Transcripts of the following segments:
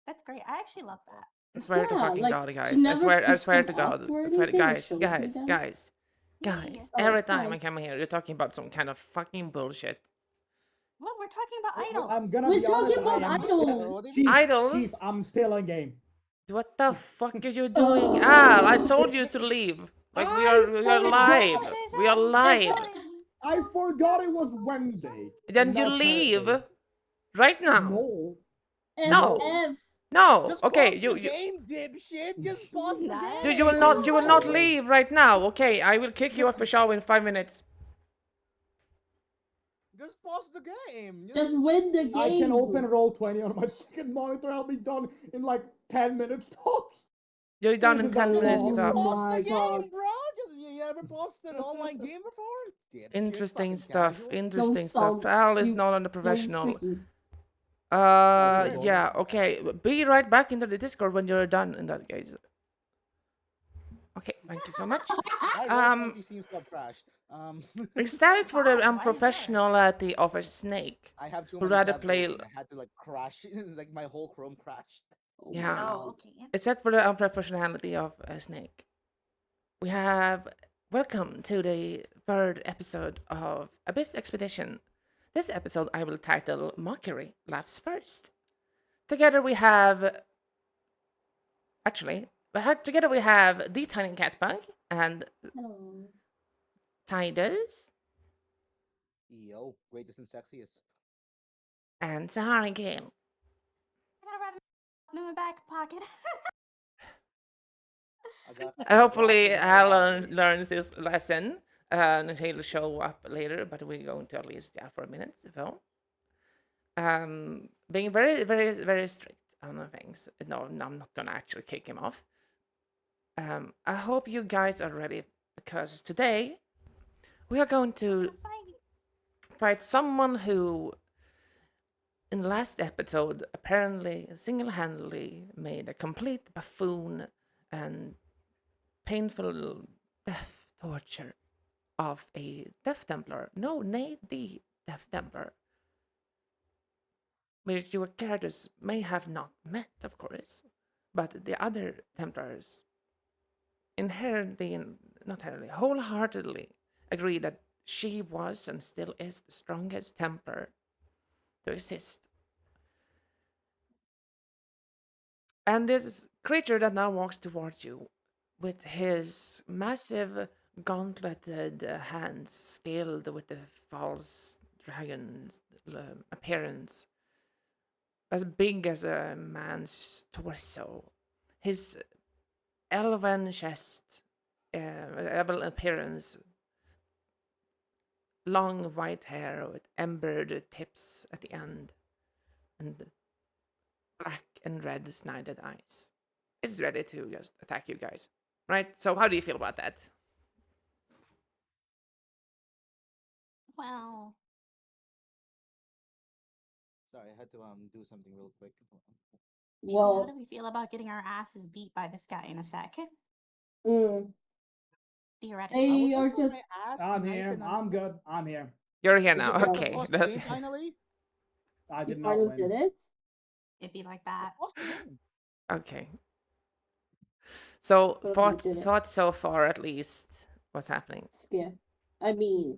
That's great. I actually love that. I swear to fucking like, God, he guys. I never swear picked to them up God. or I swear to anything or guys, shows me guys, them. guys, Yay. guys. Oh, Every time hi. I come here, you're talking about some kind of fucking bullshit. Well, we're talking about idols. I'm gonna We're be honest. talking about idols. Chief, Idols? I'm still in game. What the fuck are you doing? Al, I told you to leave. Like we are live. We are live. I forgot it was Wednesday. Then you not leave Thursday. right now. No. No. FF. No. Just Okay, pause the game, dipshit. Just pause the Nice. game. you will not leave right now. Okay, I will kick you off the show in 5 minutes. Just pause the game. Just win the game. I can open Roll20 on my second monitor. I'll be done in like 10 minutes tops. You're done in This is 10 a minutes. long- Stop. Pause my the God. game, bro. You ever paused an online game before? Dipshit, Interesting fucking stuff. casual. Interesting Don't stuff. sound- Al is you not on the Don't professional. freaking- Yeah, okay. Be right back into the Discord when you're done in that case. Okay, thank you so much. You seem to have crashed. It's time for the Why? Why is that? unprofessionality of a snake. I have too Would many rather tabs play- open. I had to like crash, like my whole Chrome crashed. Oh Yeah. my Oh, God. okay. Yeah. It's set for the unprofessionality of a snake. We have welcome to the third episode of Abyss Expedition. This episode I will title Mockery Laughs First. Together we have together we have the Tiny Cat Punk and Hello. Tidus Yo, greatest and sexiest. and Sahara Gale. I gotta wrap in my back pocket. Hopefully Alan learns this lesson and he'll show up later, but we're going to at least for a minute. So, being very, very, very strict on the things. No, I'm not gonna actually kick him off. I hope you guys are ready because today we are going to fight someone who, in the last episode, apparently single-handedly made a complete buffoon and painful death torture of a Death Templar. No, nay, the Death Templar. Which your characters may have not met, of course, but the other Templars wholeheartedly agree that she was and still is the strongest Templar to exist. And this creature that now walks towards you with his massive gauntleted hands scaled with the false dragon's appearance, as big as a man's torso, his elven chest, elven appearance, long white hair with embered tips at the end, and black and red snided eyes. It's ready to just attack you guys, right? So how do you feel about that? Wow. Sorry, I had to do something real quick. Jason, how Well, do we feel about getting our asses beat by this guy in a sec? Theoretically. they are just. I'm here. I'm good. I'm here. You're here Did now. you guys Okay. pause the game finally? I You did not finally win. did it? It'd be like that. Just pause the game. Okay. So But we thoughts did it. thoughts so far at least. What's happening? Skip. I mean,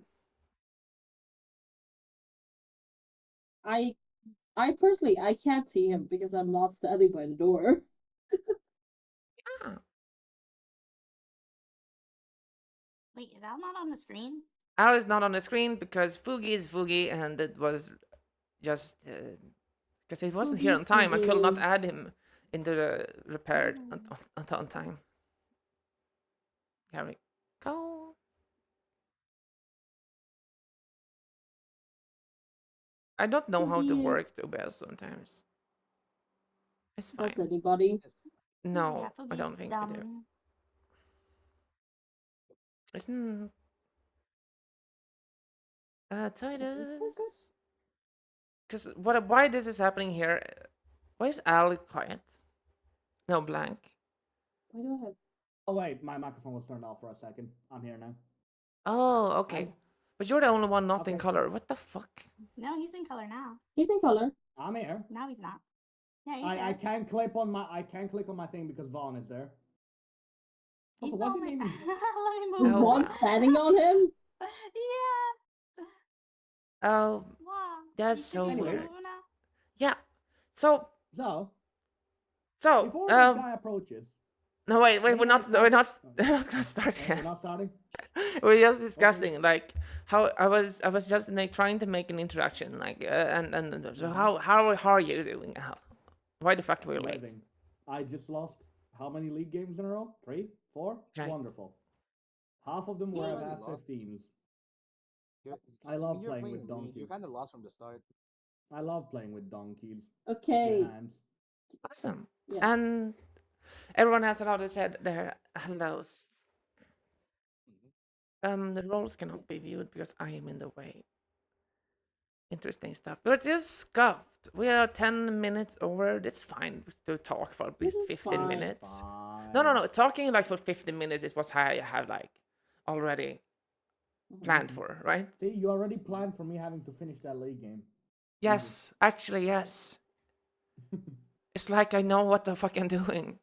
I personally I can't see him because I'm not standing by the door. Wait, is that not on the screen? Al is not on the screen because Fugi is Fugi, and it was just because he wasn't here on Fugi's time. I could not Fugi. add him into the repaired on time. Here we go. I don't know how to Fugi. work the OBS sometimes. It's fine. Does anybody? No, Yeah, I don't Fugi's think we do. dumb. Isn't Titus? Because why this is happening here? Why is Al quiet? No, blank. We don't have. Oh wait, my microphone was turned off for a second. I'm here now. Oh, okay. But you're the only one not in Okay. color. What the fuck? No, he's in color now. He's in color. I'm here. Now he's not. Yeah, he's I there. can't click on my thing because Vaughn is there. He's Also, the what's only. his name? Let me Is move. Oh, one wow. standing on him? Yeah. Oh, Wow. that's You said so you were weird. moving now? Yeah. So, So, before this um, guy approaches, no, wait, may we're I not, cast- we're not, Oh, we're not gonna start oh, yet. we're not starting. We're just discussing like how I was just like trying to make an introduction, like and so how are you doing? Why the fuck were you late? Amazing. I just lost how many league games in a row? 3, 4. Right. Wonderful. Half of them were Yeah, at you half lost. 15s. You're, I love you're playing playing with League. You donkeys. kind of lost from the start. I love playing with donkeys. Okay. Your hands. Awesome. Yeah. And everyone has allowed to said their hellos. The roles cannot be viewed because I am in the way. Interesting stuff. But it's scuffed. We are 10 minutes over. It's fine to talk for at This least is 15 fine. minutes. Fine. No. Talking like for 15 minutes is what I have like already planned for, right? See, you already planned for me having to finish that league game. Yes, actually, yes. It's like I know what the fuck I'm doing.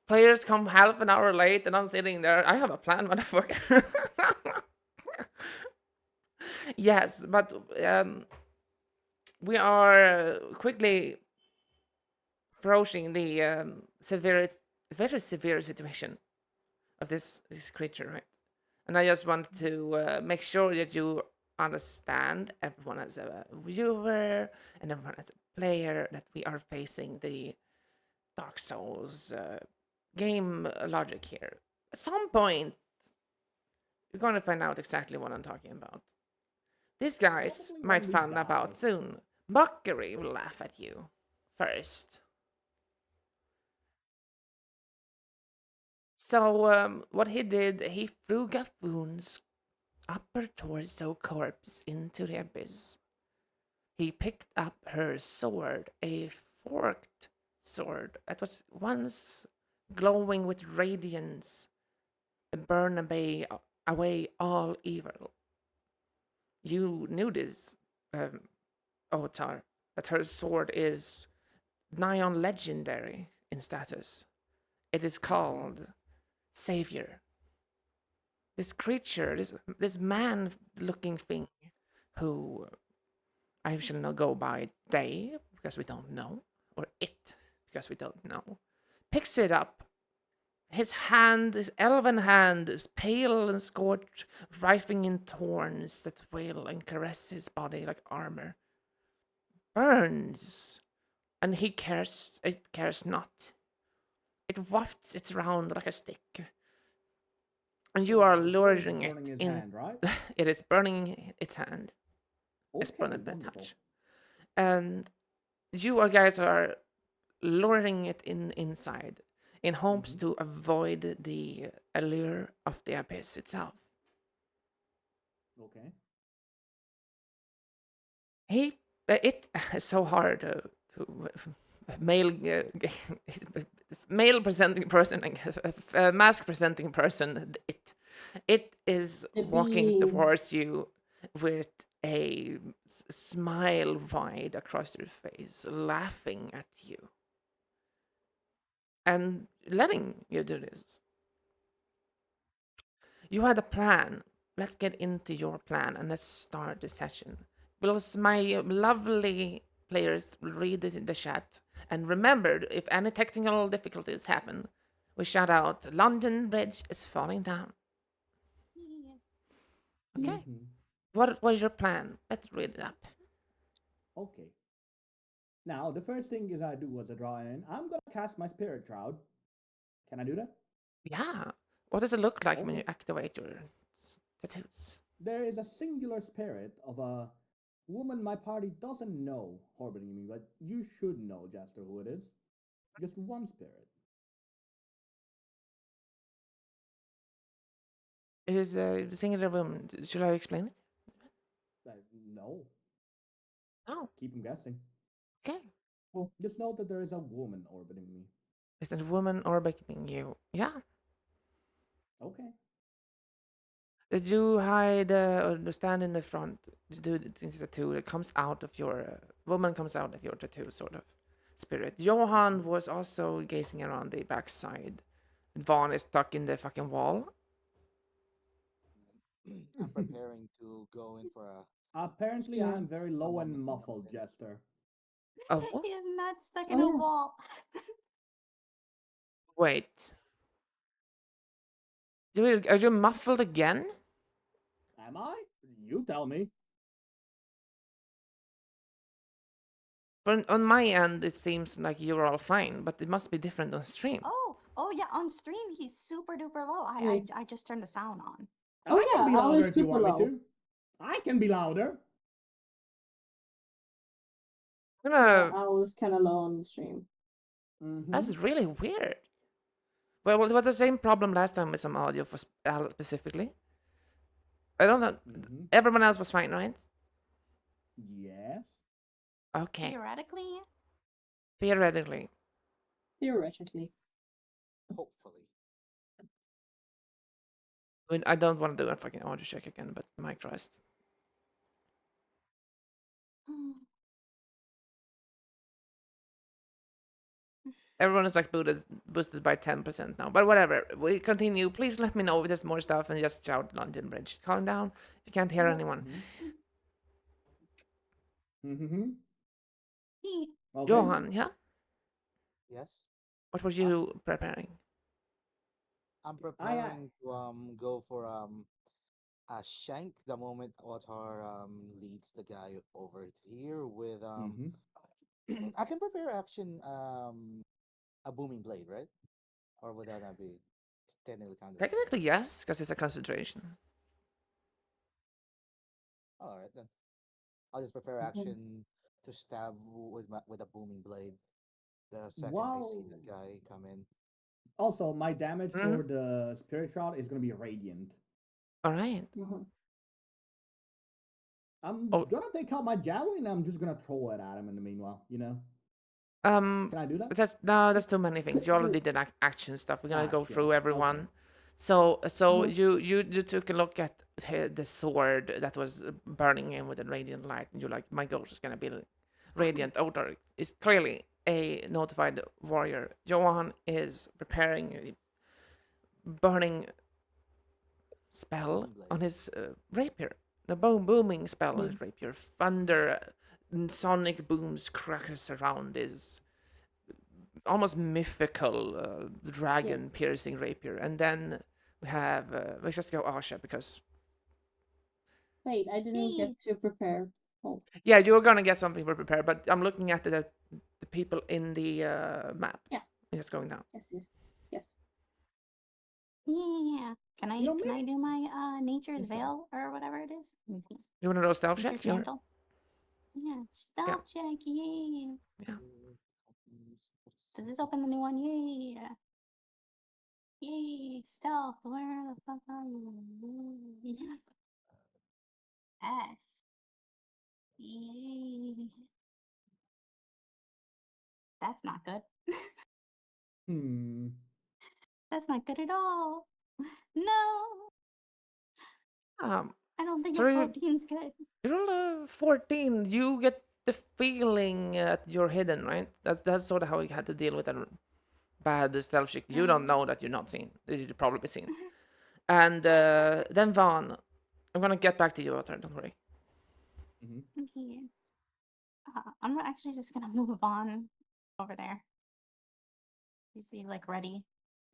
Players come half an hour late and I'm sitting there. I have a plan, motherfucker. Yes, but we are quickly approaching the very severe situation of this creature, right? And I just wanted to make sure that you understand, everyone as a viewer and everyone as a player, that we are facing the Dark Souls game logic here. At some point, you're going to find out exactly what I'm talking about. These guys Probably might when we find die. out soon. Mockery will laugh at you first. So what he did, he threw Gafoon's upper torso corpse into the abyss. He picked up her sword, a forked sword that was once glowing with radiance and burn away all evil. You knew this, Otar, that her sword is nigh on legendary in status. It is called Savior. This creature, this man-looking thing, who I shall not go by they because we don't know, or it because we don't know, picks it up. His hand, his elven hand, is pale and scorched, writhing in thorns that wail and caress his body like armor. Burns, and he cares. It cares not. It wafts it round like a stick, and you are luring burning it his in. hand, right? It is burning its hand. It's Okay, burning by wonderful. touch, and you guys are luring it inside in hopes to avoid the allure of the abyss itself. Okay. It is so hard to male male presenting person, mask presenting person. It is The walking being. towards you with a smile wide across your face, laughing at you and letting you do this. You had a plan. Let's get into your plan and let's start the session. Because my lovely players will read this in the chat. And remember, if any technical difficulties happen, we shout out, London Bridge is falling down. Okay. Mhm. What is your plan? Let's read it up. Okay. Now, the first thing is I do was I draw in. I'm gonna cast my Spirit Shroud. Can I do that? Yeah. What does it look like when you Okay. activate your tattoos? There is a singular spirit of a woman my party doesn't know orbiting me, but you should know, Jester, who it is. Just one spirit. It is a singular woman. Should I explain it? No. Oh, Keep him guessing. okay. Just note that there is a woman orbiting me. Is it a woman orbiting you? Yeah. Okay. Did you hide or stand in the front to do the tattoo that comes out of your woman comes out of your tattoo, sort of spirit. Johan was also gazing around the backside. Vaughn is stuck in the fucking wall. I'm preparing to go in for a. Apparently, Yeah. I'm very low and moment of muffled, nothing. Jester. Oh, He is not stuck Oh, in a yeah. wall. wait. Are you muffled again? Am I? You tell me. But on my end, it seems like you're all fine, but it must be different on stream. Oh yeah, on stream he's super duper low. Wait. I just turned the sound on. Oh, I can yeah, be I louder was if you super want me low. to. I can be louder. I'm Yeah, gonna. I was kind of low on the stream. That's really weird. Well, it was the same problem last time with some audio for specifically. I don't know. Everyone else was fine, right? Yes. Okay. Theoretically, Theoretically. Theoretically. Hopefully. I mean, I don't want to do a fucking audio check again, but my Christ. Everyone is like boosted by 10% now. But whatever. We continue. Please let me know if there's more stuff and just shout London Bridge. Calm down if you can't hear anyone. Okay. Johan, yeah? Yes. What were you preparing? I'm preparing to go for a shank the moment Otar leads the guy over here with I can prepare action a booming blade, right? Or would that not be technically kind of Technically, yes, because it's a concentration. All right then. I'll just prepare action to stab with a booming blade the second I see Wow. that guy come in. Also, my damage for the spirit shot is gonna be radiant. All right. I'm gonna take out my javelin. I'm just gonna throw it at him in the meanwhile. You know. Can I do that? That's too many things. You already did action stuff. We're gonna go shit. through everyone. So you took a look at the sword that was burning him with a radiant light, and you're like, my ghost is gonna be radiant. Odor is clearly a notified warrior. Johan is preparing a burning spell on his rapier. The booming spell on his rapier. Thunder, sonic booms crackers around his almost mythical dragon piercing rapier. And then we have let's just go Asha because Wait, I didn't get to prepare. Oh. yeah, you're gonna get something for prepared, but I'm looking at the people in the map. Yeah. It's going down. Yes. yeah. Can I do my nature's veil or whatever it is? Let me see. You wanna do a stealth Nature's check? mantle? Yeah, stealth check, yeah. Does this open the new one? Yeah. Yay, stealth, where the fuck are you? S. Yay. That's not good. That's not good at all. No. I don't think a 14's good. You roll a 14. You get the feeling you're hidden, right? That's sort of how you had to deal with a bad stealth check. You don't know that you're not seen. You'd probably be seen. And then Vaughn, I'm gonna get back to you, Otter. Don't worry. Okay. I'm actually just gonna move on over there. Is he like ready?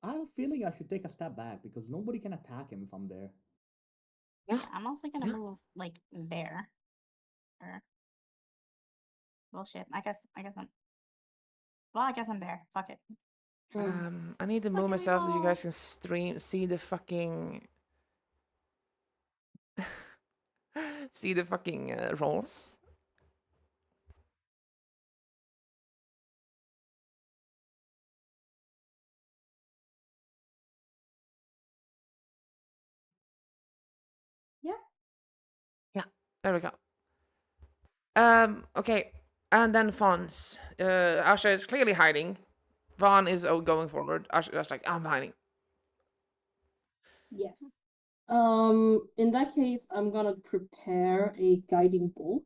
I have a feeling I should take a step back because nobody can attack him if I'm there. Yeah, I'm also gonna move like there. Or bullshit. I guess I'm. Well, I guess I'm there. Fuck it. I need to move myself so you guys can see the fucking see the fucking rolls. Yeah, there we go. Okay, and then Fawn's. Asha is clearly hiding. Vaughn is going forward. Asha's like, I'm hiding. Yes. In that case, I'm gonna prepare a guiding bolt.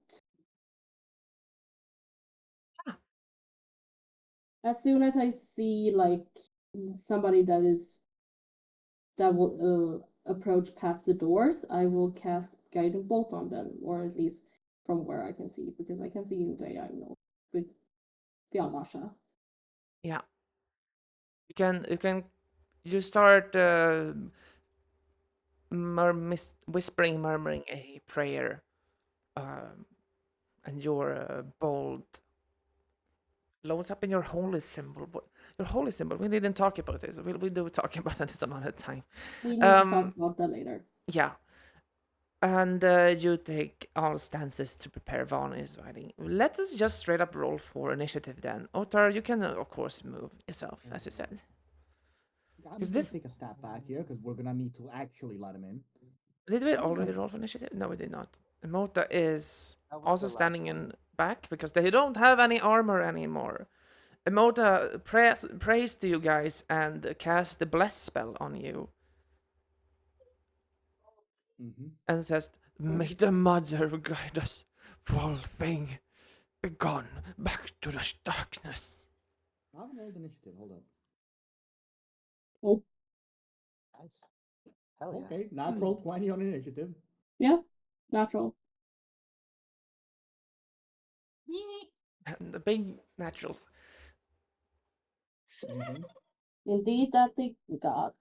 As soon as I see like somebody that will approach past the doors, I will cast guiding bolt on them, or at least from where I can see, because I can see in diagonal with Beyond. Yeah. You start murmuring a prayer, and your bold loads up in your holy symbol. But your holy symbol, we didn't talk about this. We'll do talk about that some other time. We need to talk about that later. Yeah. And you take all stances to prepare Vaughn is writing. Let us just straight up roll for initiative then. Otar, you can of course move yourself, as you said. I'm just gonna take a step back here because we're gonna need to actually let him in. Did we already roll for initiative? No, we did not. Mota is also standing in back because they don't have any armor anymore. Mota prays to you guys and casts the bless spell on you. And says, "May the mother guide us, foul thing. Begone back to the darkness." I haven't rolled initiative. Hold up. Oh. Nice. Hell yeah. Okay, natural 20 on initiative. Yeah, natural. And the big naturals. Indeed, that they got.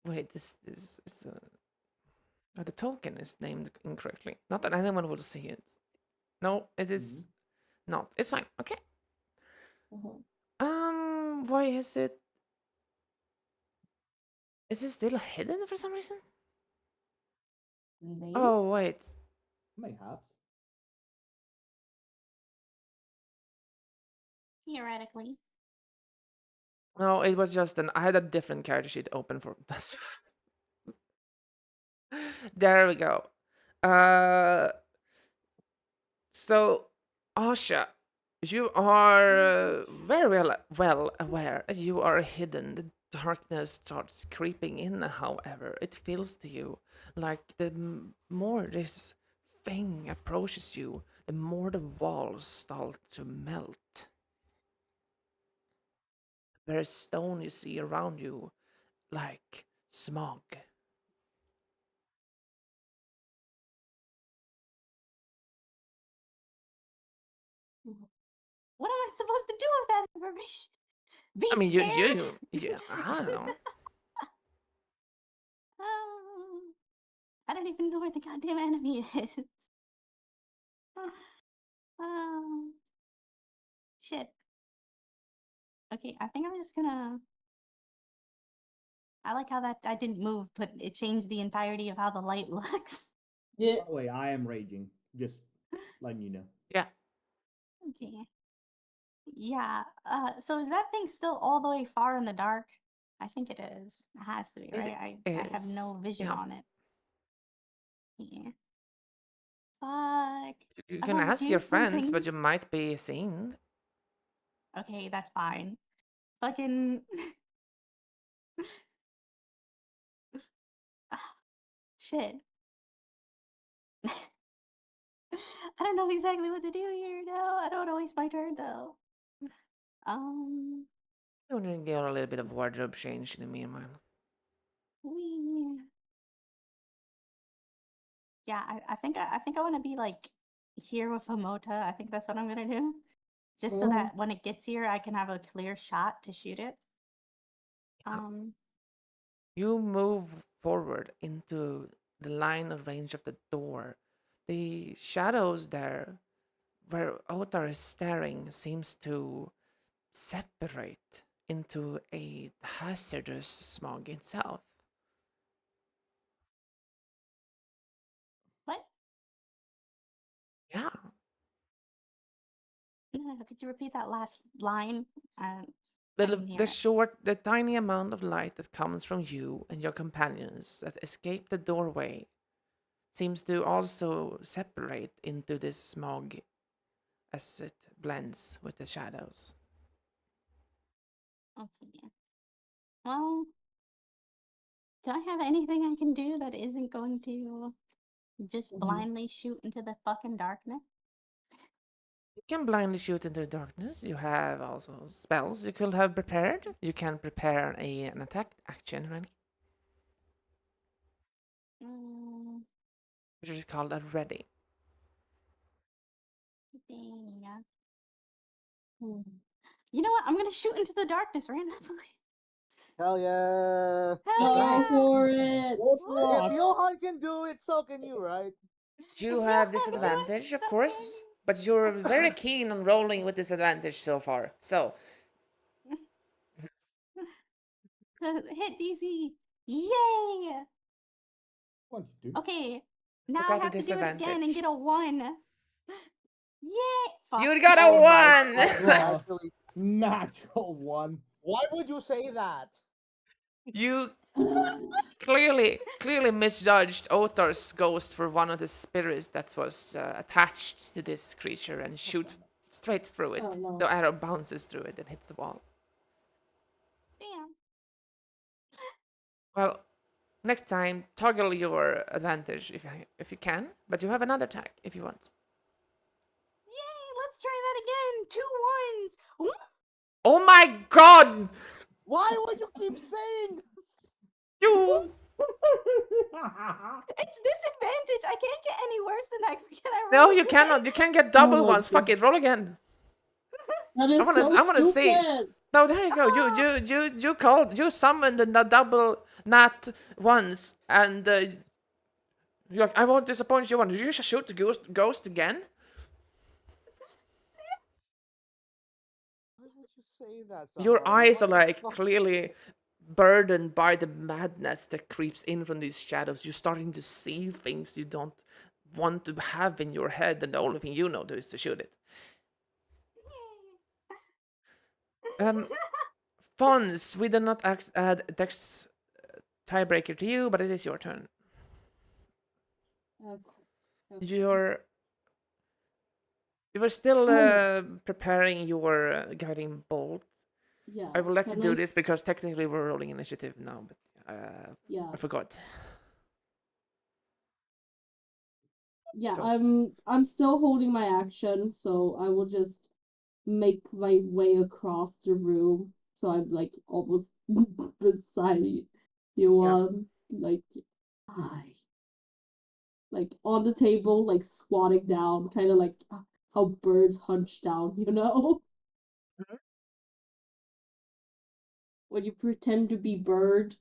Wait, this is the token is named incorrectly. Not that anyone will see it. No, it is not. It's fine. Okay. Why is it? Is it still hidden for some reason? Oh wait. Mayhaps. Theoretically. No, it was just I had a different character sheet open for this. There we go. So, Asha, you are very well aware. You are hidden. The darkness starts creeping in, however. It feels to you like the more this thing approaches you, the more the walls start to melt. There is stone you see around you, like smog. What am I supposed to do with that information? Be I mean, scared? yeah, I don't know. I don't even know where the goddamn enemy is. Shit. Okay, I think I'm just gonna. I like how that I didn't move, but it changed the entirety of how the light looks. Yeah. By the way, I am raging. Just letting you know. Yeah. Okay. Yeah. So is that thing still all the way far in the dark? I think it is. It has to be, right? I have no vision on it. Yeah. Fuck. You I can want to ask do your friends, but something. you might be seen. Okay, that's fine. Fucking. Shit. I don't know exactly what to do here. No, I don't want to waste my turn though. You want to get a little bit of wardrobe change in the meanwhile. We. Yeah, I think I want to be like here with Hamota. I think that's what I'm gonna do, just so that when it gets here, I can have a clear shot to shoot it. You move forward into the line of range of the door. The shadows there, where Otar is staring, seems to separate into a hazardous smog itself. What? Yeah. No, could you repeat that last line? I didn't hear it. The tiny amount of light that comes from you and your companions that escape the doorway seems to also separate into this smog as it blends with the shadows. Okay. Well, do I have anything I can do that isn't going to Just blindly shoot into the fucking darkness? You can blindly shoot into the darkness. You have also spells you could have prepared. You can prepare an attack action, right? Which is called a ready. Dang. You know what? I'm gonna shoot into the darkness randomly. Hell yeah! Hell yeah! Go for it! If Johan can do it, so can you, right? You have disadvantage, of course, but you're very keen on rolling with disadvantage so far. So hit DC. Yay! What you do? Okay, now I Forgot the have to do it again and disadvantage. get a 1. Yay! Fuck. You got a Oh my 1! God, Well, actually, natural one. why would you say that? You clearly misjudged Othar's ghost for one of the spirits that was attached to this creature and shoot straight through it. Oh, no. The arrow bounces through it and hits the wall. Damn. Well, next time toggle your advantage if you can, but you have another attack if you want. Yay! Let's try that again. 2 1s. Oh my god! Why would you keep saying? You! It's disadvantage. I can't get any worse than that. Can I roll No, you again? cannot. You can get double my ones. Fuck God. it. Roll again. That is I wanna see. stupid. No, there you go. You summoned the double nat ones, and you're like, I won't disappoint you. Did you just shoot the ghost again? Why would you say that? Your Sahara? eyes are What the like fuck? clearly burdened by the madness that creeps in from these shadows. You're starting to see things you don't want to have in your head, and the only thing you know is to shoot it. Fons, we did not add Dex tiebreaker to you, but it is your turn. Okay. You were still preparing your guiding bolt. Yeah. I will let you can do I this because technically we're rolling initiative now, but yeah. I forgot. Yeah, So- I'm still holding my action, so I will just make my way across the room. So I'm like almost beside you, like hi. Like on the table, like squatting down, kind of like how birds hunch down, you know? When you pretend to be bird.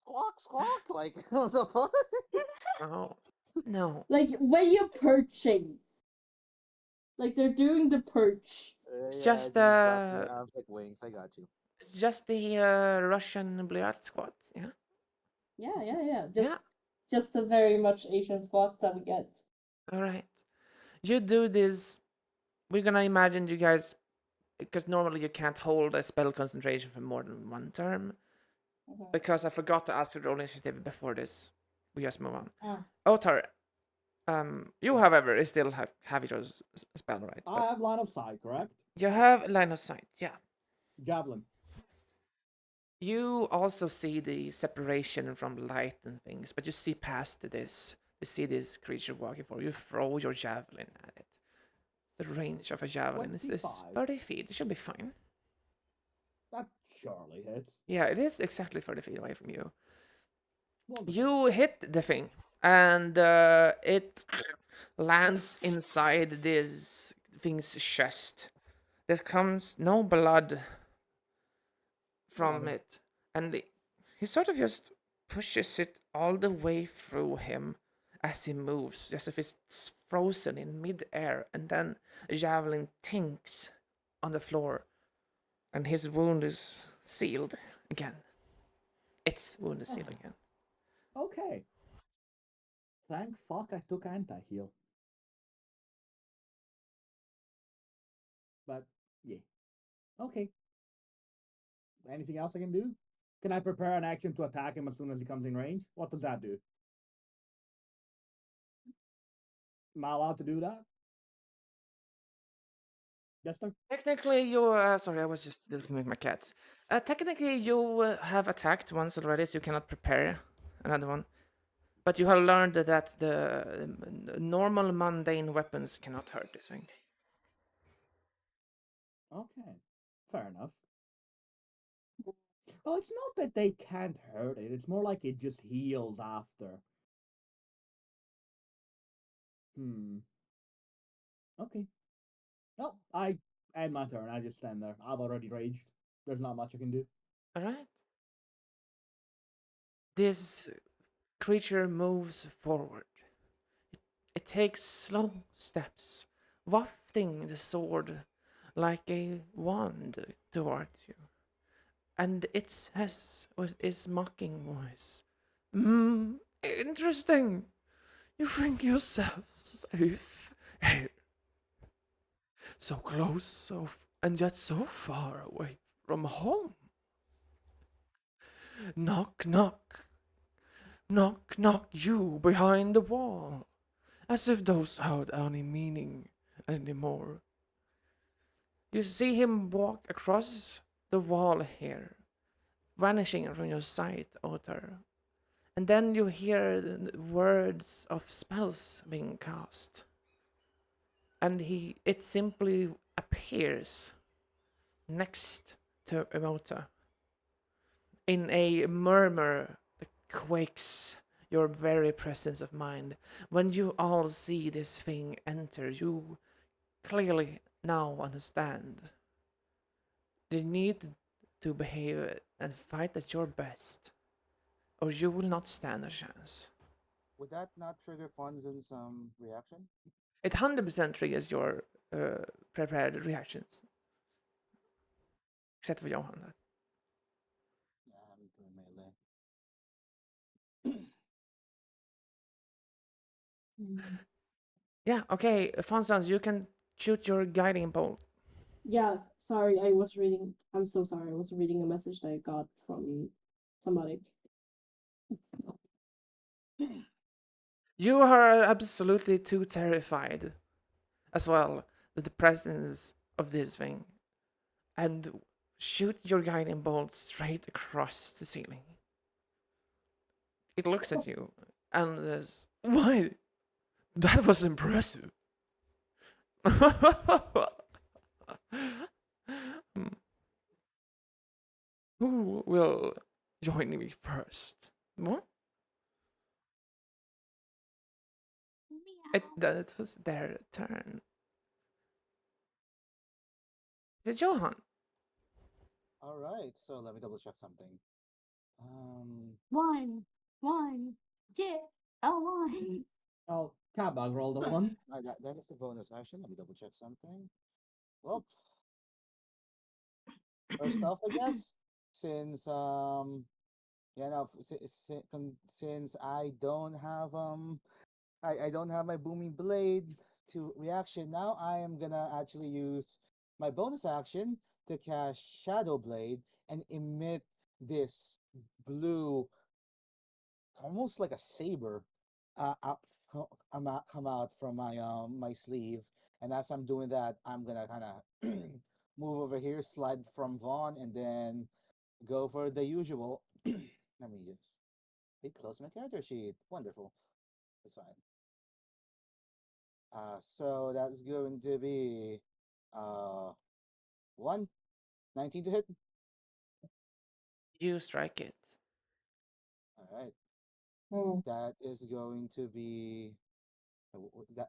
Squawk, squawk! Like, what the fuck? Oh, no. Like when you're perching. Like they're doing the perch. It's Yeah, just arms like wings. I got you. it's just the Russian Blue Art squad, yeah. Yeah. Yeah. Just a very much Asian spot that we get. All right. You do this. We're gonna imagine you guys, because normally you can't hold a spell concentration for more than one turn. Because I forgot to ask for roll initiative before this. We just move on. Otar, you however still have your spell, right? I have line of sight, correct? You have line of sight, yeah. Javelin. You also see the separation from light and things, but you see past this. You see this creature walking forward. You throw your javelin at it. The range of a javelin is 30 feet. It should be fine. That surely hits. Yeah, it is exactly 30 feet away from you. Wonderful. You hit the thing, and it lands inside this thing's chest. There comes no blood from it, and he sort of just pushes it all the way through him as he moves, as if it's frozen in mid-air, and then a javelin tinks on the floor, and his wound is sealed again. Its wound is sealed again. Okay. Thank fuck I took anti-heal. But, yeah. Okay. Anything else I can do? Can I prepare an action to attack him as soon as he comes in range? What does that do? Am I allowed to do that? Jester? Technically, you. Sorry, I was just looking at my cats. Technically, you have attacked once already, so you cannot prepare another one. But you have learned that the normal mundane weapons cannot hurt this thing. Okay, fair enough. Well, it's not that they can't hurt it, it's more like it just heals after. Okay. No, I end my turn. I just stand there. I've already raged. There's not much I can do. Alright. This creature moves forward. It takes slow steps, wafting the sword like a wand towards you. And it says with its mocking voice, interesting. You think yourself safe here. So close, and yet so far away from home. Knock, knock. Knock, knock you behind the wall. As if those had any meaning anymore. You see him walk across the wall here, vanishing from your sight, Otar. And then you hear the words of spells being cast. And it simply appears next to Emota in a murmur that quakes your very presence of mind. When you all see this thing enter, you clearly now understand the need to behave and fight at your best, or you will not stand a chance. Would that not trigger funds and some reaction? It 100% triggers your prepared reactions, except for Johan. Yeah, I'm doing melee. Yeah, okay, Fonsans, you can shoot your guiding bolt. Yeah, sorry, I was reading. I'm so sorry. I was reading a message that I got from somebody. You are absolutely too terrified as well with the presence of this thing, and shoot your guiding bolt straight across the ceiling. It looks at you and says, "Why? That was impressive." Who will join me first? What? That was their turn. Is it Johan? All right, so let me double check something. One. Yeah. Oh, one. Oh, Cabag rolled a 1. That is a bonus action. Let me double check something. Well, first off, I guess since yeah, no, since I don't have my booming blade to reaction now, I am gonna actually use my bonus action to cast Shadow Blade and emit this blue, almost like a saber, out, come out from my sleeve. And as I'm doing that, I'm gonna kind of move over here, slide from Vaughn, and then go for the usual. Let me just close my character sheet. Wonderful. That's fine. So that's going to be uh 19 to hit. You strike it. All right. Oh. That is going to be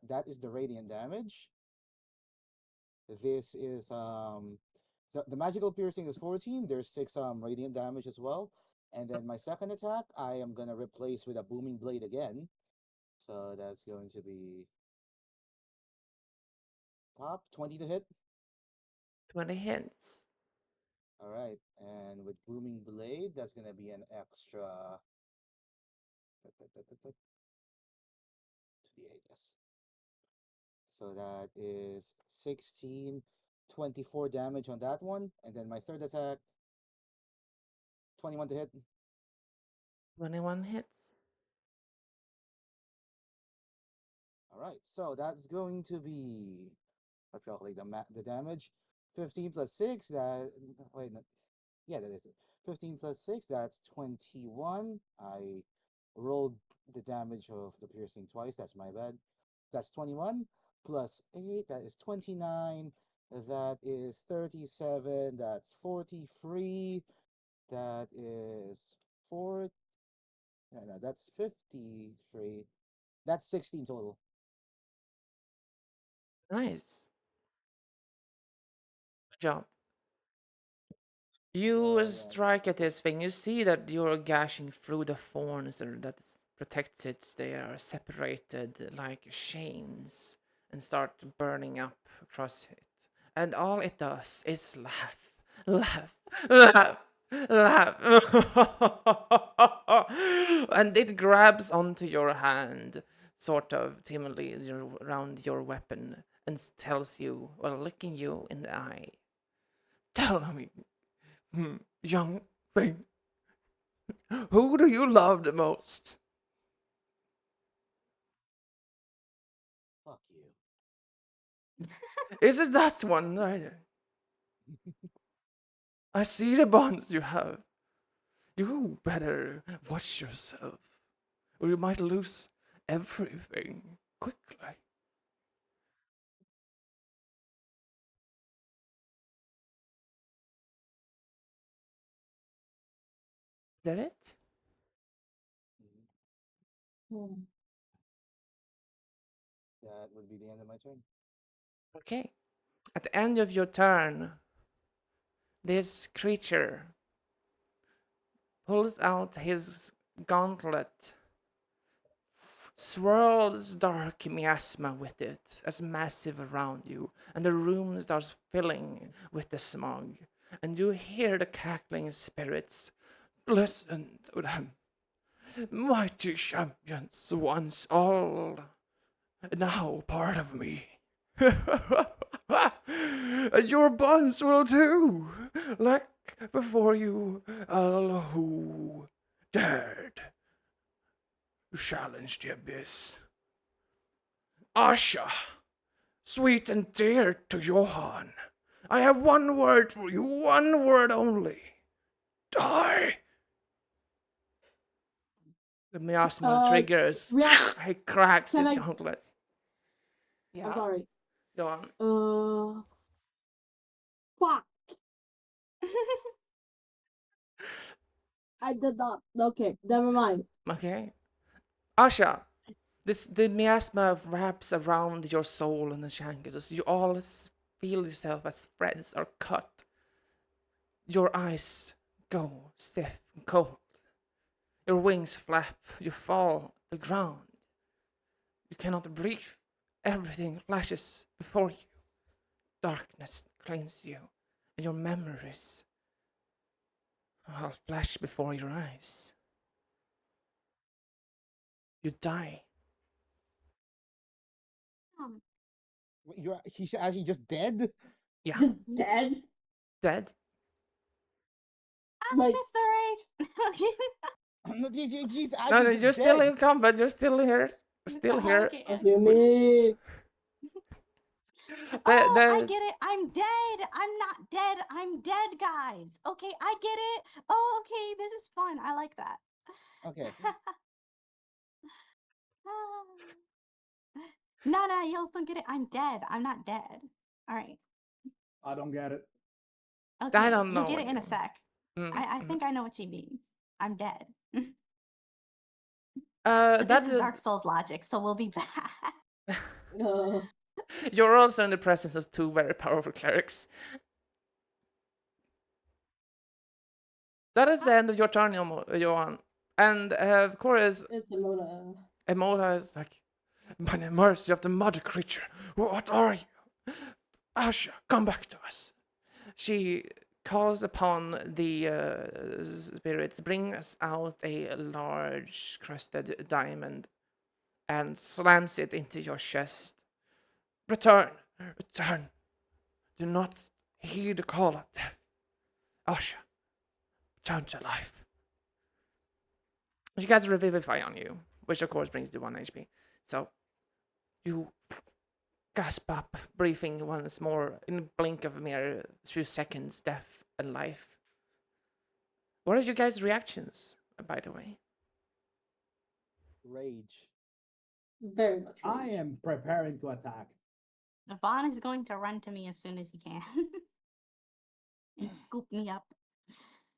that is the radiant damage. This is so the magical piercing is 14. There's 6 radiant damage as well. And then my second attack, I am gonna replace with a booming blade again. So that's going to be pop 20 to hit. 20 hits. All right, and with booming blade, that's gonna be an extra 2d8. Yes. So that is 16, 24 damage on that one, and then my third attack, 21 to hit. 21 hits. All right, so that's going to be, let's calculate the damage. 15 plus 6, that, wait, no, yeah, that is it. 15 plus 6, that's 21. I rolled the damage of the piercing twice. That's my bad. That's 21 plus 8. That is 29. That is 37. That's 43. That is 4. No, that's 53. That's 16 total. Nice. Good job. You strike at his thing. You see that you're gashing through the thorns that protects it. They are separated like chains and start burning up across it. And all it does is laugh, laugh, laugh, laugh. And it grabs onto your hand, sort of timidly around your weapon, and tells you, while looking you in the eye, tell me, young thing, who do you love the most? Fuck you. Is it that one? I see the bonds you have. You better watch yourself, or you might lose everything quickly. Is that it? Hmm. That would be the end of my turn. Okay. At the end of your turn, this creature pulls out his gauntlet, swirls dark miasma with it as massive around you, and the room starts filling with the smog. And you hear the cackling spirits. Listen to them. Mighty champions, once all, now part of me. And your bonds will too, like before you, all who dared challenge the abyss. Asha, sweet and dear to Johan, I have one word for you, one word only. Die! The miasma triggers. He cracks his gauntlets. Yeah. I'm sorry. Go on. Fuck. I did not. Okay, never mind. Okay. Asha, the miasma wraps around your soul and the shankles. You all feel yourself as threads are cut. Your eyes go stiff and cold. Your wings flap. You fall to the ground. You cannot breathe. Everything flashes before you. Darkness claims you, and your memories will flash before your eyes. You die. He's actually just dead? Yeah. Just dead? Dead? Like, Mr. H. He's No, actually you're just still dead. in combat. You're still here. You're still here. Okay, What do you mean? I get it. I'm dead. I'm not dead. I'm dead, guys. Okay, I get it. Oh, okay. This is fun. I like that. Okay. No, you don't get it. I'm dead. I'm not dead. All right. I don't get it. Okay, I don't know you'll get what it in a you- sec. I think I know what she means. I'm dead. But this is Dark Souls logic, so we'll be back. You're also in the presence of two very powerful clerics. That is the end of your turn, Johan. And of course, it's Emota. Emota is like, by the mercy of the mother creature, what are you? Asha, come back to us. She calls upon the spirits, brings out a large crusted diamond, and slams it into your chest. Return, return. Do not heed the call of death. Asha, return to life. She casts Revivify on you, which of course brings you 1 HP. So you gasp up, breathing once more in a blink of a mere few seconds, death and life. What are you guys' reactions, by the way? Rage. Very much. I rage. am preparing to attack. Vaughn is going to run to me as soon as he can and scoop me up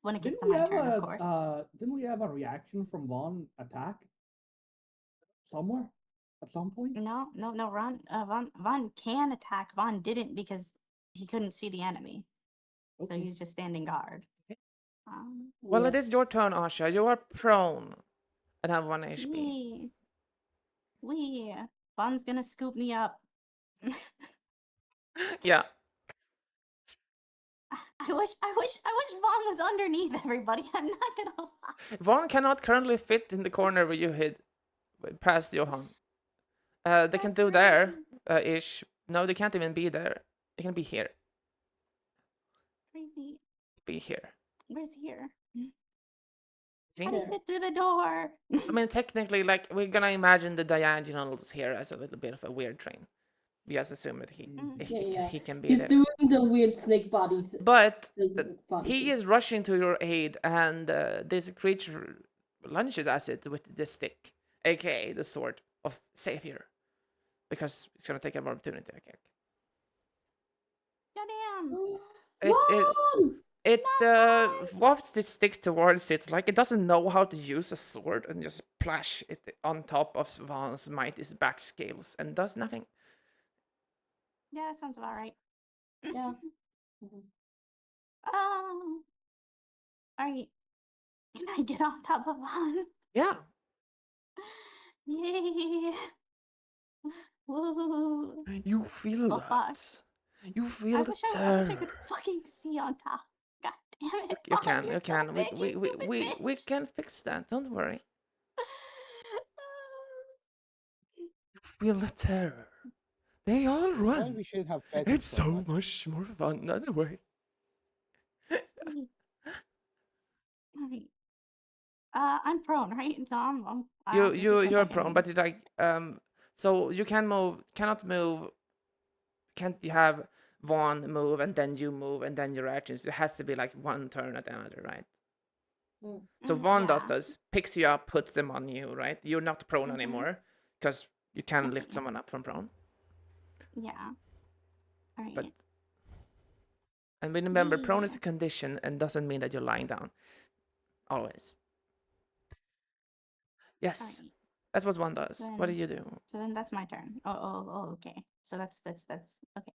when it gets to my turn, of course. Didn't we have a reaction from Vaughn attack somewhere at some point? No. Vaughn can attack. Vaughn didn't because he couldn't see the enemy, so Okay. he was just standing guard. Well, it Yeah. is your turn, Asha. You are prone and have 1 HP. Vaughn's gonna scoop me up. Yeah. I wish Vaughn was underneath everybody. I'm not gonna lie. Vaughn cannot currently fit in the corner where you hid past Johan. They can That's do there, crazy. ish. No, they can't even be there. They can be here. Crazy. Be here. Where's here? See? How do you fit through the door? I mean, technically, like, we're gonna imagine the diagonals here as a little bit of a weird train. We just assume that he can be He's there. doing the weird snake body. But He is rushing to your aid, and this creature lunges at it with the stick, aka the sword of Savior, because it's gonna take an opportunity attack. Goddamn! It wafts its stick towards it, like it doesn't know how to use a sword, and just splash it on top of Vaughn's mighty back scales and does nothing. Yeah, that sounds about right. Yeah. Alright. Can I get on top of Vaughn? Yeah. Yay! Woo! You feel Oh, fuck. that. You feel I the wish I terror. could fucking see on top. God damn it! You Vaughn, can. you're You so can. big, you stupid We bitch. can fix that. Don't worry. You feel the terror. They all That's why run. we should have fed him It's so so much. much more fun that way. Alright. I'm prone, right? So I You don't get to click you're prone, anything. but it's like so you cannot move. Can't you have one move and then you move and then your actions? It has to be like one turn at another, right? So Vaughn does Yeah. this, picks you up, puts them on you, right? You're not prone Mhm. anymore because you can lift Okay. someone up from prone. Yeah. But Alright. and remember, prone Yeah. is a condition and doesn't mean that you're lying down. Always. Yes, Alright. that's what one does. What do Then you do? so then that's my turn. Okay. So that's okay.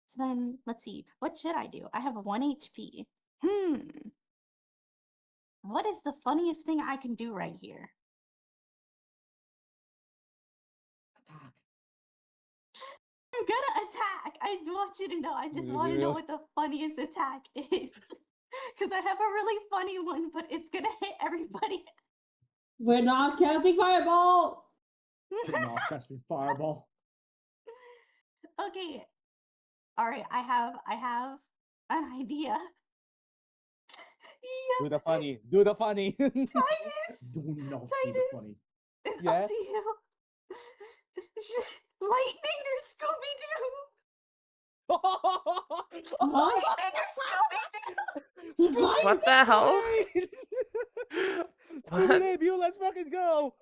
So then let's see. What should I do? I have 1 HP. What is the funniest thing I can do right here? Attack. I'm gonna attack. I want you to know. I just want to know what the funniest attack is. Because I have a really funny one, but it's gonna hit everybody. We're not casting fireball. Not casting fireball. Okay. All right. I have an idea. Do the funny. Do the funny. Titus. Do not do the funny. It's Yeah? up to you. Lightning or Scooby Doo? Lightning or Scooby Doo? What the hell? Scooby debut, let's fucking go!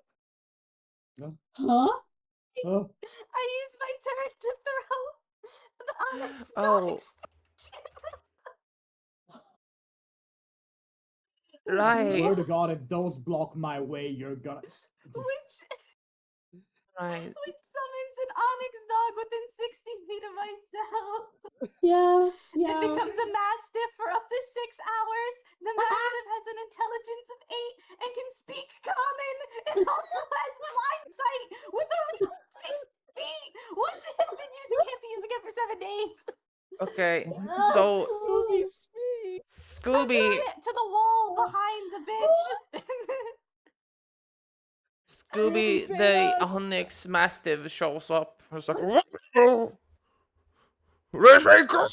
Huh? I used my turn to throw the Onyx Oh. Dog Right. Swear to God, if those block my way, you're gonna. which Right. summons an Onyx Dog within 60 feet of myself. Yeah. It becomes a Mastiff for up to 6 hours. The Mastiff has an intelligence of 8 and can speak common. It also has blind sight with a reach of 6 feet. Once it has been used, it can't be used again for 7 days. Okay. Oh. So Scooby speak! I'm Scooby throwing it to the wall behind the bitch. Scooby save the us! Onyx Mastiff shows up. It's like, where's my girl?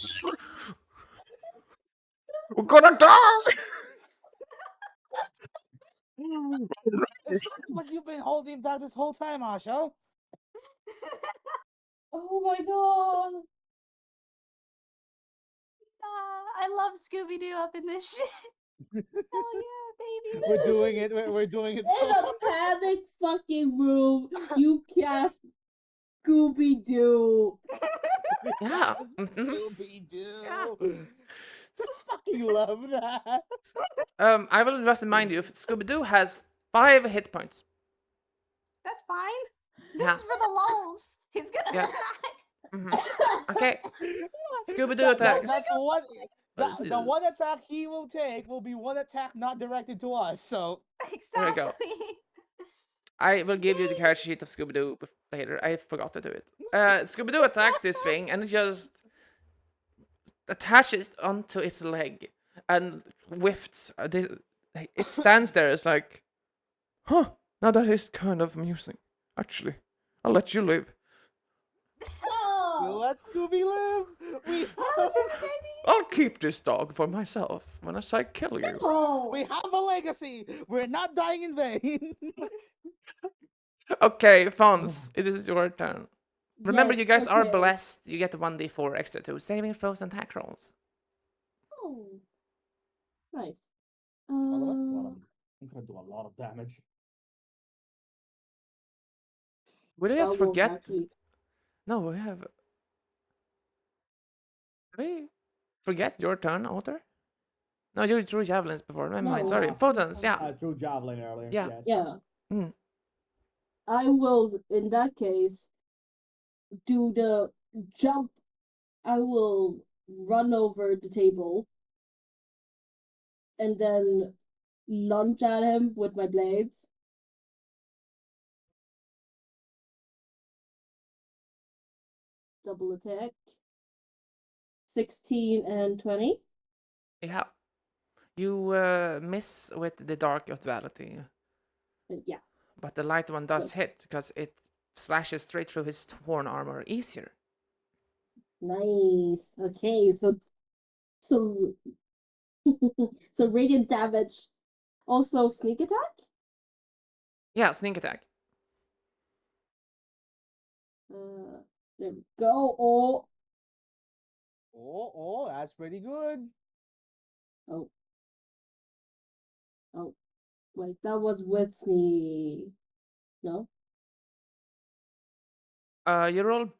We're gonna die. But you've been holding back this whole time, Asha. Oh my god. I love Scooby Doo up in this shit. Hell yeah, We're doing it. We're doing it. In a panic fucking room, you cast Scooby Doo. Yeah. Scooby Doo. Yeah. Fucking love that. I will just remind you, Scooby Doo has 5 hit points. That's fine. This Yeah. is for the lulls. He's gonna Yeah. attack. Okay. Scooby Doo attacks. That's what. The one attack he will take will be one attack not directed to us. So There you go. Exactly. I will give you the character sheet of Scooby Doo later. I forgot to do it. Scooby Doo attacks this thing and it just attaches onto its leg and whiffs. It stands there. It's like, huh? Now that is kind of amusing. Actually, I'll let you live. we'll let Scooby live. I'll keep this dog for myself when I kill you. We have a legacy. We're not dying in vain. Okay, Fons, it is your turn. Remember, Yes, you guys are okay. blessed. You get 1d4 extra to saving throws and attack rolls. Oh, nice. Well, that's what I'm gonna do a lot of damage. We just that won't forget. actually- No, we have. Did we forget your turn, Otter? No, you threw javelins before. Never mind. No. Sorry. Photons, yeah. I threw javelin earlier. Yeah. Yes. Yeah. Mm. I will, in that case, do the jump. I will run over the table and then lunge at him with my blades. Double attack. 16 and 20. Yeah. You miss with the dark of duality, Yeah. but the light one does hit because it slashes straight through his torn armor easier. Nice. Okay, so so radiant damage. Also sneak attack? Yeah, sneak attack. There we go. Oh, that's pretty good. Oh. Wait, that was with sneak. No? You rolled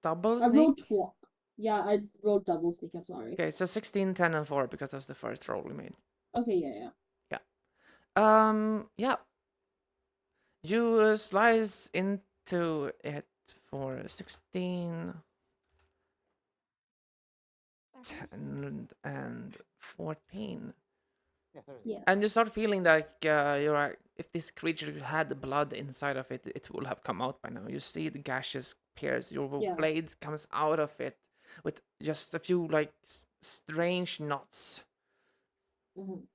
double I rolled sneak? Yeah, I rolled double sneak, I'm sorry. Okay, so 16, 10, and 4 because that was the first roll we made. Okay, yeah. Yeah. You slice into it for 16, 10, and 14. Yes. And you start feeling like if this creature had the blood inside of it, it will have come out by now. You see the gashes pierce. Your blade comes out of it with just a few like strange knots. Mm-hmm.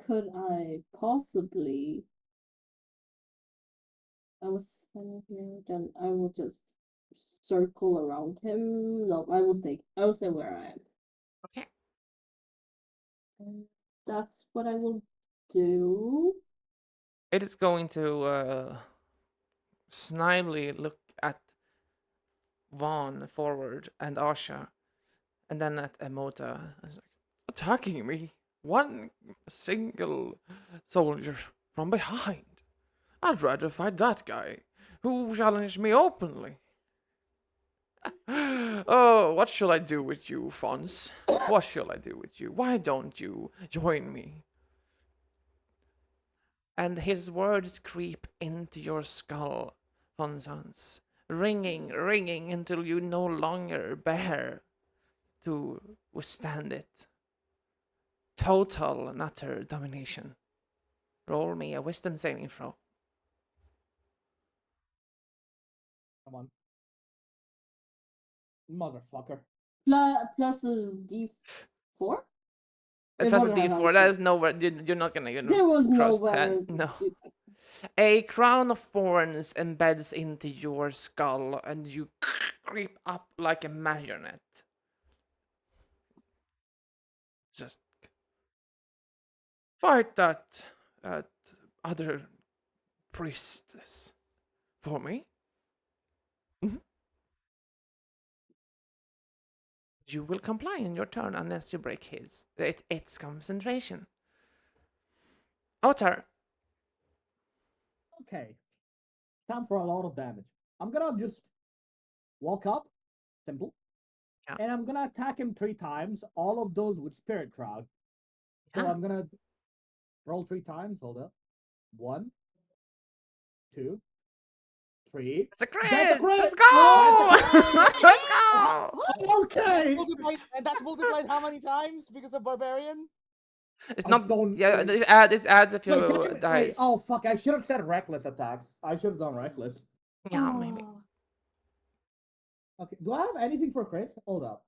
Could I possibly? I was standing here, then I will just circle around him. No, I will stay where I am. Okay. And that's what I will do. It is going to snidely look at Vaughn forward and Asha, and then at Emota. Attacking me, one single soldier from behind. I'd rather fight that guy who challenged me openly. Oh, what shall I do with you, Fons? What shall I do with you? Why don't you join me? And his words creep into your skull, Fonsans, ringing until you no longer bear to withstand it. Total and utter domination. Roll me a wisdom saving throw. Come on. Motherfucker. Plus a D4? Plus a D4. That is nowhere. You're not gonna There was cross nowhere. 10. No. A crown of thorns embeds into your skull, and you creep up like a marionette. Just fight that other priestess for me. You will comply in your turn unless you break its concentration. Otar. Okay. Time for a lot of damage. I'm gonna just walk up, simple, Yeah. and I'm gonna attack him 3 times, all of those with Spirit Shroud. So Yeah. I'm gonna roll 3 times. Hold up. 1, 2, 3. It's a crit! That's a crit! Let's go! Let's go! Okay! And that's multiplied how many times because of Barbarian? It's I not. don't. Yeah, Wait, it adds a few wait, dice. oh fuck! I should have said reckless attacks. I should have done reckless. Yeah, maybe. Oh. Okay. Do I have anything for crits? Hold up.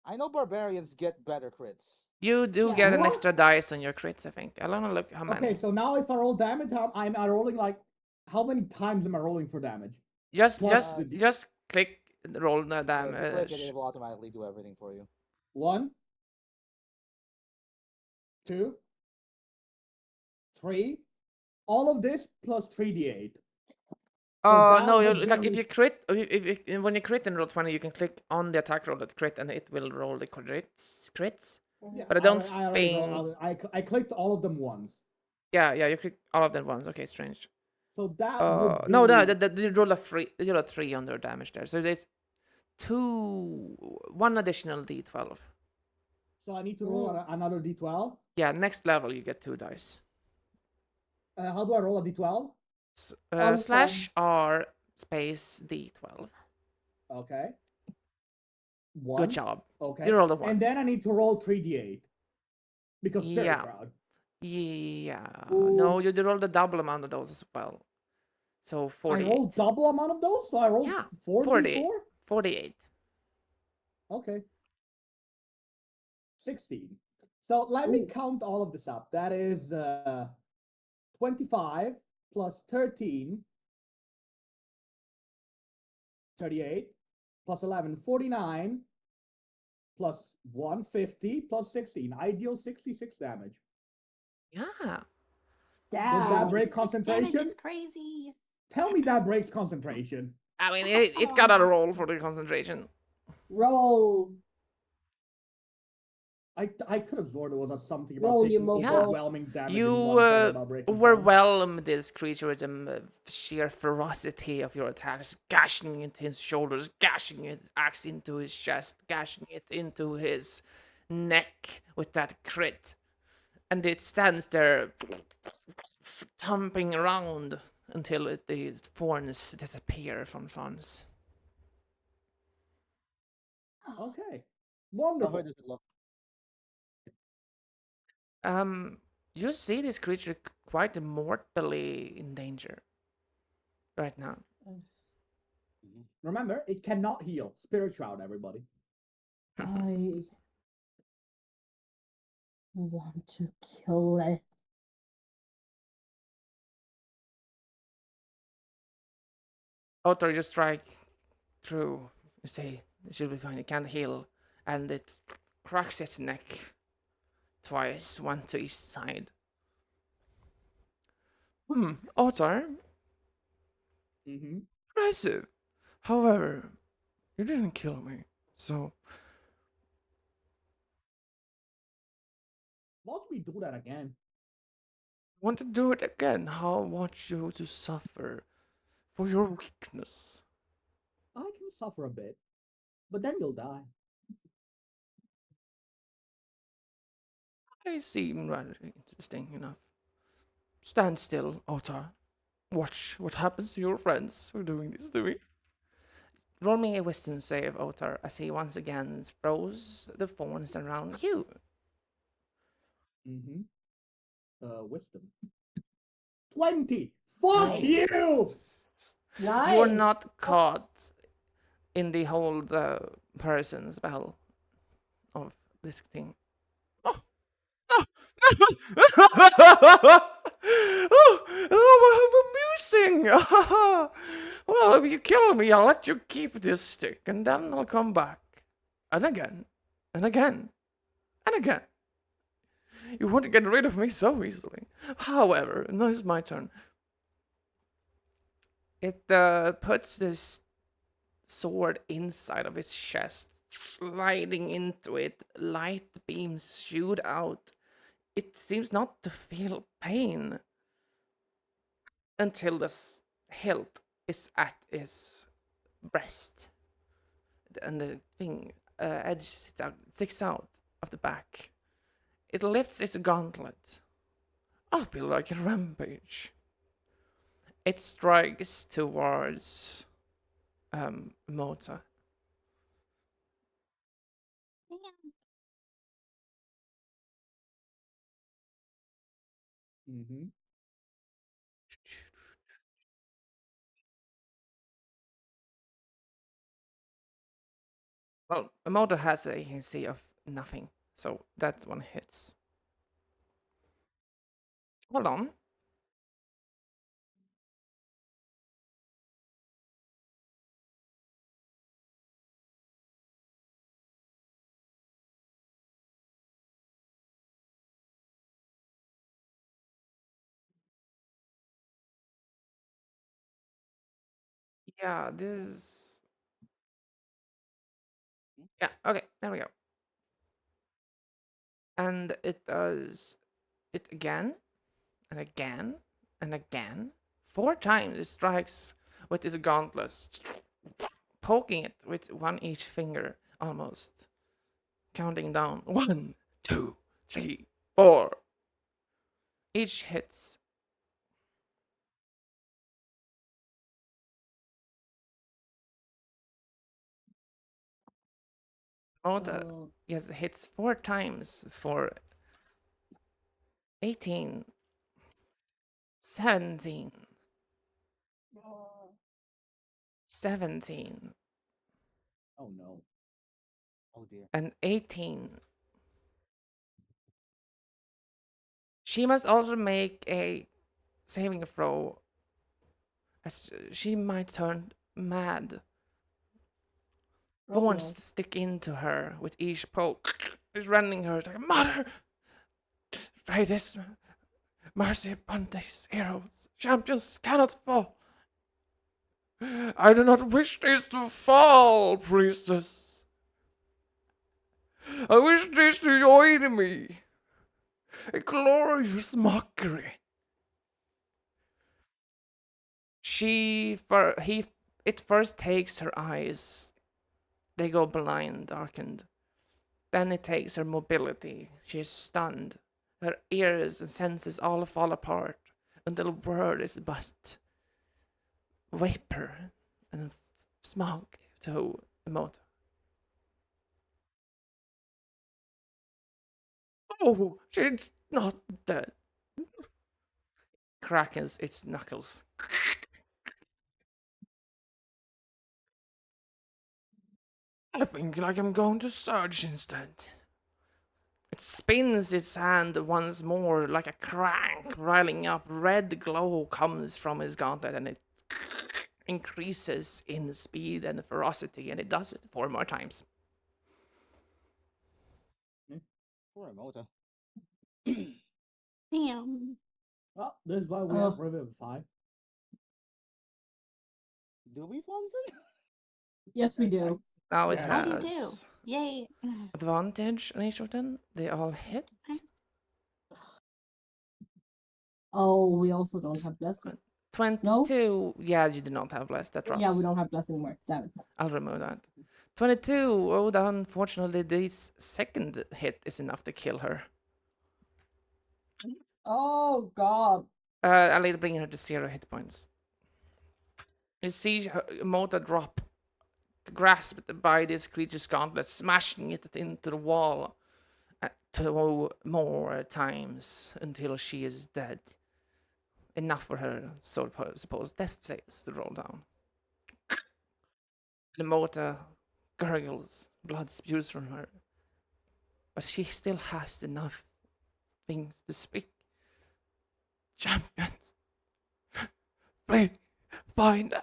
I know Barbarians get better crits. You do Yeah. get an What? extra dice on your crits, I think. I don't know, look how many. Okay, so now if I roll damage, I'm rolling like how many times am I rolling for damage? Just Plus just click roll the If you click it, damage. it will automatically do everything for you. 1, 2, 3. All of this plus 3d8. So No, that you would like be- if you crit, if when you crit in roll 20, you can click on the attack roll that crit, and it will roll the crits. Yeah, But I don't already think. rolled. I clicked all of them once. Yeah, you click all of them once. Okay, strange. So that would be... No, you roll a 3 on their damage there. So there's one additional d12. So I need to roll another d12. Yeah, next level you get 2 dice. How do I roll a d12? Slash R space d12. Okay. 1. Good job. Okay. You rolled a 1. And then I need to roll 3d8. Because Spirit Yeah. Shroud. Yeah. Ooh. No, you roll the double amount of those as well. So 48. I rolled double amount of those? So I rolled Yeah, 4d4? 48. Okay. 16. So let me count all of this up. That is 25 plus 13, 38, plus 11, 49, plus 150, plus 16. I deal 66 damage. Yeah. Does that break 66 damage concentration? is crazy. Tell me that breaks concentration. I mean, it got a roll for the concentration. Roll. I could have sworn there was something about Roll, you taking mofo. overwhelming damage You in one turn about breaking down. overwhelm this creature with the sheer ferocity of your attacks, gashing into his shoulders, gashing his axe into his chest, gashing it into his neck with that crit. And it stands there, thumping around until the thorns disappear from Franz. Okay. How Wonderful. hard does it look? You see this creature quite mortally in danger right now. Remember, it cannot heal. Spirit Shroud, everybody. I want to kill it. Otter, you strike through. You say it should be fine. It can't heal, and it cracks its neck twice, one to each side. Otter, impressive. However, you didn't kill me, so Watch me do that again. want to do it again. How want you to suffer for your weakness? I can suffer a bit, but then you'll die. They seem rather interesting enough. Stand still, Otar. Watch what happens to your friends for doing this to me. Roll me a wisdom save, Otar, as he once again throws the thorns around you. Wisdom. 20! Fuck Nice. you! Nice. You are not caught in the hold person spell of this thing. Oh, oh, how amusing! Well, if you kill me, I'll let you keep this stick, and then I'll come back. And again, and again, and again. You want to get rid of me so easily. However, now it's my turn. It puts this sword inside of his chest, sliding into it. Light beams shoot out. It seems not to feel pain until the hilt is at his breast, and the thing edge sticks out of the back. It lifts its gauntlet. I feel like a rampage. It strikes towards Mota. Damn. Mm-hmm. Well, Mota has a AC of nothing, so that one hits. Hold on. Yeah, this. Yeah, okay, there we go. And it does it again, and again, and again. 4 times it strikes with its gauntlets, poking it with one each finger almost. Counting down 1, 2, 3, 4. Each hits. Mota yes, hits 4 times for 18, 17, 17, Oh no. Oh dear. and 18. She must also make a saving throw, as she might turn mad. Thorns stick into her with each poke. Is rending her like, Mother! Pray this mercy upon these heroes. Champions cannot fall. I do not wish this to fall, priestess. I wish this to your enemy. A glorious mockery. It first takes her eyes. They go blind, darkened. Then it takes her mobility. She is stunned. Her ears and senses all fall apart until word is but vapor and smog to Mota. Oh, she's not dead. Crackens its knuckles. I think like I'm going to surge instead. It spins its hand once more like a crank, riling up. Red glow comes from his gauntlet and it increases in speed and ferocity, and it does it 4 more times. Poor Mota. Damn. Well, this is why we have Revivify. Do we, Fonson? Yes, we do. Now it I do too. has Yay. advantage on each of them. They all hit. Oh, we also don't have blessing. 22. Yeah, you do not have bless. That drops. Yeah, we don't have blessing anymore. Damn it. I'll remove that. 22. Oh, unfortunately, this second hit is enough to kill her. Oh God. I'll later bring her to 0 hit points. You see her Mota drop, grasped by this creature's gauntlet, smashing it into the wall 2 more times until she is dead. Enough for her, so suppose death saves to roll down. The Mota gurgles, blood spews from her, but she still has enough things to speak. Champions, please find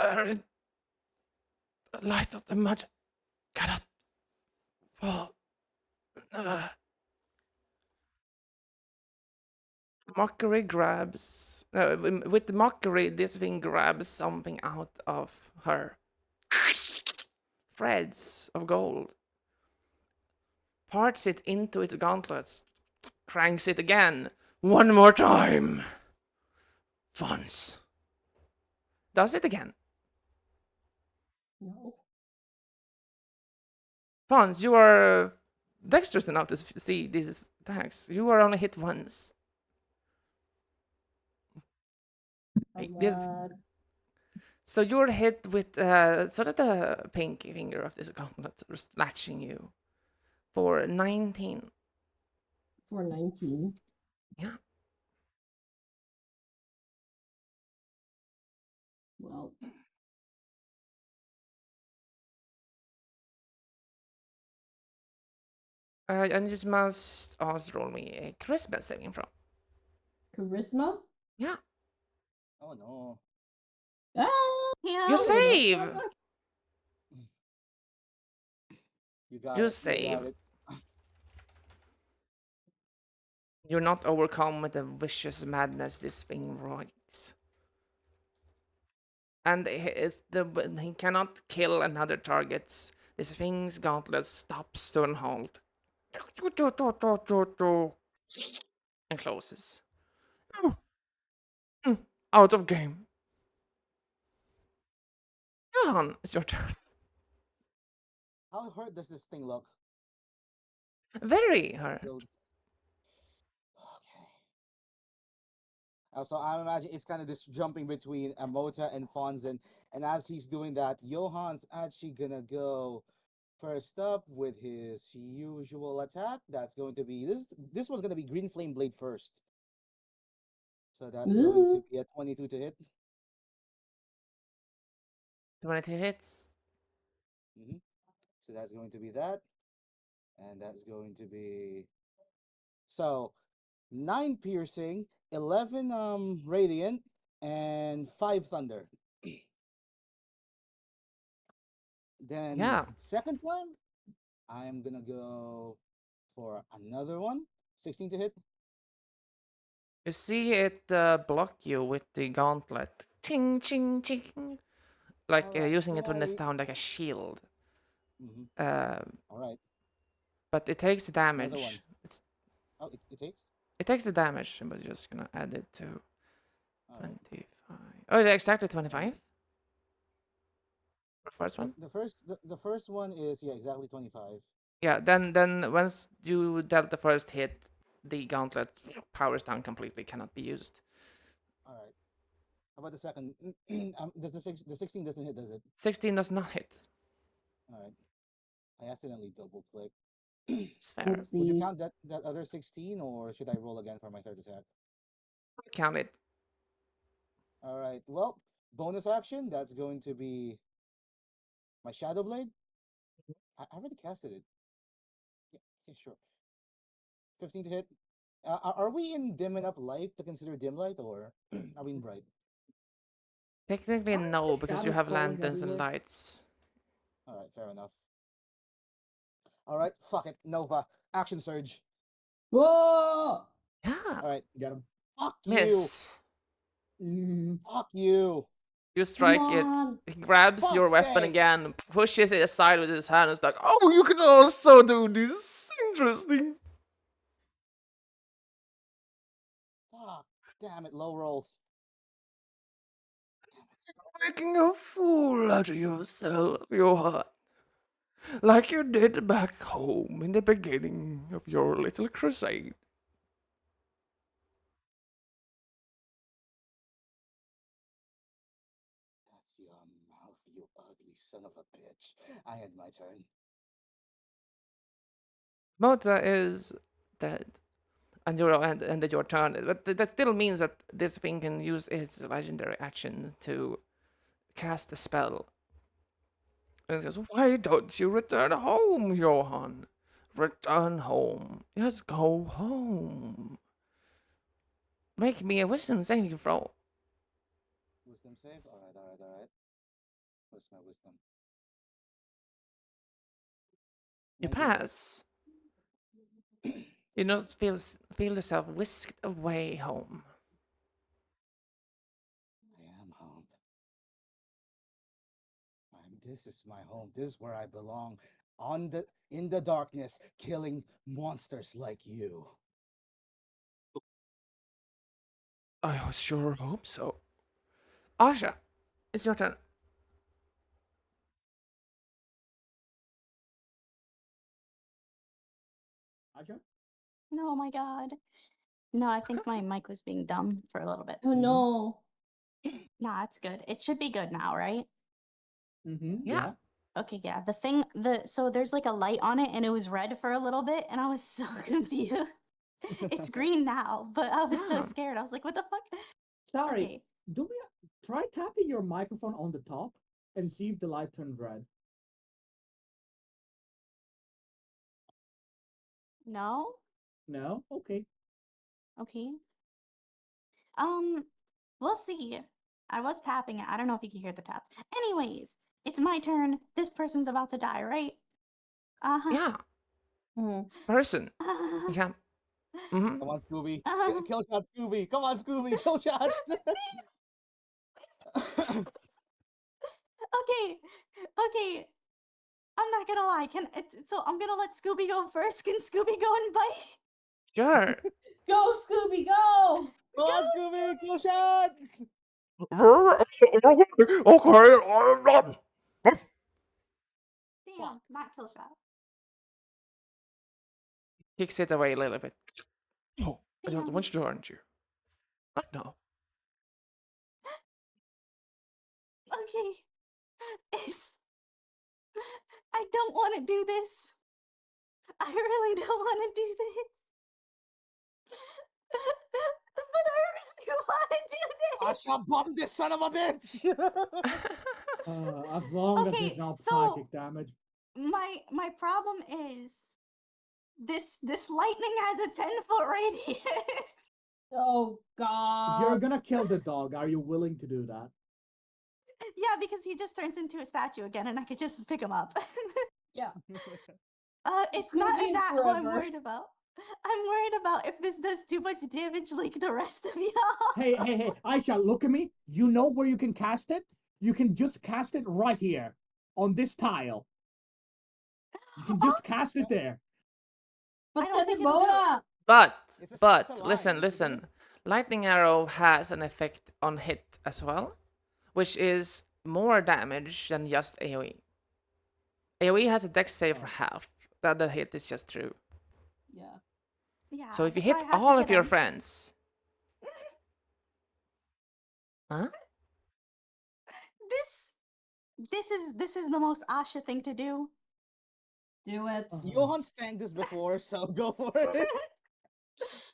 her in the light of the magic cannot fall. Mockery grabs. With the mockery, this thing grabs something out of her. threads of gold, parts it into its gauntlets, cranks it again. One more time. Fons. Does it again. No. Fons, you are dexterous enough to see these attacks. You are only hit once. So you're hit with sort of the pinky finger of this gauntlet latching you for 19. For 19? Yeah. Well. And you must also roll me a charisma saving throw. Charisma? Yeah. Oh no. Ah! Yeah. You save! You got You it. You got save. it. You're not overcome with the vicious madness this thing writes. And he cannot kill another target. This thing's gauntlet stops to an halt. And closes. Out of game. Johan, it's your turn. How hurt does this thing look? Very hurt. Okay. So I imagine it's kind of this jumping between Amota and Fonzen, and as he's doing that, Johan's actually gonna go first up with his usual attack. That's going to be this one's gonna be Green Flame Blade first. So that's going to be a 22 to hit. 22 hits. So that's going to be that. And that's going to be so 9 piercing, 11 radiant, and 5 thunder. Then Yeah. second time, I'm gonna go for another one. 16 to hit. You see it block you with the gauntlet. Ting, ching, ching. Like Alright, using it when it's down like a shield. Alright. But it takes Another one. damage. Oh, it takes? It takes the damage, but you're just gonna add it to Alright. 25. Oh, yeah, exactly 25? The first one? The first one is exactly 25. Yeah, then once you dealt the first hit, the gauntlet powers down completely, cannot be used. Alright. How about the second? Does the 16 doesn't hit, does it? 16 does not hit. Alright. I accidentally double clicked. It's fair. Would you count that other 16, or should I roll again for my third attack? Count it. Alright, well, bonus action, that's going to be my Shadow Blade. I already casted it. Yeah, sure. 15 to hit. Are we in dim enough light to consider dim light, or are we in bright? Technically, no, because you have lanterns and lights. Alright, fair enough. Alright, fuck it. Nova. Action surge. Whoa! Yeah. Alright. Get him. Fuck Miss. you. Fuck you. You strike it. He grabs your weapon again, pushes it aside with his hand. It's like, oh, you can also do this. Interesting. Fuck. Damn it, low rolls. Making a fool out of yourself, Johan. Like you did back home in the beginning of your little crusade. That's your mouth, you ugly son of a bitch. I had my turn. Mota is dead. And ended your turn. But that still means that this thing can use its legendary action to cast a spell. And it goes, why don't you return home, Johan? Return home. Yes, go home. Make me a wisdom saving throw. Wisdom save? Alright. What's my wisdom? You pass. You not feel yourself whisked away home. I am home. I'm This is my home. This is where I belong. In the darkness, killing monsters like you. I sure hope so. Asha, it's your turn. Asha? No, my God. No, I think my mic was being dumb for a little bit. Oh no. Nah, it's good. It should be good now, right? Yeah. Okay, yeah. So there's like a light on it and it was red for a little bit and I was so confused. It's green now, but I was so scared. I was like, what the fuck? Sorry. Okay. Try tapping your microphone on the top and see if the light turns red. No? No? Okay. Okay. We'll see. I was tapping it. I don't know if you can hear the taps. Anyways, it's my turn. This person's about to die, right? Yeah. Mhm. Person. Yeah. Mm-hmm. Come on, Scooby. Uh, Kill shot, Scooby. Come on, Scooby. Kill shot. okay. Okay. I'm not gonna lie. So I'm gonna let Scooby go first. Can Scooby go and bite? Sure. Go, Scooby, go! Come on, Scooby. Kill shot. Okay. Damn, not kill shot. Kicks it away a little bit. Oh, I don't Damn. want you to hurt you. I know. Okay. I don't want to do this. I really don't want to do this. But I really want to do I this. shall bomb this son of a bitch. As long as Okay, it's not so psychic damage. my problem is this lightning has a 10-foot radius. Oh You're god. gonna kill the dog. Are you willing to do that? Yeah, because he just turns into a statue again and I could just pick him up. Yeah. It's not Scooby is that what I'm forever. worried about. I'm worried about if this does too much damage like the rest of y'all. Hey, Aisha, look at me. You know where you can cast it? You can just cast it right here on this tile. You can just cast it there. But I don't then think it'll do it. Demona! It's a But line, listen, isn't it? listen. Lightning arrow has an effect on hit as well, which is more damage than just AoE. AoE has a dex save for half. The other hit is just true. Yeah. Yeah. So if you so I hit have to all hit of your him. friends, huh? This is the most Asha thing to do. Do it. Johan's tanked this before, so go for it.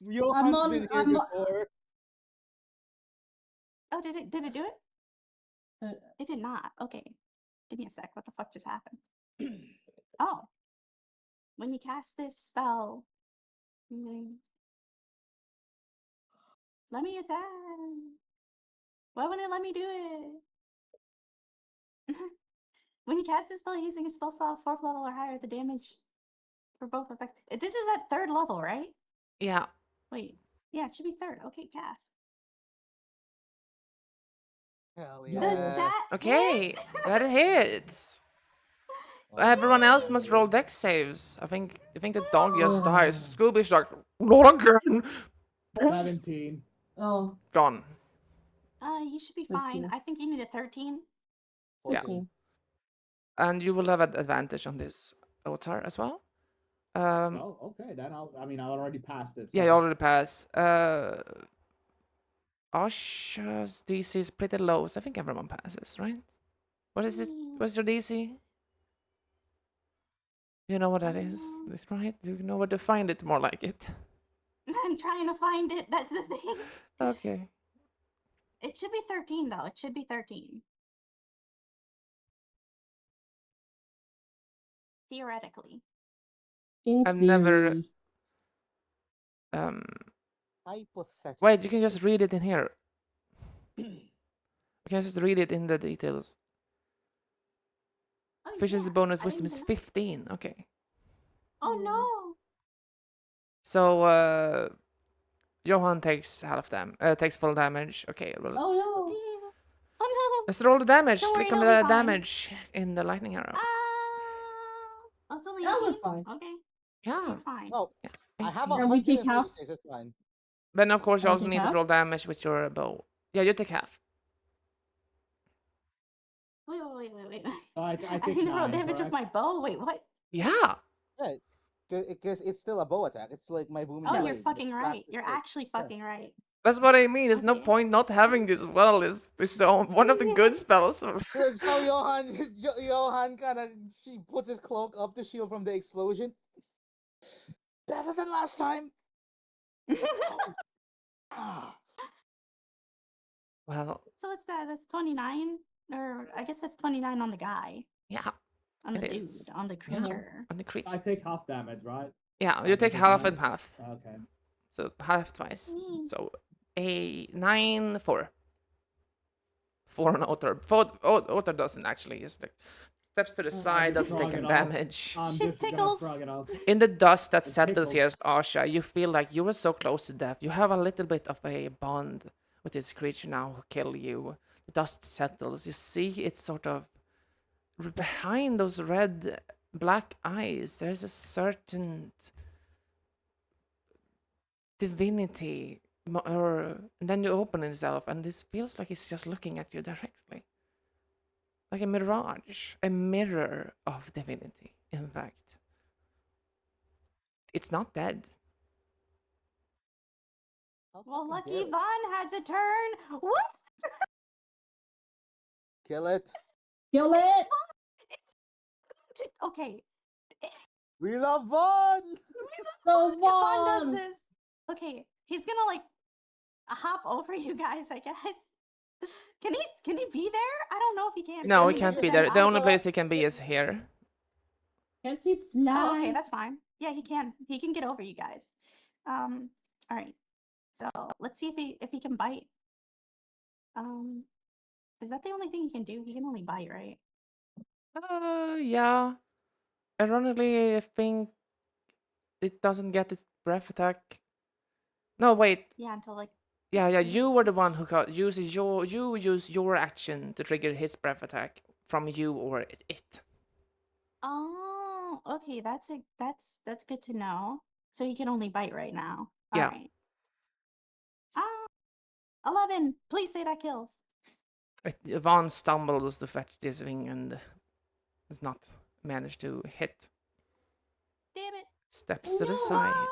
I'm Johan's on. been here I'm. before. Oh, did it do it? Uh, It did not. Okay. Give me a sec. What the fuck just happened? Oh. When you cast this spell. Let me attack. Why wouldn't it let me do it? When you cast this spell using a spell slot 4th level or higher, the damage for both effects. This is at 3rd level, right? Yeah. Wait. Yeah, it should be 3rd. Okay, cast. Hell Does yeah. that Okay, hit? that hits. Oh, Everyone else yeah. must roll dex saves. I think the dog just dies. Scooby's like, not again. 17. oh, Gone. You should be fine. 15. I think you need a 13. 14. And you will have an advantage on this avatar as well. Oh, okay. Then I already passed it. Yeah, so- you already pass. Asha's DC is pretty low, so I think everyone passes, right? What is it? What's your DC? You know what that is, right? You know where to find it, more like it. I'm trying to find it. That's the thing. Okay. It should be 13, though. It should be 13. Theoretically. In I've theory. never. Hypothetically. Wait, you can just read it in here. You can just read it in the details. Oh, Fish's yeah. bonus I wisdom didn't is even know. 15. Okay. Oh, no. So, Johan takes takes full damage. Okay, well, Oh no. Damn. Oh, no. Let's roll the damage. Don't worry, Click on it'll be the fine. damage in the lightning arrow. Oh, it's only That 18? was fine. Okay. Yeah. You're fine. Oh, Yeah. I have 18. And we take half. 146. That's fine. Then of course you I also take need to half? roll damage with your bow. Yeah, you take half. Wait. I I take need to roll 9, damage with correct? my bow? Wait, what? Yeah. Yeah, because it's still a bow attack. It's like my booming Oh, blade. you're with fucking flat right. You're stick. actually Yeah. fucking right. That's what I mean. There's no Okay. point not having this well. It's one of the good spells. So Johan, Johan kind of she puts his cloak up to shield from the explosion. Better than last time. Ah. Well, So what's that? That's 29? Or I guess that's 29 on the guy. yeah, On the it dude. is. On the Yeah. creature. On the creature. I take half damage, right? Yeah, I you can take half 9. and half. Okay. So half twice. Mm. So a 9, 4. 4 on Otter. Otter doesn't actually. Just like steps to the I side, just doesn't shrug take it any off. damage. I'm Shit just gonna tickles. shrug it off. In the dust that It settles here, tickles. Asha, you feel like you were so close to death. You have a little bit of a bond with this creature now who killed you. The dust settles. You see it's sort of behind those black eyes. There's a certain divinity, and then you open itself, and this feels like it's just looking at you directly, like a mirage, a mirror of divinity. In fact, it's not dead. How Well, fucking Lucky dare it? Von has a turn. What? Kill it. Kill it! Okay. We love Vaughn. Go If Von does Vaughn! this. Okay. He's gonna like hop over you guys, I guess. Can he be there? I don't know if he can. No, I he mean, can't it be there. depends The on- only place he can be is here. Can't he fly? Oh, okay, that's fine. Yeah, he can. He can get over you guys. All right. So let's see if he can bite. Is that the only thing he can do? He can only bite, right? Yeah. Ironically, I think it doesn't get its breath attack. No, wait. Yeah, until like. Yeah, Mm. you were the one who uses you use your action to trigger his breath attack from you or it. Oh, okay. That's good to know. So he can only bite right now. Yeah. All right. 11. Please say that kills. Vaughn stumbles to fetch this thing and does not manage to hit. Damn it. Steps to the No. side.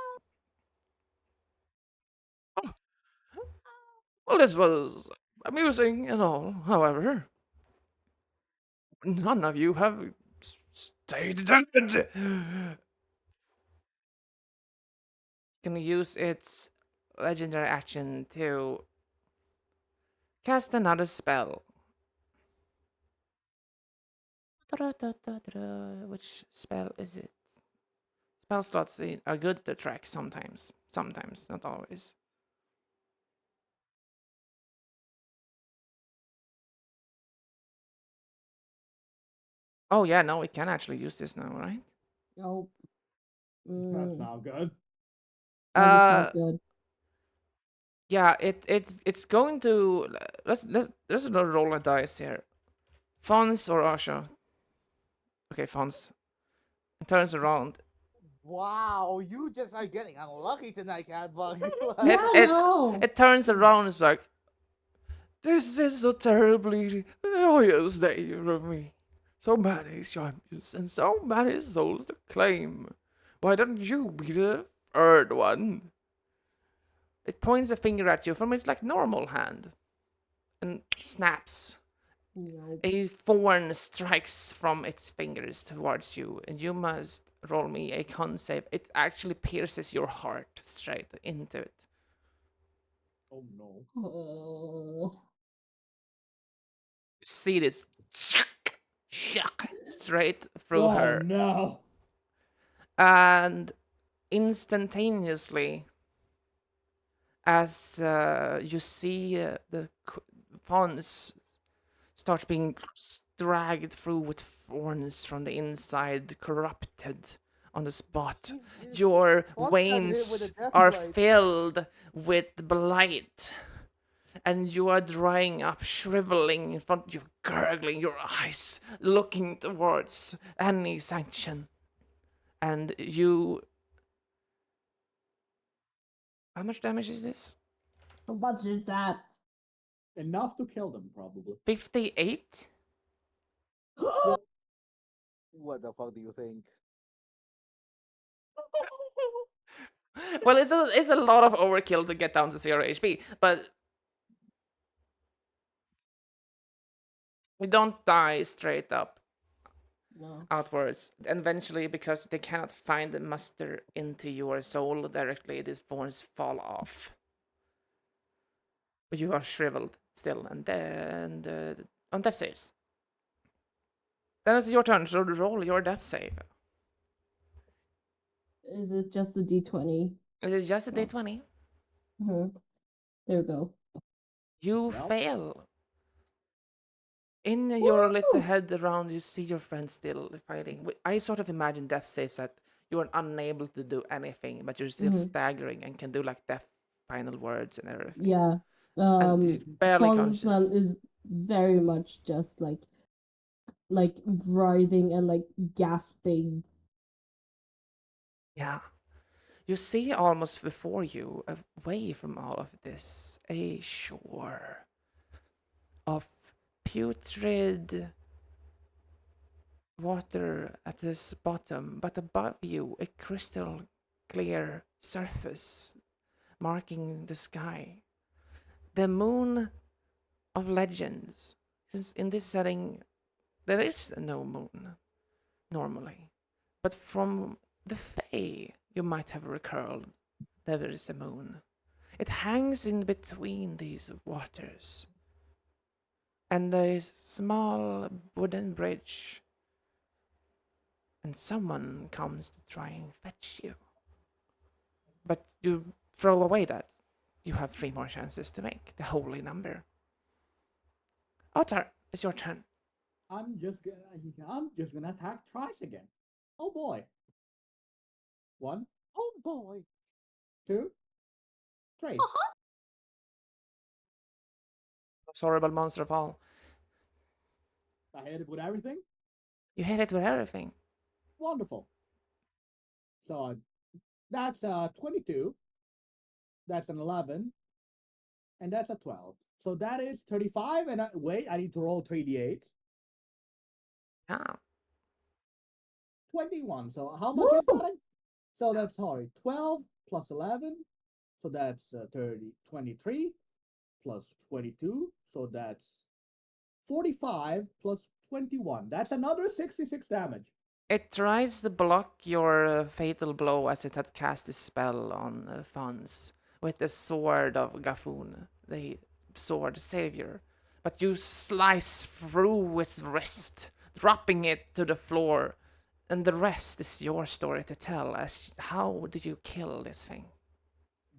Oh. Well, this was amusing and all. However, none of you have stayed dead. It's gonna use its legendary action to cast another spell. Which spell is it? Spell slots are good to track sometimes. Sometimes, not always. Oh yeah, no, we can actually use this now, right? Nope. That's not good. That is not good. Yeah, it's going to let's roll a dice here. Fons or Asha? Okay, Fons. It turns around. Wow, you just are getting unlucky tonight, Catbug. Yeah, no. It turns around. It's like, this is a terribly joyous day for me. So many champions and so many souls to claim. Why don't you be the third one? It points a finger at you from its like normal hand and snaps. Nope. A thorn strikes from its fingers towards you, and you must roll me a con save. It actually pierces your heart straight into it. Oh no. Oh. You see this straight through Oh her, no. and instantaneously, as you see the fawns start being dragged through with thorns from the inside, corrupted on the spot. Your Fuck that hit with veins a death are blade. filled with blight. and you are drying up, shriveling in front of you, gurgling your eyes, looking towards any sanction. And you... How much damage is this? How much is that? Enough to kill them, probably. 58? What the fuck do you think? Well, it's a lot of overkill to get down to 0 HP, but you don't die straight up. No. Outwards. And eventually, because they cannot find the muster into your soul directly, these thorns fall off. But you are shriveled still, and on death saves. Then it's your turn, so roll your death save. Is it just a D20? It is just a D20. There we go. You fail. In your little head around, you see your friends still fighting. I sort of imagine death saves that you are unable to do anything, but you're still staggering and can do like death final words and everything. Yeah. And barely conscious. Is very much just like writhing and like gasping. Yeah. You see almost before you, away from all of this, a shore of putrid water at this bottom, but above you, a crystal clear surface marking the sky. The moon of legends. Since in this setting, there is no moon, normally. But from the Fae, you might have recalled there is a moon. It hangs in between these waters. And a small wooden bridge. And someone comes to try and fetch you. But you throw away that. You have 3 more chances to make the holy number. Otar, it's your turn. I'm just gonna attack twice again. Oh boy. 1, Oh boy! 2, 3. Horrible monster fall. I hit it with everything. You hit it with everything. Wonderful. So that's 22. That's an 11. And that's a 12. So that is 35. And wait, I need to roll 3d8. Yeah. 21. So how much is that? So that's 12 plus 11. So that's 23 plus 22. So that's 45 plus 21. That's another 66 damage. It tries to block your fatal blow as it had cast a spell on Fons with the sword of Gafoon, the sword savior. But you slice through its wrist, dropping it to the floor. And the rest is your story to tell. As how did you kill this thing?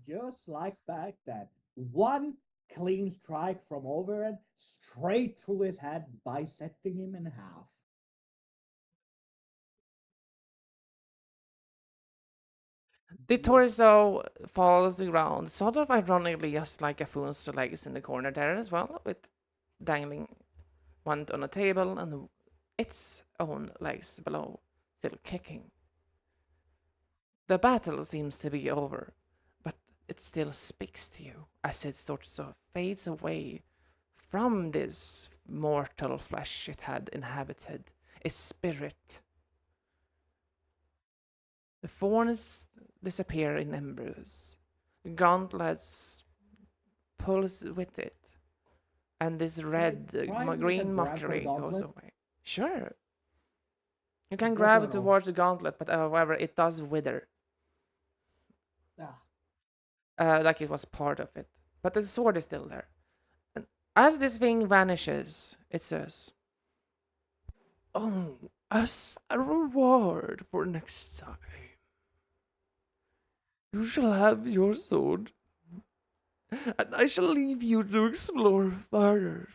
Just like back then. One clean strike from overhead straight through his head, bisecting him in half. The torso falls to the ground, sort of ironically, just like Gafoon's legs in the corner there as well, with dangling one on a table and its own legs below, still kicking. The battle seems to be over, but it still speaks to you as it sort of fades away from this mortal flesh it had inhabited, a spirit. The thorns disappear in embers, the gauntlets pulls with it, and this red green mockery goes away. Sure. You can grab it towards the gauntlet, but however, it does wither. Like it was part of it. But the sword is still there. And as this thing vanishes, it says, "Oh, as a reward for next time, you shall have your sword, and I shall leave you to explore farther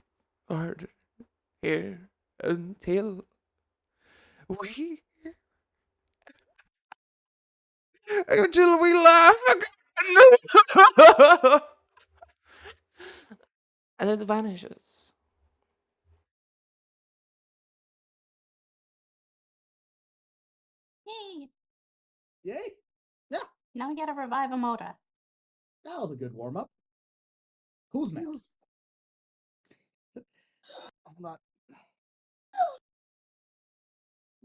here until we laugh again." and it vanishes. Yay! Yay! Yeah, Now we gotta revive Amoda. that was a good warm up. Who's next? I'm not.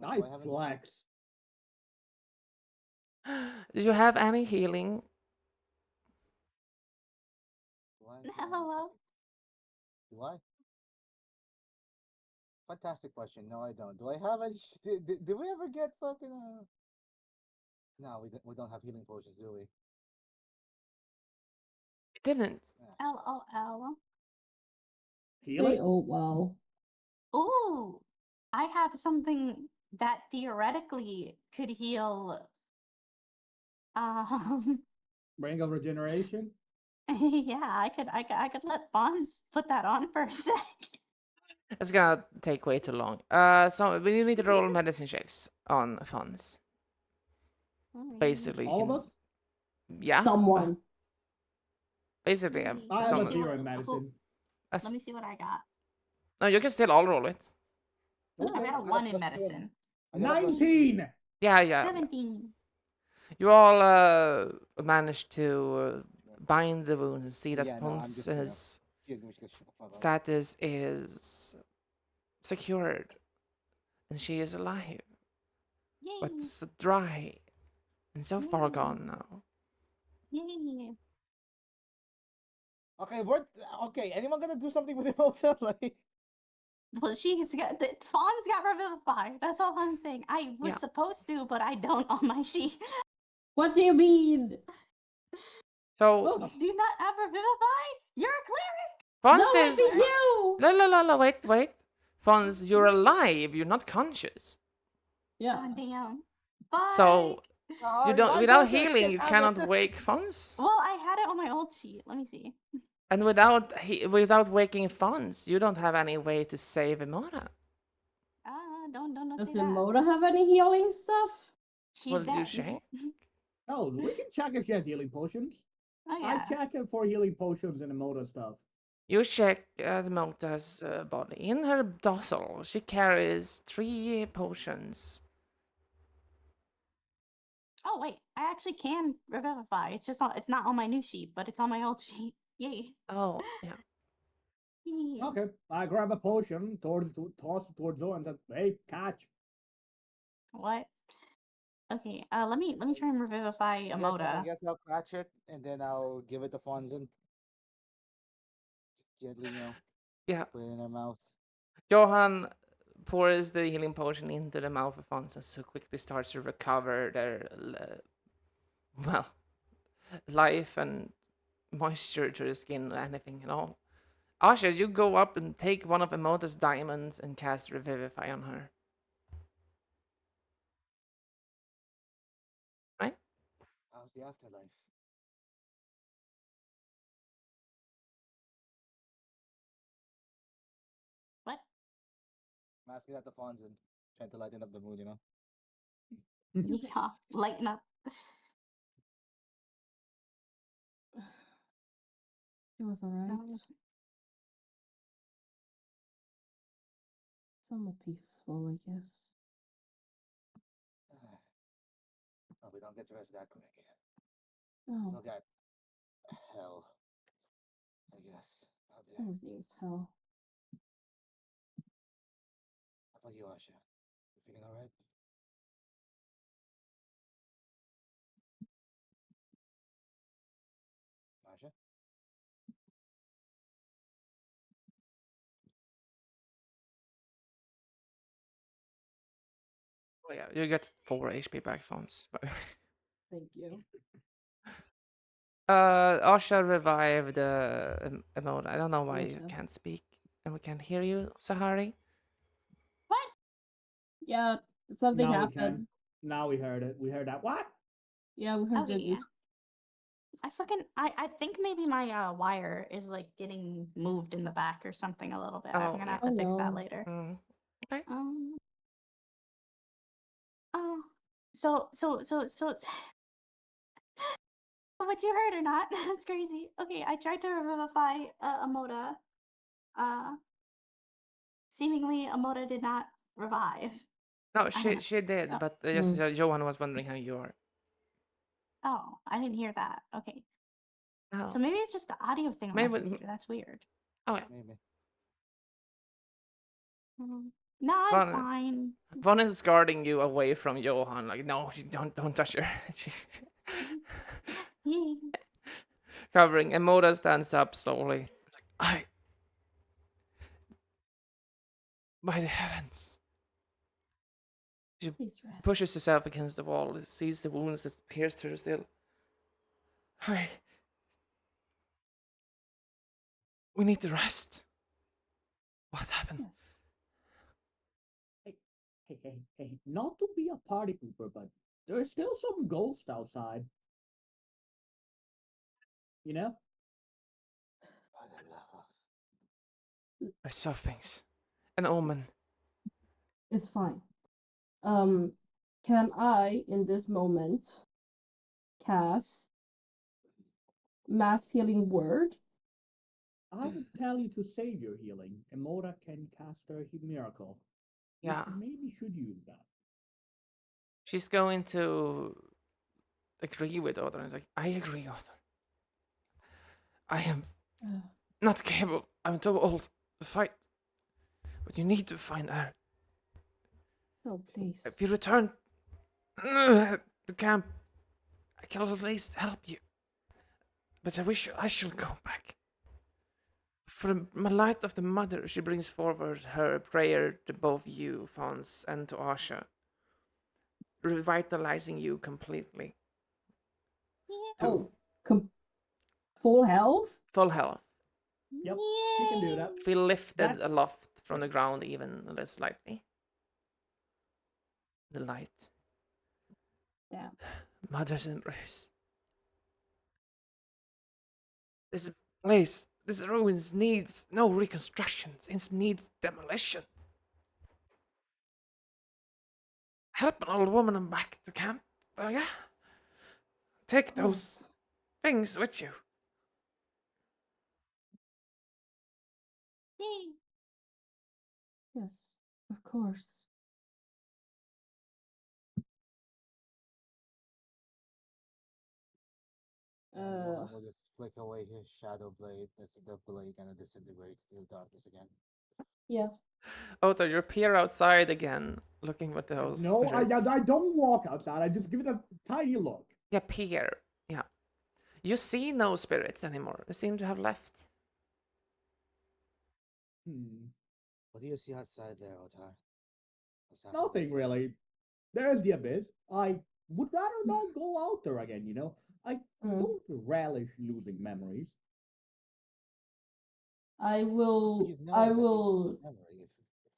I Do I have any? flex. Do you have any healing? Do I? Hello. Do I? Fantastic question. No, I don't. Do I have any? Did we ever get fucking? No, we don't have healing potions, do we? Didn't. Ah, LOL. Say, Healing? oh well. Ooh, I have something that theoretically could heal. Ring of Regeneration? Yeah, I could let Bonds put that on for a sec. It's gonna take way too long. So we need to roll medicine checks on funds. Basically, you All of can. us? Yeah. Someone. Basically, Yay. I have Let me a see someone. 0 in who- medicine. Let me see what I got. No, you can still all roll it. I Okay. got a I got 1 in plus 10. medicine. I got a plus 19! Yeah. 17. You all managed to bind the wound and see that Yeah, no, I'm just, Ponce's shut the fuck up. status is secured, and she is alive, Yay. but so dry and so far Yay. gone now. Yay. Okay, okay. Anyone gonna do something with the hotel? Like, Well, she's got the Fawn's got revivified. That's all I'm saying. I was Yeah. supposed to, but I don't on my sheet. What do you mean? So Oh, Do you not have revivify? You're a cleric. No, Ponce I is mean you! la, wait. Ponce, you're alive. You're not conscious. Yeah. Oh, damn. Fuck. So you don't. why Without don't your healing, shit you have cannot it? wake Ponce. Well, I had it on my old sheet. Let me see. And without waking Fonz, you don't have any way to save Imona. Don't Does say that. Emoda have any healing stuff? She's What did you dead. say? no, we can check if she has healing potions. Oh I yeah. check it for healing potions and Emoda stuff. You check Mota's body. In her dossel, she carries 3 potions. Oh wait, I actually can revivify. It's not on my new sheet, but it's on my old sheet. Yay. Oh, yeah. Yay. Okay, I grab a potion, toss it towards Zoe and said, hey, catch. What? Okay, let me try and revivify I Amoda. guess I'll catch it and then I'll give it to Fonzin. Gently, Yeah. put it in her mouth. Johan pours the healing potion into the mouth of Fonz and so quickly starts to recover their, life and moisture to the skin, anything at all. Asha, you go up and take one of Emota's diamonds and cast Revivify on her. Right? How's the afterlife? What? I'm asking that to Fonzin. Trying to lighten up the mood, Yeah, lighten up. It was alright. Somewhat peaceful, I guess. Oh, we don't get to rest that quick. Oh, Still got hell, I guess. Oh, dear. everything's hell. How about you, Asha? You feeling alright? Asha? Oh yeah, you get 4 HP back, Fonz. Thank you. Asha revived Emoda. I don't know why you Gotcha. can't speak and we can't hear you, Sahari. What? Yeah, something Now we happened. can. Now we heard it. We heard that. What? Yeah, we heard Okay, it. yeah. I think maybe my wire is like getting moved in the back or something a little bit. I'm Oh, gonna yeah. have to Oh, fix that no. later. Okay. Oh, so what you heard or not? That's crazy. Okay, I tried to revivify Amoda. seemingly Amoda did not revive. No, she did, Oh. but just Johan was wondering how you are. Oh, I didn't hear that. Okay. Oh. So maybe it's just the audio thing on my computer. That's weird. Oh, yeah. Maybe. No, I'm fine. Von is guarding you away from Johan. Like, no, don't touch her. Covering. Emoda stands up slowly. Like, by the heavens. She pushes herself against the wall, sees the wounds that pierced her still. We need to rest. What happened? Yes. Hey, not to be a party pooper, but there's still some ghosts outside. You know? By the love of... I saw things. An omen. It's fine. Can I, in this moment, cast Mass Healing Word? I would tell you to save your healing. Emoda can cast her miracle. Yeah. You maybe should use that. She's going to agree with Otter. Like, I agree, Otter. I am not capable. I'm too old to fight. But you need to find her. Oh, please. If you return to camp, I can at least help you. But I wish I should go back. For the light of the mother, she brings forward her prayer to both you, Fons, and to Asha, revitalizing you completely. Oh, full health? Full health. Yep, she can do that. Feel lifted aloft from the ground even a little slightly. The light. Yeah. Mother's embrace. This place, this ruins needs no reconstruction. It needs demolition. Help an old woman back to camp, Belga. Take those things with you. Yes, of course. Will just flick away his shadow blade as the blade kind of disintegrates to the darkness again. Yeah. Otto, you appear outside again, looking at those spirits. I don't walk outside. I just give it a tiny look. You appear, yeah. You see no spirits anymore. They seem to have left. What do you see outside there, Otar? Nothing really. There's the abyss. I would rather not go out there again, you know? I don't relish losing memories. I will. If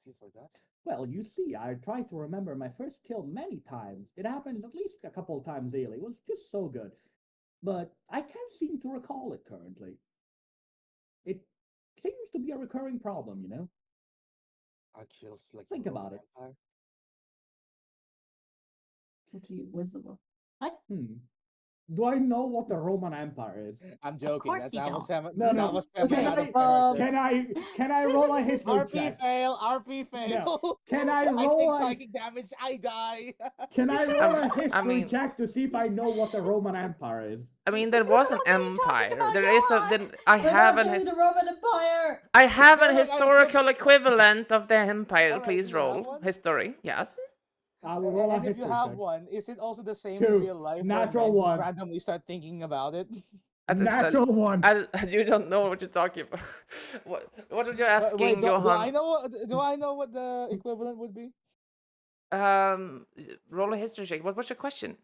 you forgot. Well, you see, I tried to remember my first kill many times. It happens at least a couple of times daily. It was just so good. But I can't seem to recall it currently. It seems to be a recurring problem, you know? Are kills like Think about it. Empire? What do you wisdom? What? Do I know what the Roman Empire is? I'm joking. That was Can I roll a history check? RP fail. No. Can I roll psychic damage? I die. Can I roll a history check to see if I know what the Roman Empire is? I mean, there was an empire. There is a. I have the Roman Empire. I have an historical equivalent of the empire. Please roll history. Yes. I will roll and a if you have one, is it also the same in real life? Natural one. Randomly start thinking about it. Natural one. You don't know what you're talking about. What are you asking, Johan? Do I know what the equivalent would be? Roll a history check. What's your question?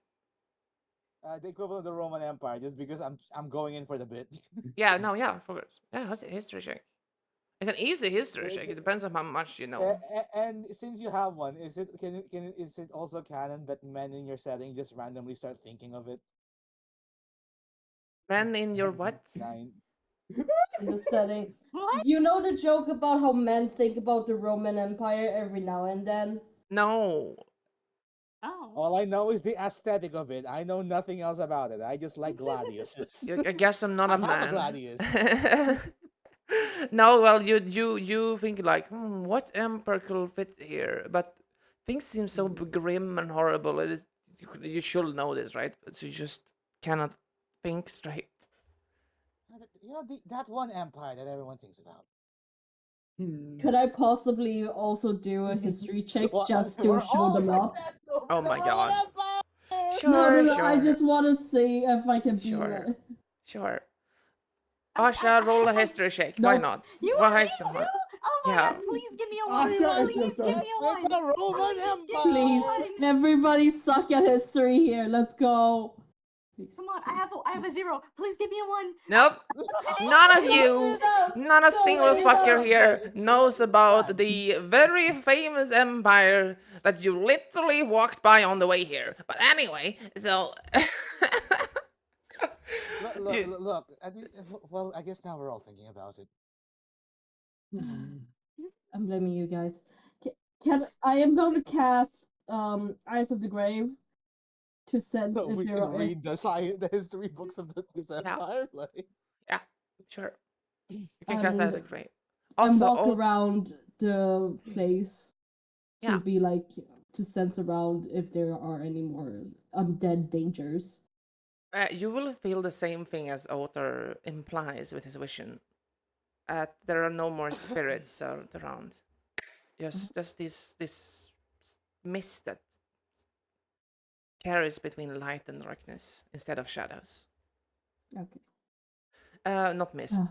The equivalent of the Roman Empire, just because I'm going in for the bit. Yeah, of course. Yeah, history check. It's an easy history check. It depends on how much you know. And since you have one, is it also canon that men in your setting just randomly start thinking of it? Men in your what? 9. In the setting. What? You know the joke about how men think about the Roman Empire every now and then? No. Oh. All I know is the aesthetic of it. I know nothing else about it. I just like gladiuses. I guess I'm not a man. Have a gladius. No, well, you think like, what emperor could fit here? But things seem so grim and horrible. It is you should know this, right? But you just cannot think straight. That one empire that everyone thinks about. Could I possibly also do a history check just to show them off? Oh my god. No, Sure, no, I sure, just want to see if I can be sure, like... sure. Asha, roll a history check. Why Nope. not? You Why want me is the to? one? Oh my Yeah. god, please give me a Ah, one. yeah, it's Please your give turn. me a With one. the Roman Please give me Empire. Please, one. everybody suck at history here. Let's go. Please, Come on, please. I have a 0. Please give me a one. Nope. None of No, you, no, not a single no, fucker no. here knows about the very famous empire that you literally walked by on the way here. But anyway, so you, Look. Well, I guess now we're all thinking about it. I'm blaming you guys. Can I am going to cast Eyes of the Grave to sense So if we there can are read the history books of this empire. Like, yeah, sure. You can cast and that great. and Also, walk oh around the place to yeah, be like to sense around if there are any more undead dangers. you will feel the same thing as Otter implies with his vision. There are no more spirits around. Just this mist that carries between light and darkness instead of shadows. Okay. Not mist.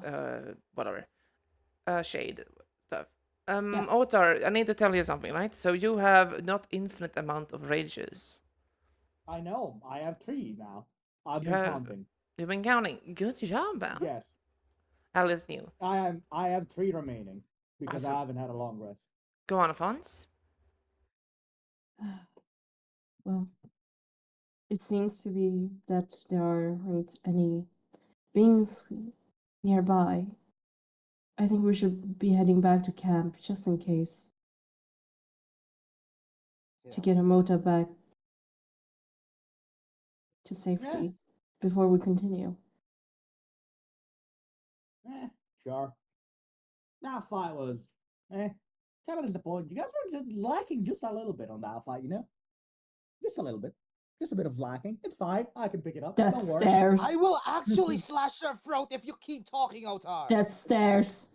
Whatever. Shade stuff. Yeah. Otar, I need to tell you something, right? So you have not infinite amount of rages. I know. I have 3 now. I've You been have counting. you've been counting. Good job, Al. Yes. Alice knew. I have 3 remaining because I Awesome. haven't had a long rest. Go on, Fons. Well, it seems to be that there aren't any beings nearby. I think we should be heading back to camp just in case to get Amota back to safety before we continue. Sure. That fight was kind of disappointing. You guys were just lacking just a little bit on that fight, you know? Just a little bit. Just a bit of lacking. It's fine. I can pick it up. That's Don't worry. stairs. I will actually slash your throat if you keep talking, Otar. That's stairs.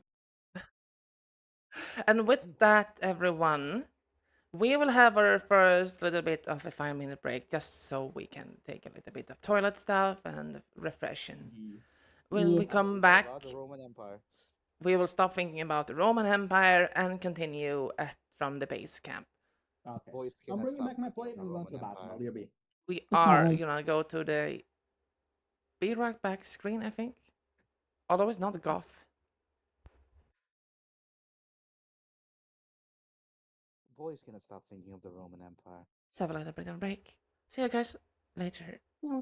And with that, everyone, we will have our first little bit of a 5-minute break just so we can take a little bit of toilet stuff and refreshing. When we come back, About the Roman Empire. we will stop thinking about the Roman Empire and continue from the base camp. Okay. Boys I'm cannot bringing stop back my thinking plate of and the I'm going to the Roman bathroom. Empire. I'll be. We Okay. are gonna go to the Be Right Back screen, I think. Although it's not goth. Boys cannot stop thinking of the Roman Empire. Let's have a little bit of a break. See you guys later. Yeah.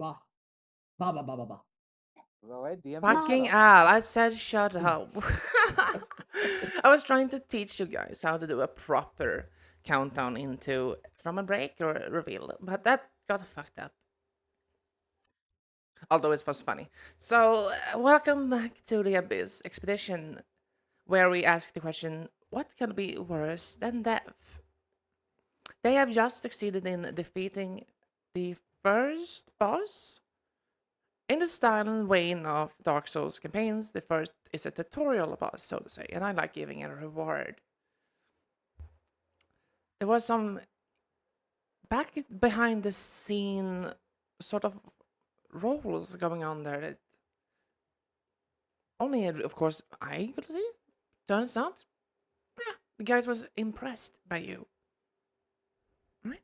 Bah. Bah, bah, bah, bah, bah. All right, DM, please shut Fucking up. Al, I said shut up. I was trying to teach you guys how to do a proper countdown into from a break or a reveal, but that got fucked up. Although it was funny. So, welcome back to the Abyss Expedition, where we ask the question, what can be worse than death? They have just succeeded in defeating the first boss. In the style and vein of Dark Souls campaigns, the first is a tutorial boss, so to say, and I like giving a reward. There was some back behind the scene sort of roles going on there that only, of course, I could see. Turns out, yeah, the guys was impressed by you. Right?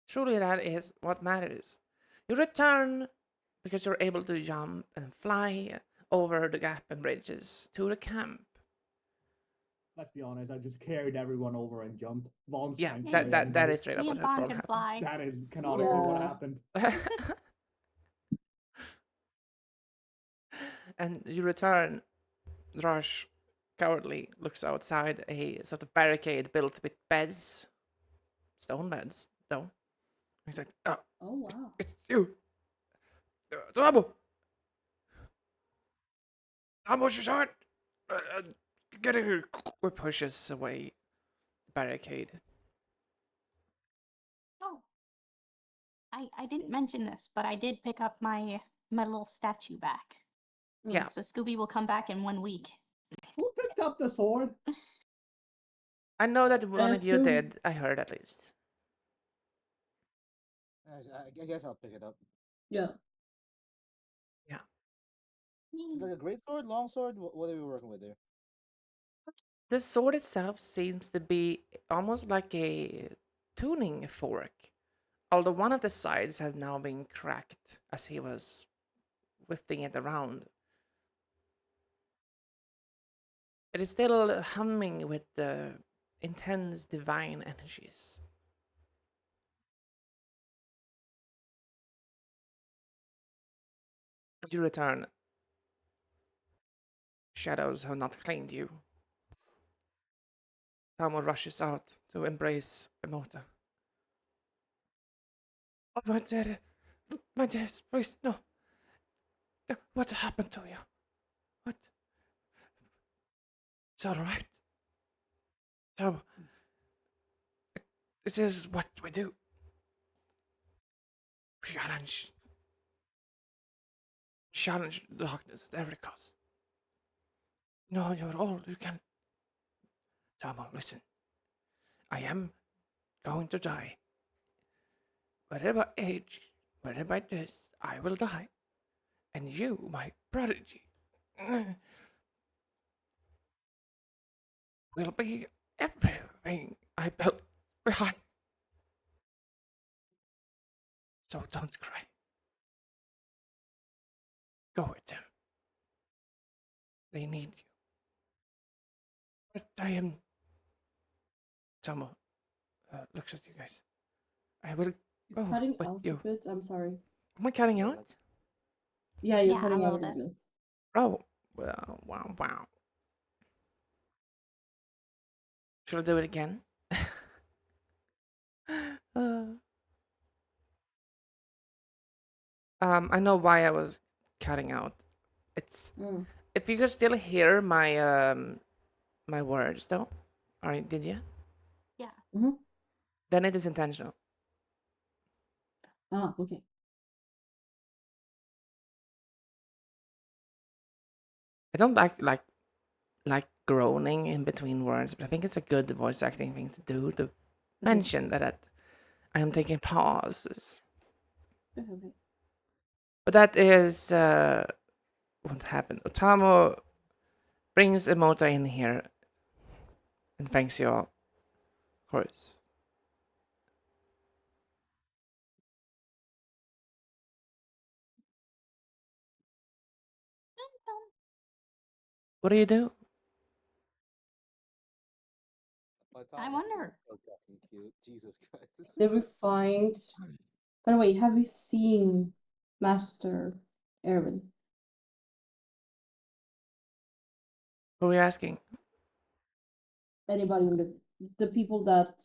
Truly, that is what matters. You return because you're able to jump and fly over the gap and bridges to the camp. Let's be honest, I just carried everyone over and jumped. Vons Yeah, can't that carry that that anybody. is straight up Me and what Bon can happened. fly. That is canonically what Yeah. happened. And you return. Rush cowardly looks outside a sort of barricade built with beds, stone beds, though. He's like, "Oh, Oh wow. it's you, Trouble. Trouble, shot. Get in here." We pushes away the barricade. Oh, I didn't mention this, but I did pick up my little statue back. Yeah, So Scooby will come back in 1 week. Who picked up the sword? I know that one of you assume- did. I heard at least. I guess I'll pick it up. Yeah. Yeah. Is it like a great sword, long sword? What are we working with there? The sword itself seems to be almost like a tuning fork, although one of the sides has now been cracked as he was whipping it around. It is still humming with the intense divine energies. You return. Shadows have not claimed you. Tamo rushes out to embrace Emota. Oh, my dear, please, no. No, what happened to you? What? It's all right. Tamo, this is what we do. Challenge. Challenge darkness at every cost. No, you're all you can. Tamo, listen. I am going to die. Whatever age, whatever this, I will die. And you, my prodigy, will be everything I built behind. So don't cry. Go with them. They need you. But I am. Tomo looks at you guys. I will go Cutting with out a you. bit. I'm sorry. Am I cutting Yeah, out? like, Yeah, you're Yeah, cutting a out a little little bit. bit. Oh, well, wow. Should I do it again? uh, I know why I was cutting out. It's Mm. if you could still hear my words though, or did you? Yeah. Mm-hmm. Then it is intentional. Ah, okay. I don't like groaning in between words, but I think it's a good voice acting thing to do to mention that I am taking pauses. Okay. But that is what happened. Otamo brings Emota in here and thanks you all, of course. What do you do? my I Thomas, you're wonder. so fucking cute. Jesus Christ. Did we find By the way, have you seen Master Aaron? Who are you asking? Anybody in the people that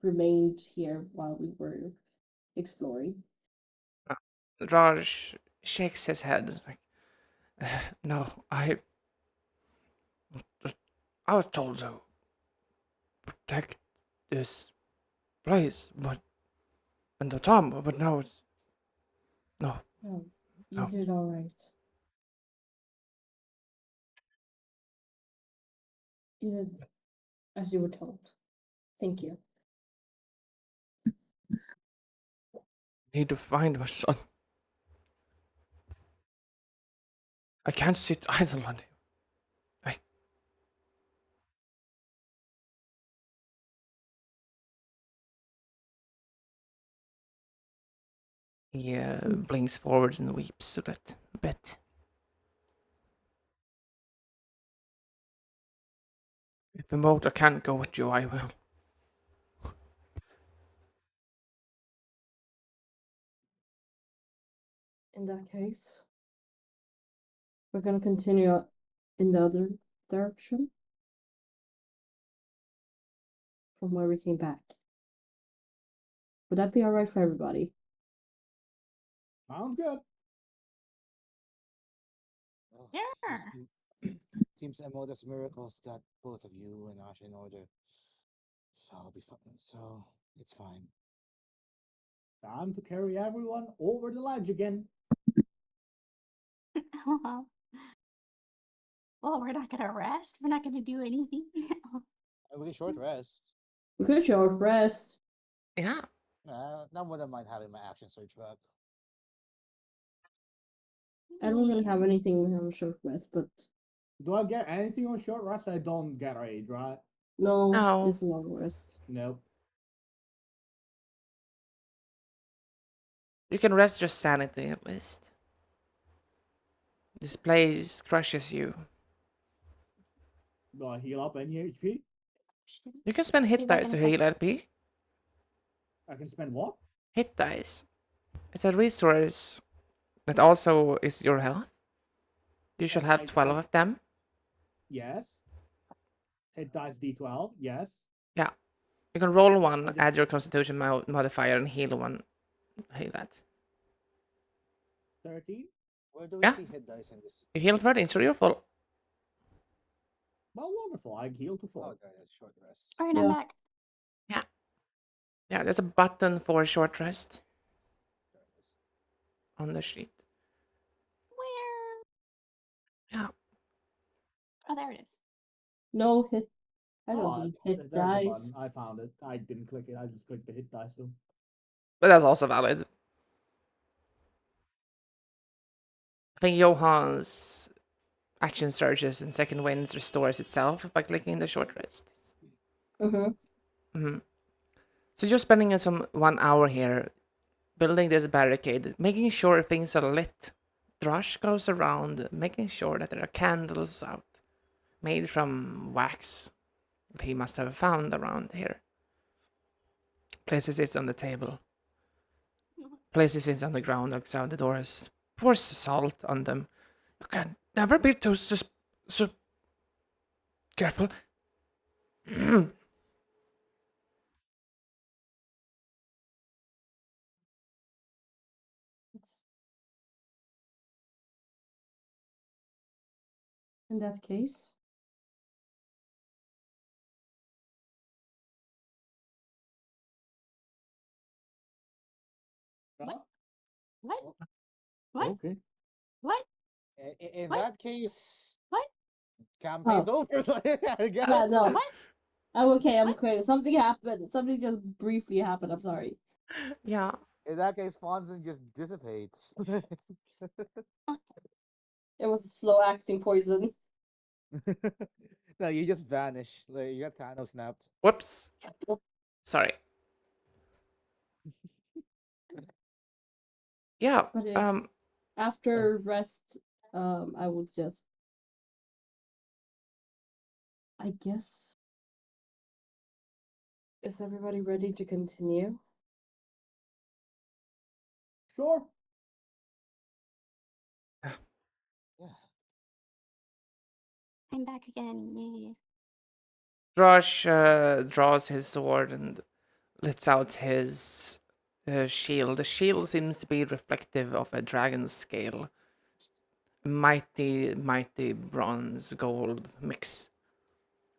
remained here while we were exploring? Raj shakes his head. It's like, no, I was told to protect this place, but and the Tom, but no, it's no. Oh, you No. did all right. You did as you were told. Thank you. Need to find my son. I can't sit idle on him. He blinks forwards and weeps a bit. If the motor can't go with you, I will. In that case, we're gonna continue in the other direction from where we came back. Would that be all right for everybody? Sounds good. Oh, Yeah. Seems Emoda's miracles got both of you and Ash in order. So I'll be fine. So it's fine. Time to carry everyone over the ledge again. Well, we're not gonna rest. We're not gonna do anything. We can short rest. We could short rest. Yeah. Not wouldn't mind having my action surge back. I don't really Yeah. have anything on short rest, but Do I get anything on short rest? I don't get aid, right? no, No. it's a long rest. Nope. You can rest your sanity at least. This place crushes you. Do I heal up any HP? You can spend hit dice to heal LP. I can spend what? Hit dice. It's a resource that also is your health. You should have 12 of them. Yes. Hit dice D12. Yes. Yeah. You can roll one, add your constitution modifier, and heal one. Heal that. 13. Where do we Yeah. see hit dice in this? You heal 13, so you're full. Well, wonderful. I heal to Oh, 4. okay, that's short rest. Alright, Yeah. I'm back. Yeah, there's a button for short rest Short rest. on the sheet. Where? Yeah. Oh, there it is. No hit. I don't Oh, need hit there's a dice. button. I found it. I didn't click it. I just clicked the hit dice though. But that's also valid. I think Johan's action surges and second winds restores itself by clicking the short rest. Mm-hmm. So you're spending some 1 hour here building this barricade, making sure things are lit. Thrush goes around, making sure that there are candles out, made from wax that he must have found around here. Places it on the table. Places it on the ground outside the doors. Pours salt on them. You can never be too careful. In that case, What? Oh, What? Okay. What? in What? that case, What? campaign's over. I guess. yeah, no. What? I'm okay. I'm What? okay. Something happened. Something just briefly happened. I'm sorry. Yeah. In that case, Fonzin just dissipates. It was a slow acting poison. No, you just vanish. Like you got Thanos snapped. Whoops. Sorry. Yeah. But if after rest, I will just. I guess. Is everybody ready to continue? Sure. Yeah. I'm back again. Yay. Rush draws his sword and lifts out his shield. The shield seems to be reflective of a dragon's scale. Mighty, mighty bronze gold mix.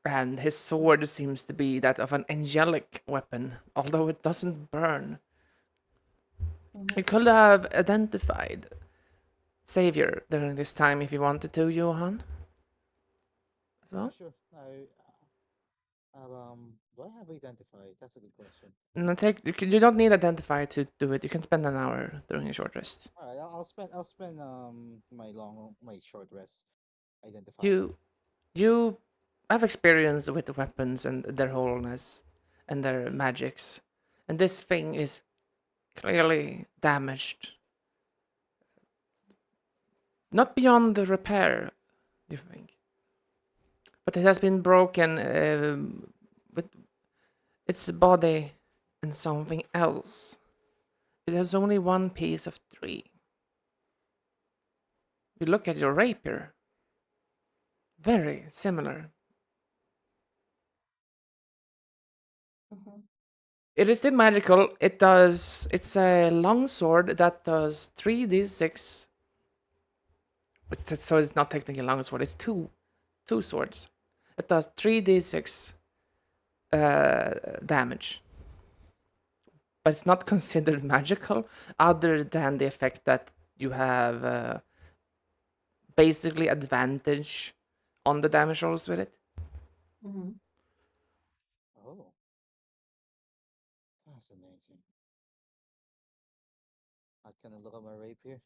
And his sword seems to be that of an angelic weapon, although it doesn't burn. You could have identified Savior during this time if you wanted to, Johan. As well? Sure. Do I have identified? That's a good question. No, you don't need identify to do it. You can spend an hour during a short rest. All right, I'll spend my short rest identify. You have experience with the weapons and their wholeness and their magics, and this thing is clearly damaged. Not beyond the repair, you think, but it has been broken with its body and something else. It has only one piece of 3. You look at your rapier. Very similar. It is still magical. It's a long sword that does 3d6. So it's not technically a long sword. It's two swords. It does 3d6 damage. But it's not considered magical, other than the effect that you have basically advantage on the damage rolls with it. Mm-hmm. Oh, fascinating. I kind of look at my rapier.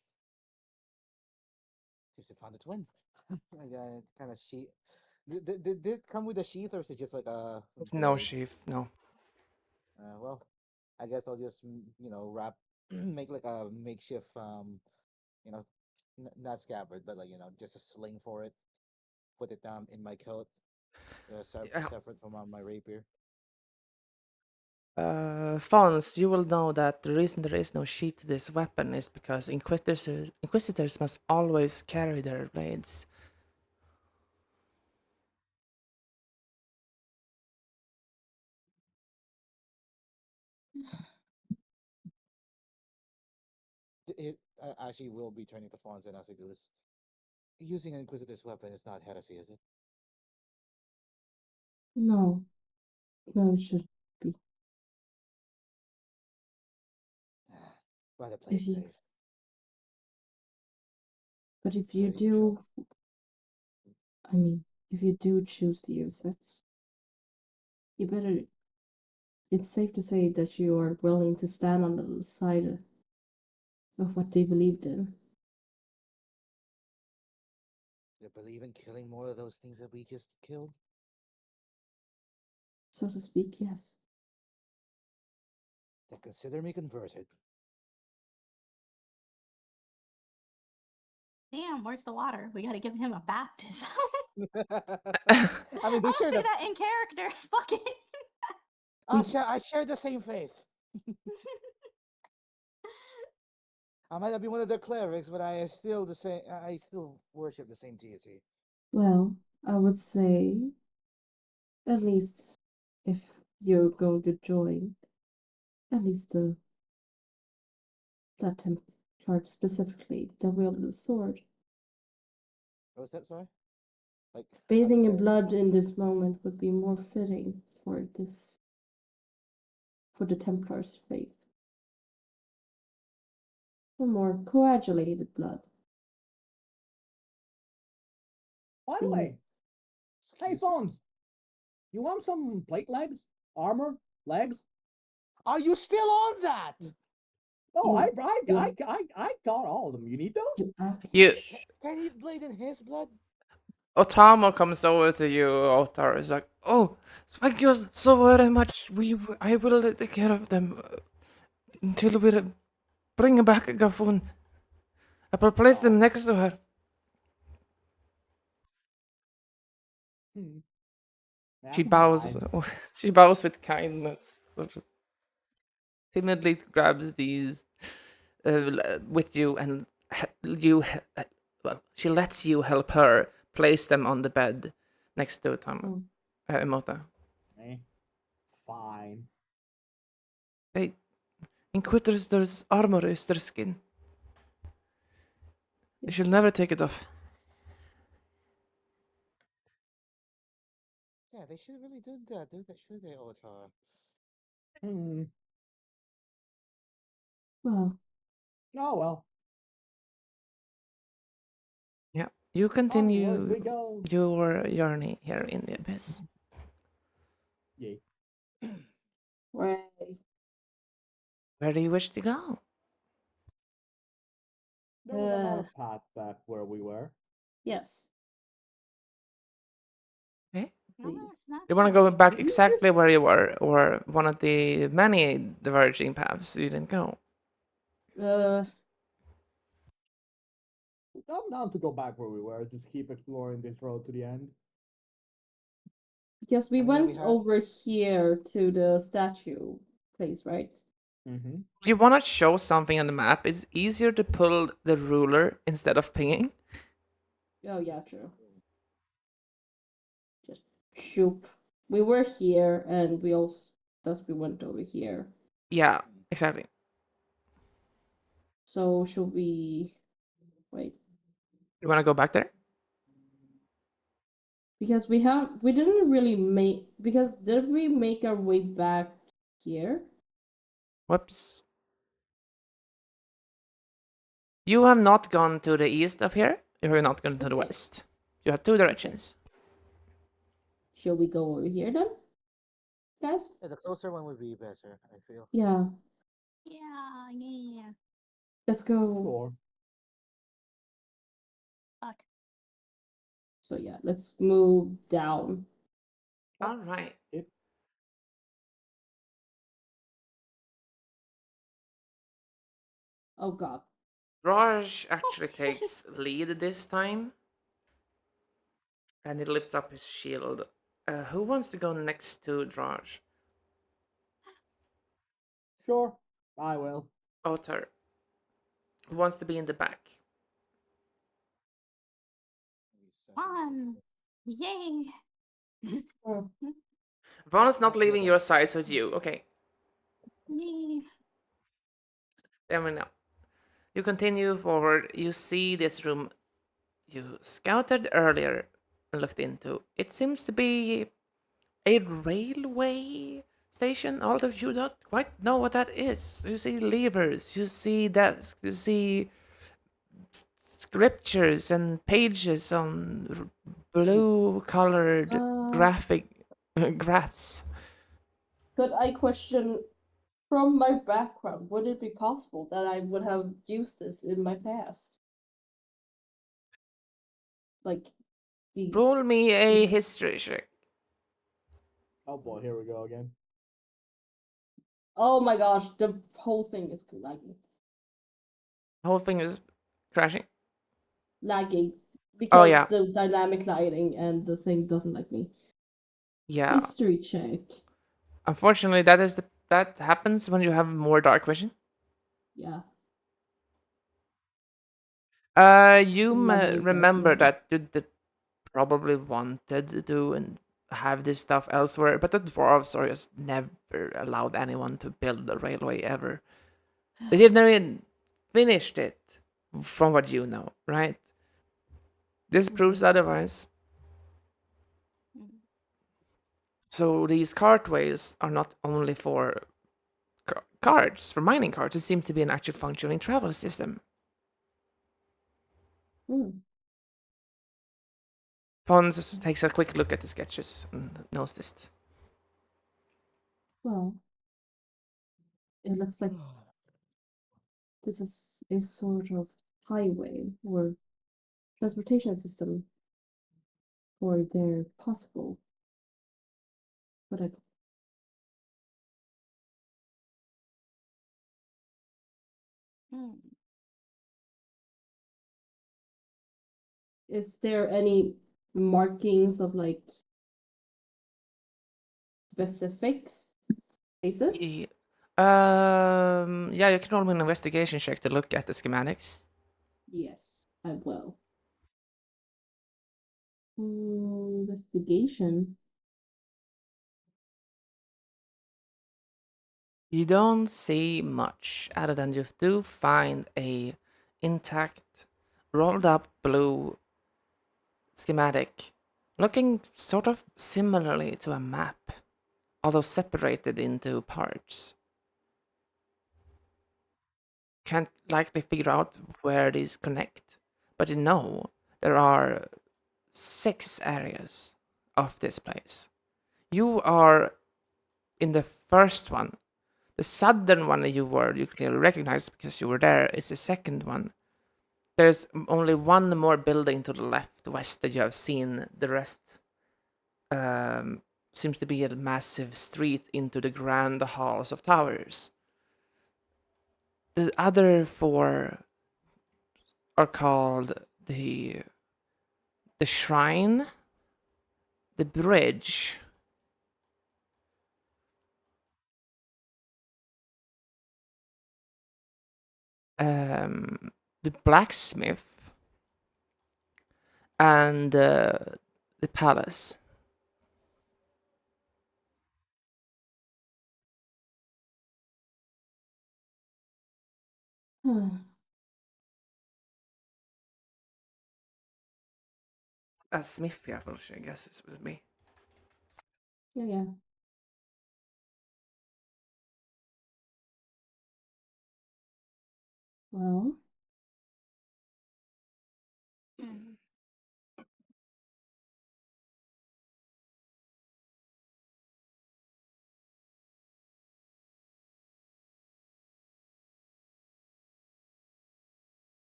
Seems to found a twin. I kind of sheath. Did it come with a sheath, or is it just like a It's no blade? sheath, no. Well, I guess I'll just wrap, make like a makeshift you know, not scabbard, but like just a sling for it. Put it down in my coat, Yeah. separate from my rapier. Fons, you will know that the reason there is no sheath to this weapon is because inquisitors must always carry their blades. It actually will be turning to Fawns and as I do this. Using an Inquisitor's weapon is not heresy, is it? No, no, it should be. Rather play it safe. But if you do, I mean, if you do choose to use it, you better. It's safe to say that you are willing to stand on the side of what they believed in. You believe in killing more of those things that we just killed? So to speak, yes. Then consider me converted. Damn, where's the water? We gotta give him a baptism. I mean, I'll say that in character. Fuck it. I share the same faith. I might not be one of the clerics, but I still worship the same deity. Well, I would say, at least if you're going to join, at least that Templar specifically, that wielded the sword. What was that, sorry? Like Bathing in blood in this moment would be more fitting for the Templar's faith. Or more coagulated blood. By the way, hey, Phones, you want some plate legs? Armor? Legs? Are you still on that? Oh, I got all of them. You need those? Can he blade in his blood? Otamo comes over to you, Otar, is like, oh, thank you so very much. I will take care of them until we bring back Gafun. I will place them next to her. She bows. She bows with kindness. So just timidly grabs these with you, and she lets you help her place them on the bed next to Tom. Emota. Fine. Hey, in quitters, there's armor is their skin. You should never take it off. Yeah, they should really do that, should they, Otar? Well. Oh well. Yeah, you continue Onwards we go. your journey here in the abyss. Yeah. Right. Where do you wish to go? There was another path back where we were. Yes. Okay. No, it's not You want to too go late. back exactly where you were, or one of the many diverging paths you didn't go? I'm down to go back where we were. Just keep exploring this road to the end. Because we went over here to the statue place, right? If you want to show something on the map, it's easier to pull the ruler instead of pinging. Oh yeah, true. Just shoop. We were here, and we went over here. Yeah, exactly. So should we wait? You want to go back there? Because we didn't really make, because did we make our way back here? Whoops. You have not gone to the east of here. You have not gone to the west. You have two directions. Shall we go over here then, guys? Yeah, the closer one would be better, I feel. Yeah. Yeah. Let's go. Sure. Fuck. So yeah, let's move down. All right. Oh god. Raj actually takes lead this time. And he lifts up his shield. Who wants to go next to Raj? Sure, I will. Otar. Who wants to be in the back? Fun. Yay. Vaughn's not leaving your side, so it's you. Okay. Yay. Then we know. You continue forward. You see this room you scouted earlier and looked into. It seems to be a railway station, although you don't quite know what that is. You see levers, you see desks, you see scriptures and pages on blue-colored graphic graphs. Could I question, from my background, would it be possible that I would have used this in my past? Like, Roll me a history check. Oh boy, here we go again. Oh my gosh, the whole thing is lagging. The whole thing is crashing. Lagging. Because Oh, yeah. the dynamic lighting and the thing doesn't like me. Yeah. History check. Unfortunately, that happens when you have more dark vision. Yeah. You remember that you probably wanted to and have this stuff elsewhere, but the dwarves are just never allowed anyone to build a railway ever. They've never even finished it, from what you know, right? This proves otherwise. So these cartways are not only for carts, for mining carts. It seems to be an actual functioning travel system. Pons takes a quick look at the sketches and noticed. Well, it looks like this is a sort of highway or transportation system for their possible whatever. Is there any markings of like specifics places? Yeah, you can roll an investigation check to look at the schematics. Yes, I will. Investigation. You don't see much other than you do find a intact, rolled up blue schematic, looking sort of similarly to a map, although separated into parts. Can't likely figure out where these connect, but you know there are 6 areas of this place. You are in the first one. The southern one you clearly recognize because you were there is the second one. There's only one more building to the west that you have seen. The rest seems to be a massive street into the grand halls of towers. The other 4 are called the shrine, the bridge, the blacksmith, and the palace. Smith, yeah, I guess this was me. Yeah. Well.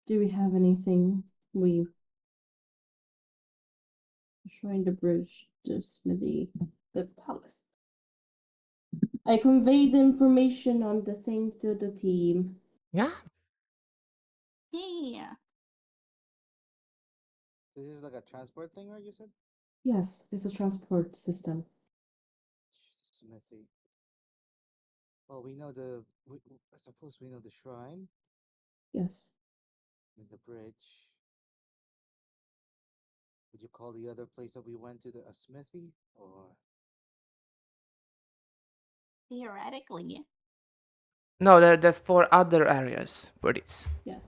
Do we have anything we trying to bridge the smithy, the palace? I conveyed the information on the thing to the team. Yeah. Yeah. This is like a transport thing, right? You said Yes, it's a transport system. smithy. Well, we know I suppose we know the shrine Yes. and the bridge. Would you call the other place that we went to a smithy, or Theoretically. No, there are 4 other areas for this. Yeah.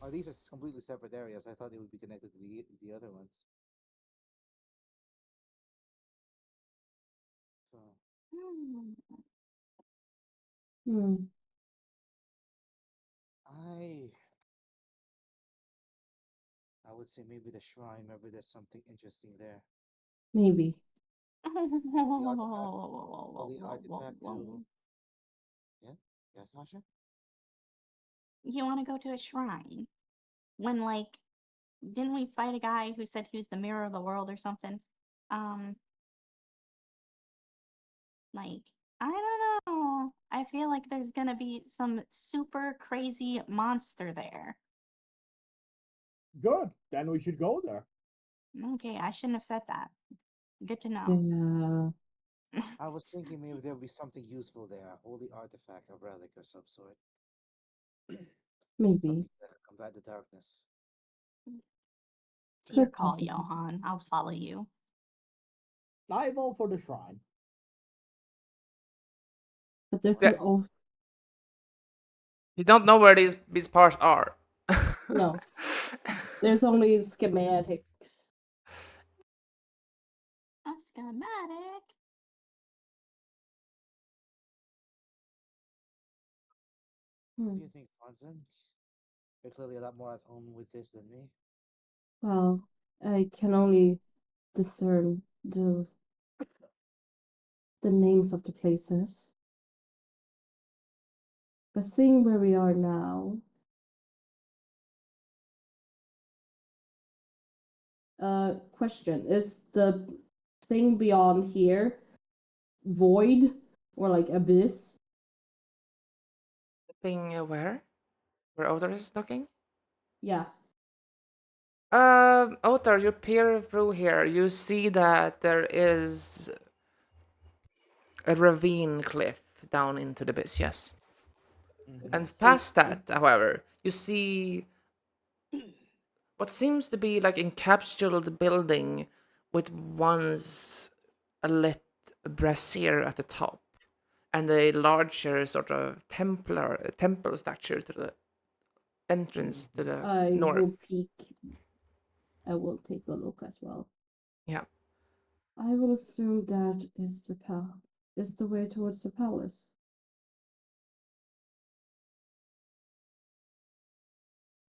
are these just completely separate areas? I thought they would be connected to the other ones. So, I I would say maybe the shrine. Maybe there's something interesting there. Maybe. The artifact. Well, the artifact to. Yeah. Yes, Sasha. You want to go to a shrine? When, like, didn't we fight a guy who said he was the mirror of the world or something? Like, I don't know. I feel like there's gonna be some super crazy monster there. Good. Then we should go there. Okay, I shouldn't have said that. Good to know. Yeah. I was thinking maybe there would be something useful there, a holy artifact, a relic, or some sort. Maybe. Something that can combat the darkness. It's your Could call, possibly. Johan. I'll follow you. I vote for the shrine. But there could also. You don't know where these parts are. No. There's only schematics. A schematic. What do you think, Fonson? You're clearly a lot more at home with this than me. Well, I can only discern the names of the places. But seeing where we are now, question, is the thing beyond here void or like abyss? Thing where? Where Otter is looking? Yeah. Otter, you peer through here. You see that there is a ravine cliff down into the abyss, yes. Mhm. And So past that, however, you see what seems to be like encapsulated building with once a lit brazier at the top and a larger sort of temple structure to the entrance to the I north. will peek. I will take a look as well. Yeah. I will assume that is the way towards the palace.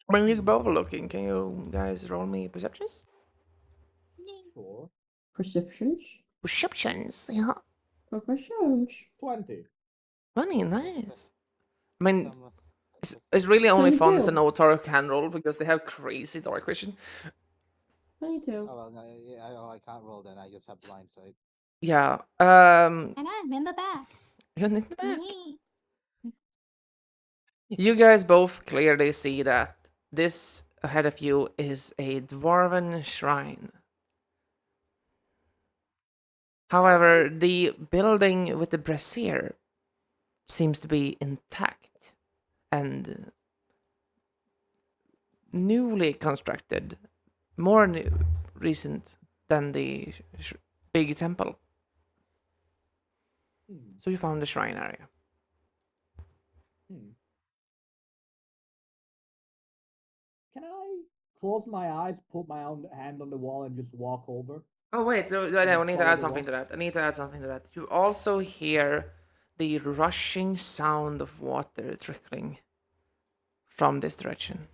When you both are looking, can you guys roll me perceptions? Sure. Perceptions? Perceptions, yeah. Perceptions. 20. Funny, nice. I mean, Some- it's really only fun as 22. an author can roll because they have crazy dark vision. 22. Oh well, no, I can't roll then. I just have blind sight. Yeah. And I'm in the back. You're in the back. Me. You guys both clearly see that this ahead of you is a dwarven shrine. However, the building with the brazier seems to be intact and newly constructed, more recent than the big temple. So you found the shrine area. Can I close my eyes, put my own hand on the wall, and just walk over? Oh wait, I need to add something to that. I need to add something to that. You also hear the rushing sound of water trickling from this direction.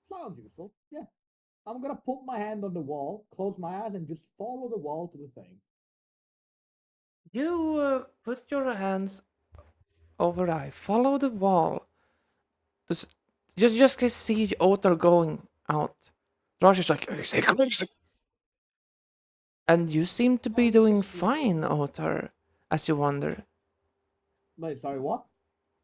Sounds useful. Yeah. I'm gonna put my hand on the wall, close my eyes, and just follow the wall to the thing. You put your hands over eye, follow the wall. Just see Otter going out. Rush is like, and you seem to be doing fine, Otter, as you wander. Wait, sorry, what?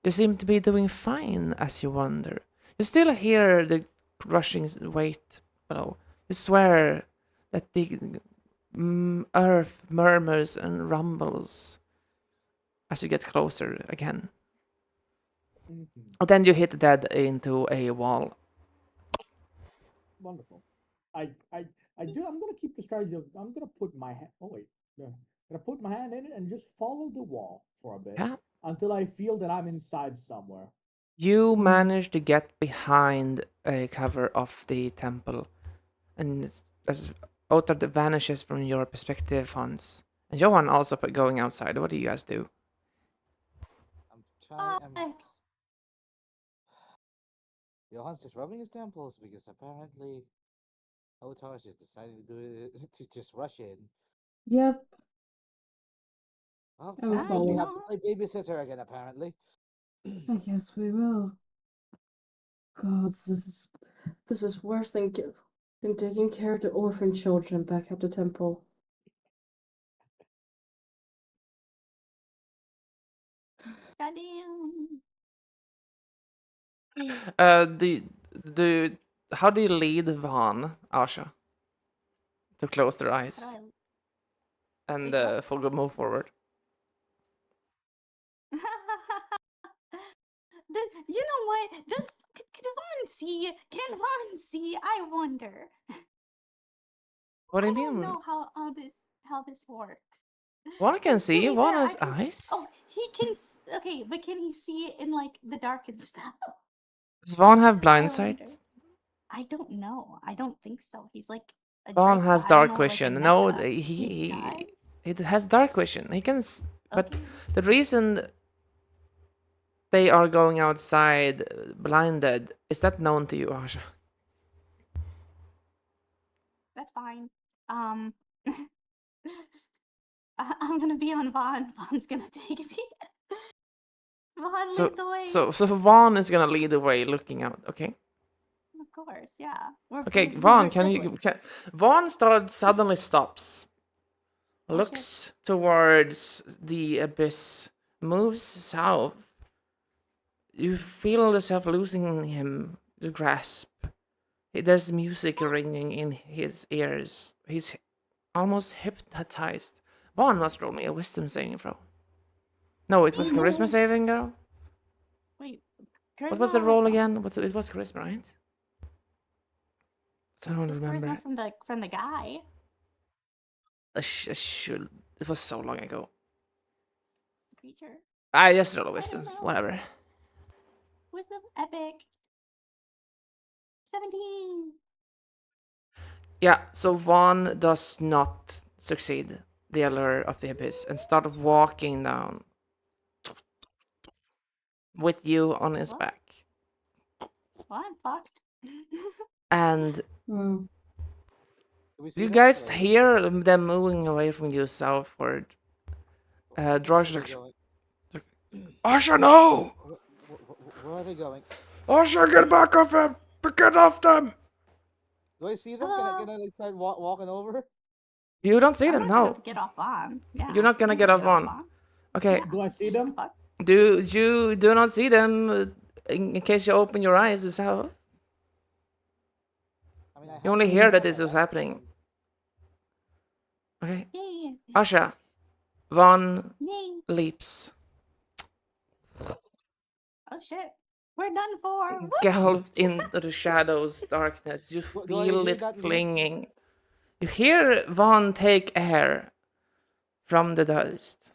You seem to be doing fine as you wander. You still hear the rushing weight below. You swear that the earth murmurs and rumbles as you get closer again. Mm-hmm. Then you hit dead into a wall. Wonderful. I do. I'm gonna keep the strategy of I'm gonna put my hand. Oh wait, no. Gonna put my hand in it and just follow the wall for a bit Yeah. until I feel that I'm inside somewhere. You manage to get behind a cover of the temple, and as Otar vanishes from your perspective, Hans, and Johan also going outside. What do you guys do? I'm trying. Fuck. Johan's just rubbing his temples because apparently Otar just decided to do it to just rush in. Yep. Well, I will fine. We follow. have to play babysitter again, apparently. I guess we will. God, this is worse than taking care of the orphan children back at the temple. Goddamn. The how do you lead Van, Asha, to close their eyes and move forward? You know what? Can Vaughn see? Can Vaughn see? I wonder. What do you I don't mean? know how this works. One can see. To be One fair, has eyes. Oh, he can. Okay, but can he see it in like the dark and stuff? Does Vaughn have blind I wonder. sight? I don't know. I don't think so. He's like a Vaughn Draco. has I don't dark know, like, vision. in No, Mecca. he has dark vision. He can, but Okay. the reason they are going outside blinded is that known to you, Asha? That's fine. I'm gonna be on Vaughn. Vaughn's gonna take me. Vaughn, lead the way. So Vaughn is gonna lead the way, looking out. Okay. Of course, yeah. Okay, Vaughn, Vaughn suddenly stops, looks towards the abyss, moves south. You feel yourself losing him, the grasp. There's music ringing in his ears. He's almost hypnotized. Vaughn must roll me a wisdom saving throw. No, it was charisma saving girl. Wait, What was the roll again? It was charisma, right? I don't remember. Charisma from the guy. It was so long ago. Creature. I just rolled a wisdom. Whatever. Wisdom epic. 17. Yeah, so Vaughn does not succeed the allure of the abyss and start walking down with you on his back. Well, I'm fucked. And Do we see you them? guys Or- hear them moving away from you southward. Drosh where are they going? Asha, no! Where are they going? Asha, get back off him! Get off them! Do I see them? Can I like start walking over? You don't see I'm them, not gonna no. get off on. Yeah, You're not gonna I'm get off on. Okay. Yeah. Do I see them? Fuck. Do you do not see them in case you open your eyes yourself? I mean, I You have only my hear that phone this is out. happening. Okay. Yay. Asha, Vaughn Yay. leaps. Oh shit. We're done for. Woo! Galloped into the shadows, darkness. You Do I feel hear it that leap? clinging. You hear Vaughn take air from the dust.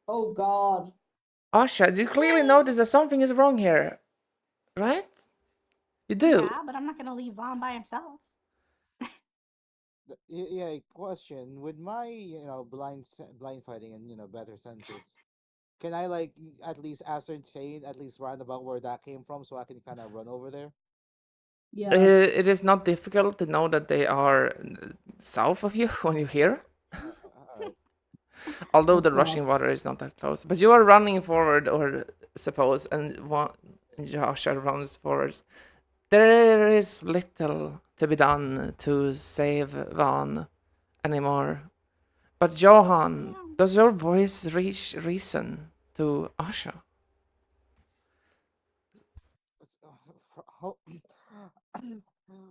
Oh God. Asha, you clearly notice that something is wrong here, right? You do. Yeah, but I'm not gonna leave Vaughn by himself. Yeah, question. With my, blind fighting and, better senses, can I like at least ascertain at least roundabout where that came from so I can kind of run over there? Yeah. It is not difficult to know that they are south of you when you hear. Alright. Although Oh, the God. rushing water is not that close. But you are running forward, or suppose, and Joshua runs forwards. There is little to be done to save Van anymore. But Johan, does your voice reach reason to Asha?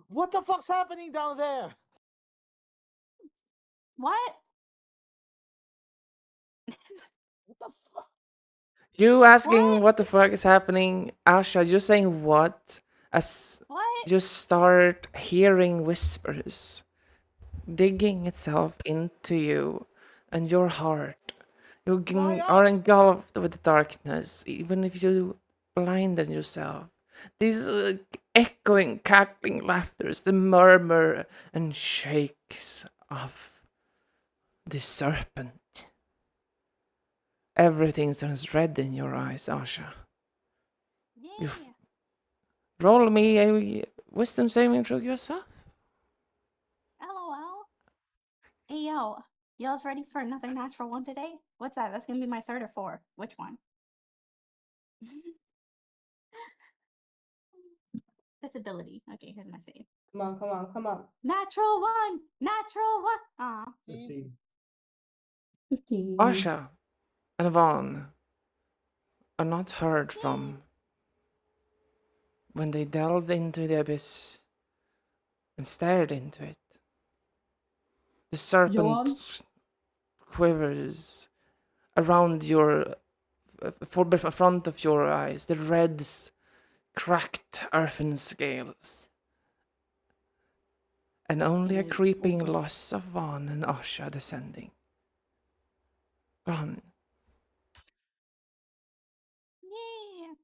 What the fuck's happening down there? What? What the fuck? You asking What? what the fuck is happening, Asha? You saying what? As What? you start hearing whispers digging itself into you and your heart. You are engulfed with the darkness, even if you blinded yourself. These echoing, cackling laughters, the murmur and shakes of the serpent. Everything turns red in your eyes, Asha. Yeah. Roll me a wisdom saving throw yourself. LOL. Hey yo, y'all's ready for another natural one today? What's that? That's gonna be my third or fourth. Which one? That's ability. Okay, here's my save. Come on, come on, come on. Natural one! Natural one! Aw. 15. 15. Asha and Vaughn are not heard from when they delved into the abyss and stared into it. The serpent Johan? quivers around your front of your eyes, the red cracked earthen scales. And only a creeping loss of Vaughn and Asha descending. Gone. Yeah.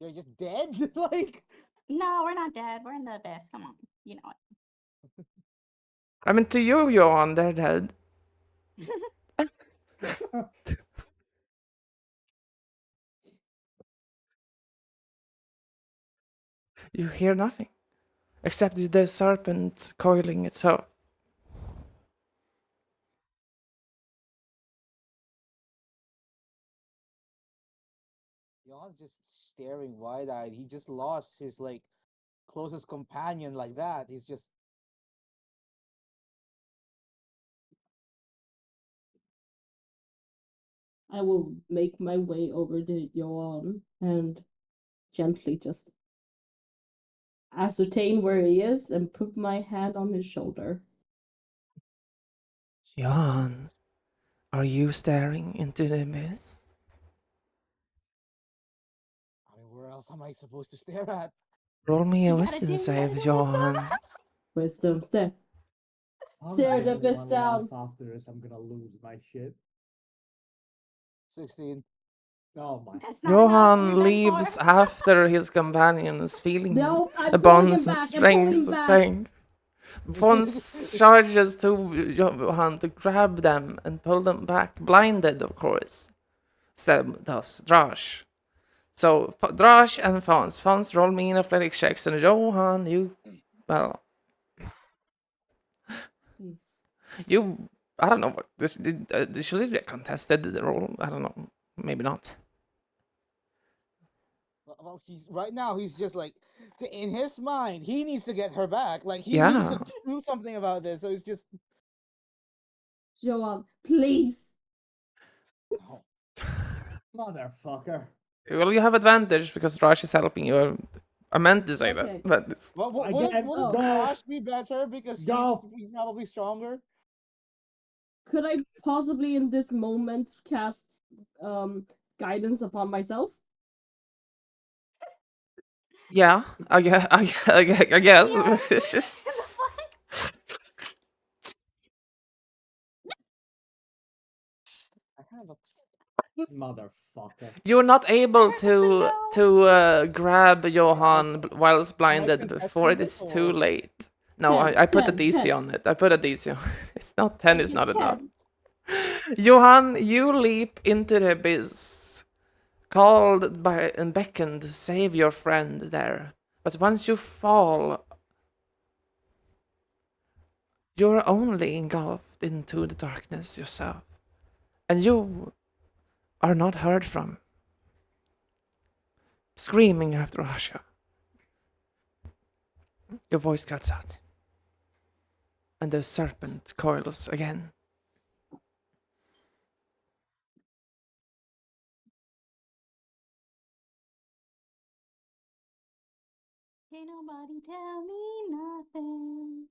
You're just dead? Like No, we're not dead. We're in the abyss. Come on. You know it. I mean, to you, Johan, they're dead. You hear nothing. Except the serpent coiling itself. John's just staring wide-eyed. He just lost his like closest companion like that. He's just I will make my way over to Johan and gently just ascertain where he is and put my hand on his shoulder. Johan, are you staring into the abyss? I mean, where else am I supposed to stare at? Roll me a You gotta wisdom do save, wisdom. Johan. Wisdom, stare. I'll Stare give the abyss one down. laugh after this. I'm gonna lose my shit. 16. Oh my. That's not enough. We're Johan done leaves for. after his companions, feeling No, I'm the pulling him bonds and back. I'm pulling strengths him of back. pain. Fons charges to Johan to grab them and pull them back, blinded, of course. So does Drash. So Drash and Fons. Fons, roll me in athletics checks, and Johan, you, well, Please. you. I don't know what this did. Should it be a contested roll? I don't know. Maybe not. Well, he's right now. He's just like, in his mind, he needs to get her back. Like he needs Yeah. to do something about this. So it's just, Johan, please. oh, Motherfucker. Well, you have advantage because Drash is helping you. I meant to say Okay. that, but it's, well, Again, wouldn't no. Josh be better because Go. he's probably stronger? Could I possibly in this moment cast guidance upon myself? yeah, I guess. I guess. Yeah, But it's the just. fuck? I have a Motherfucker. You're not able Hurt us to grab Johan whilst Am I blinded before contesting it this is too or late. No, 10, I put a 10, DC 10. on it. I put a DC on it. It's not 10, is Okay, not enough. 10. Johan, you leap into the abyss, called by and beckoned to save your friend there. But once you fall, you're only engulfed into the darkness yourself. And you are not heard from. Screaming after Asha. Your voice cuts out. And the serpent coils again. Can't nobody tell me nothing.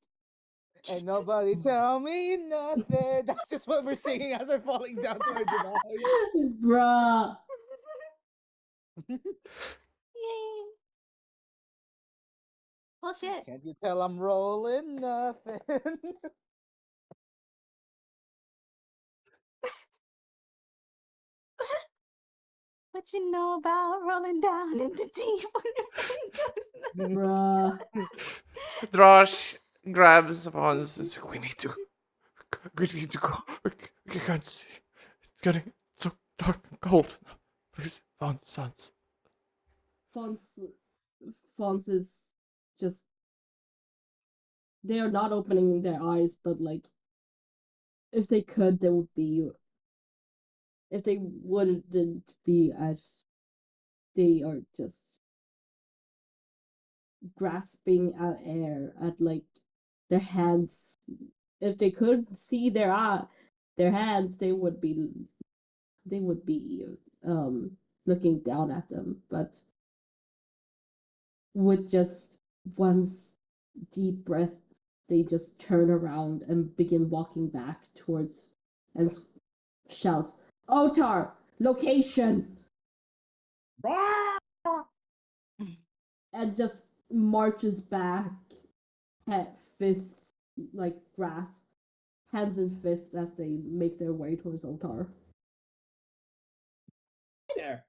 and nobody tell me nothing. That's just what we're singing as we're falling down to our demise. Bruh. Yay. Well, shit. Can't you tell I'm rolling nothing? What you know about rolling down in the deep when your brain goes Bruh. Drosh grabs upon and says, we need to go. We can't see. It's getting so dark and cold. Please, found sons. Fons is just. They are not opening their eyes, but like. If they could, they would be. If they wouldn't be as. They are just. Grasping at air, at like. Their hands. If they could see their hands, they would be. They would be looking down at them, but with just one deep breath, they just turn around and begin walking back towards and shouts, "Otar, location!" and just marches back, fists like grass, hands and fists as they make their way towards Otar. There.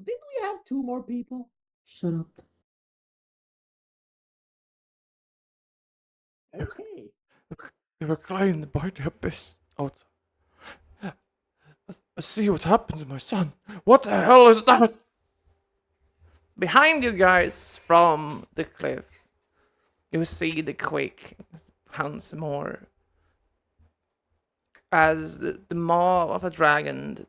Didn't we have 2 more people? Shut up. Okay. They were climbed by the abyss. Out. I see what happened to my son. What the hell is that? Behind you guys from the cliff, you see the quake once more. As the maw of a dragon,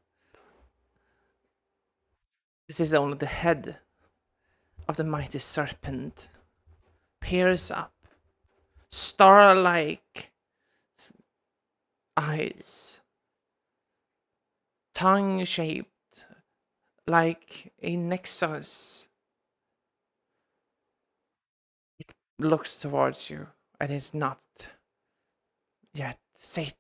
this is only the head of the mighty serpent, peers up, star-like eyes, tongue shaped like a nexus. It looks towards you and it's not yet sated.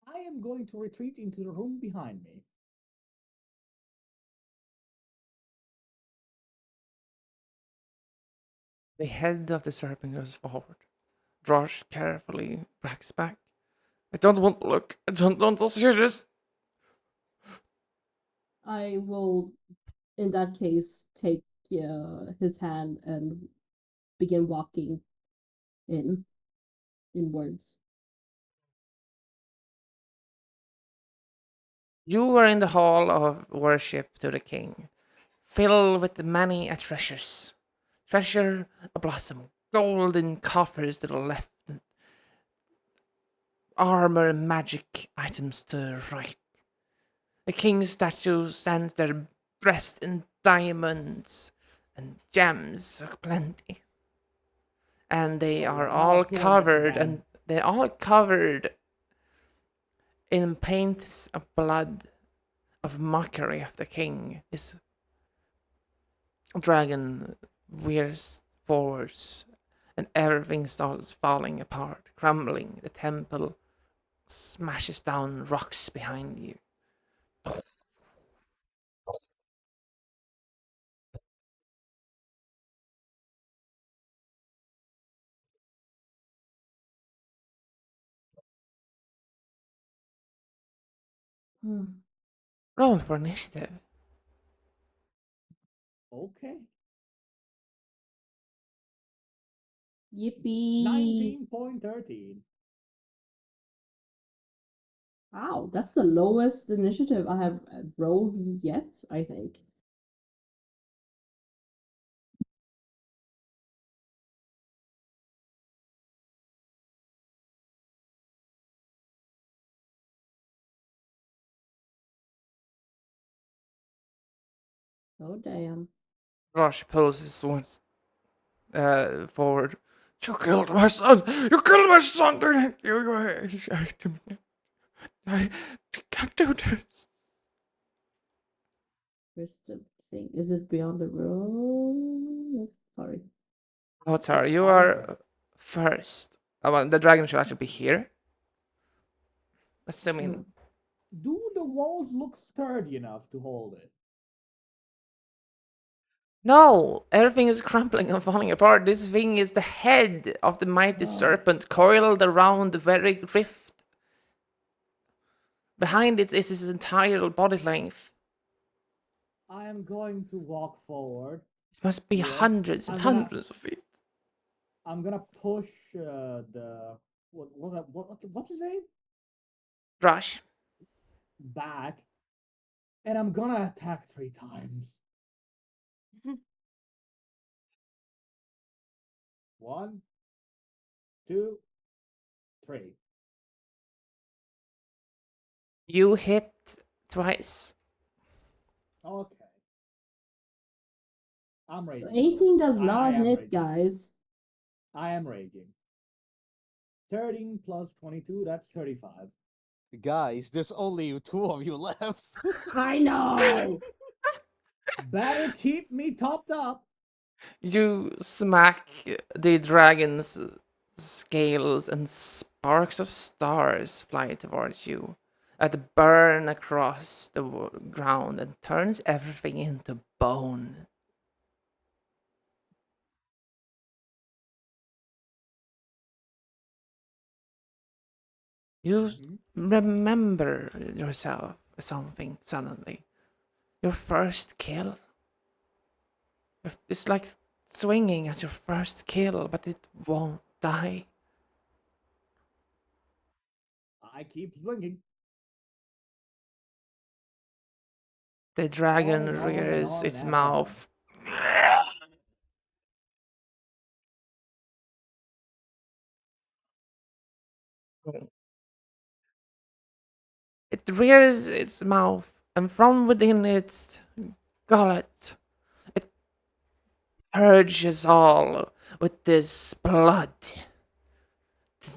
I am going to retreat into the room behind me. The head of the serpent goes forward. Drosh carefully backs back. I don't want to look. I don't want to see this. I will, in that case, take his hand and begin walking inwards. You were in the hall of worship to the king, filled with many treasures. Treasure a blossom, gold and coppers to the left, armor and magic items to the right. The king's statue stands there dressed in diamonds and gems plenty. And they are all covered, and they're all covered in paints of blood of mockery of the king. His dragon veers forwards, and everything starts falling apart, crumbling. The temple smashes down rocks behind you. Roll for initiative. Okay. Yippee! 19.13. Wow, that's the lowest initiative I have rolled yet, I think. Oh, damn. Rosh pulls his sword forward. You killed my son! You killed my son! I can't do this. Where's the thing? Is it beyond the room? Sorry. Oh, sorry, you are first. Oh, well, the dragon should actually be here. Assuming. Do the walls look sturdy enough to hold it? No! Everything is crumbling and falling apart. This thing is the head of the mighty serpent coiled around the very rift. Behind it is his entire body length. I am going to walk forward. It must be hundreds and hundreds of feet. I'm gonna push the what's his name? Rush. Back, and I'm gonna attack 3 times. 1, 2, 3. You hit twice. Okay. I'm raging. 18 does not hit, guys. I am raging. 13 plus 22, that's 35. Guys, there's only 2 of you left. I know! Better keep me topped up. You smack the dragon's scales, and sparks of stars fly towards you. That burn across the ground and turns everything into bone. You remember yourself something suddenly. Your first kill. It's like swinging at your first kill, but it won't die. I keep swinging. The dragon rears its mouth. It rears its mouth, and from within its gullet, it purges all with this blood.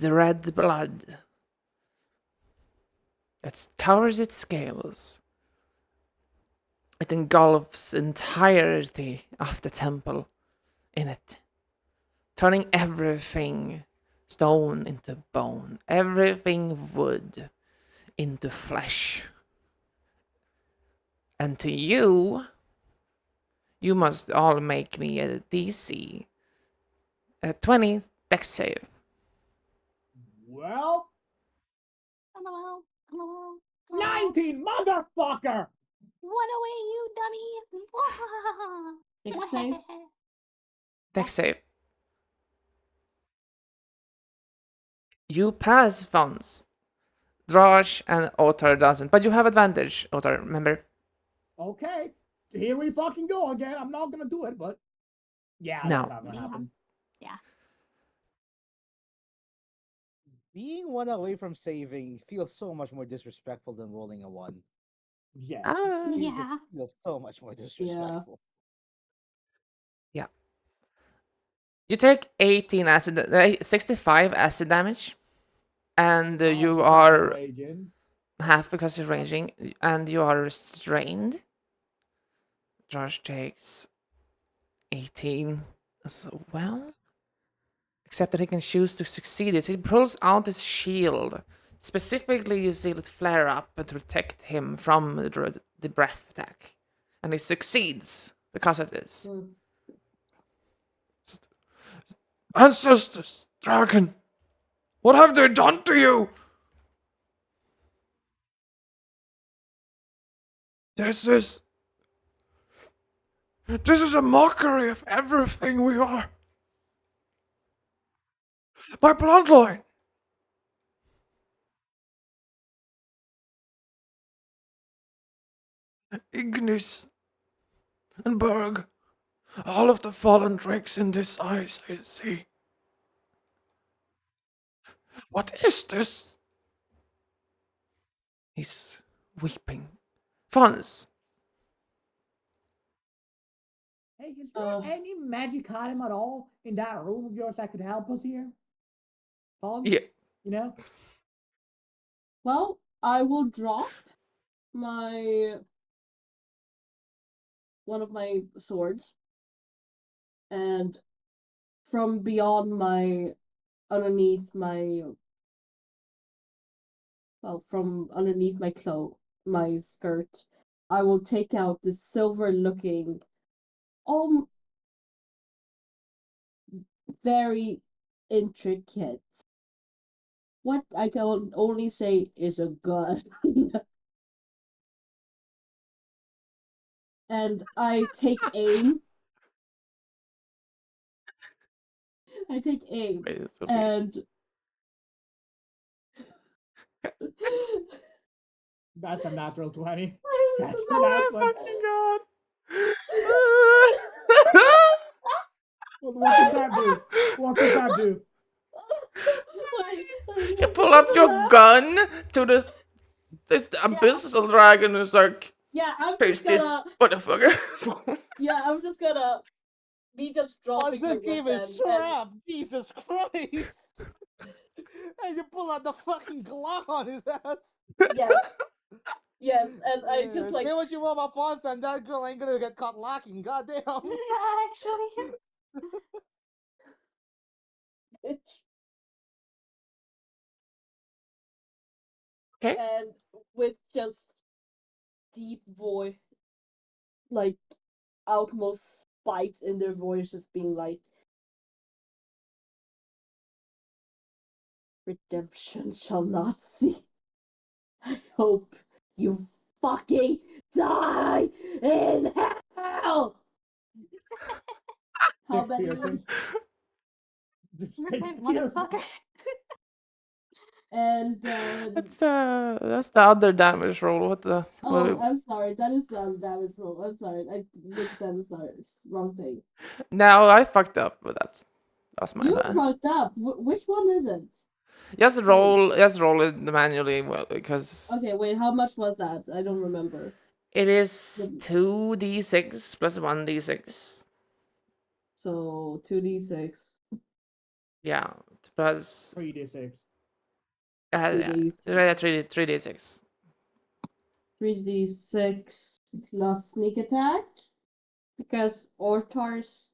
The red blood that covers its scales. It engulfs entirety of the temple in it, turning everything stone into bone, everything wood into flesh. And to you, you must all make me a DC 20 dex save. Well, LOL. LOL. 19, motherfucker! Run away, you dummy! Dex save? Dex save. You pass, Fons. Draj and Otar doesn't, but you have advantage, Otar, remember? Okay, here we fucking go again. I'm not gonna do it, but yeah, No. that's not gonna happen. Yeah. Being one away from saving feels so much more disrespectful than rolling a 1. Yeah. Ah, It Yeah. just feels so much more disrespectful. yeah. You take 18 acid, 65 acid damage, and you are Raging. half because you're raging, and you are restrained. Josh takes 18 as well. Except that he can choose to succeed it. He pulls out his shield. Specifically, you see it flare up to protect him from the breath attack. And he succeeds because of this. Ancestors, dragon, what have they done to you? This is a mockery of everything we are. My bloodline. Ignis and Berg. All of the fallen drakes in this ice I see. What is this? He's weeping. Fons. Hey, is there any magic item at all in that room of yours that could help us here? Fun? Yeah. You know? Well, I will drop my one of my swords, and from beyond my underneath my from underneath my cloak, my skirt, I will take out this silver-looking, very intricate. What I can only say is a gun. And I take aim. And That's a natural 20. That's That's a a Oh natural my 20. fucking god. What does that do? What does that do? You pull up your gun to this abyssal dragon who's like, yeah, I'm here's just this gonna. motherfucker. Yeah, I'm just gonna be just dropping my This game is weapon. trapped! Jesus Christ! And you pull out the fucking Glock on his ass! Yes. Yes, and I just Say what you want about Fonsa, and that girl ain't gonna get caught lacking, goddamn! Actually. Okay. And with just deep voice, like utmost spite in their voice, just being like, redemption shall not see. I hope you fucking die in hell. How Six many? piercing. Repent, motherfucker. And That's the other damage roll. What the? I'm sorry. That is the damage roll. I'm sorry. I looked at the wrong thing. No, I fucked up, but that's my You bad. fucked up. Which one is it? Just roll it manually, well, because. Okay, wait. How much was that? I don't remember. It is 2d6 plus 1d6. So 2d6. Yeah, plus 3d6. 3d6. 3d6 plus sneak attack. Because Ortar's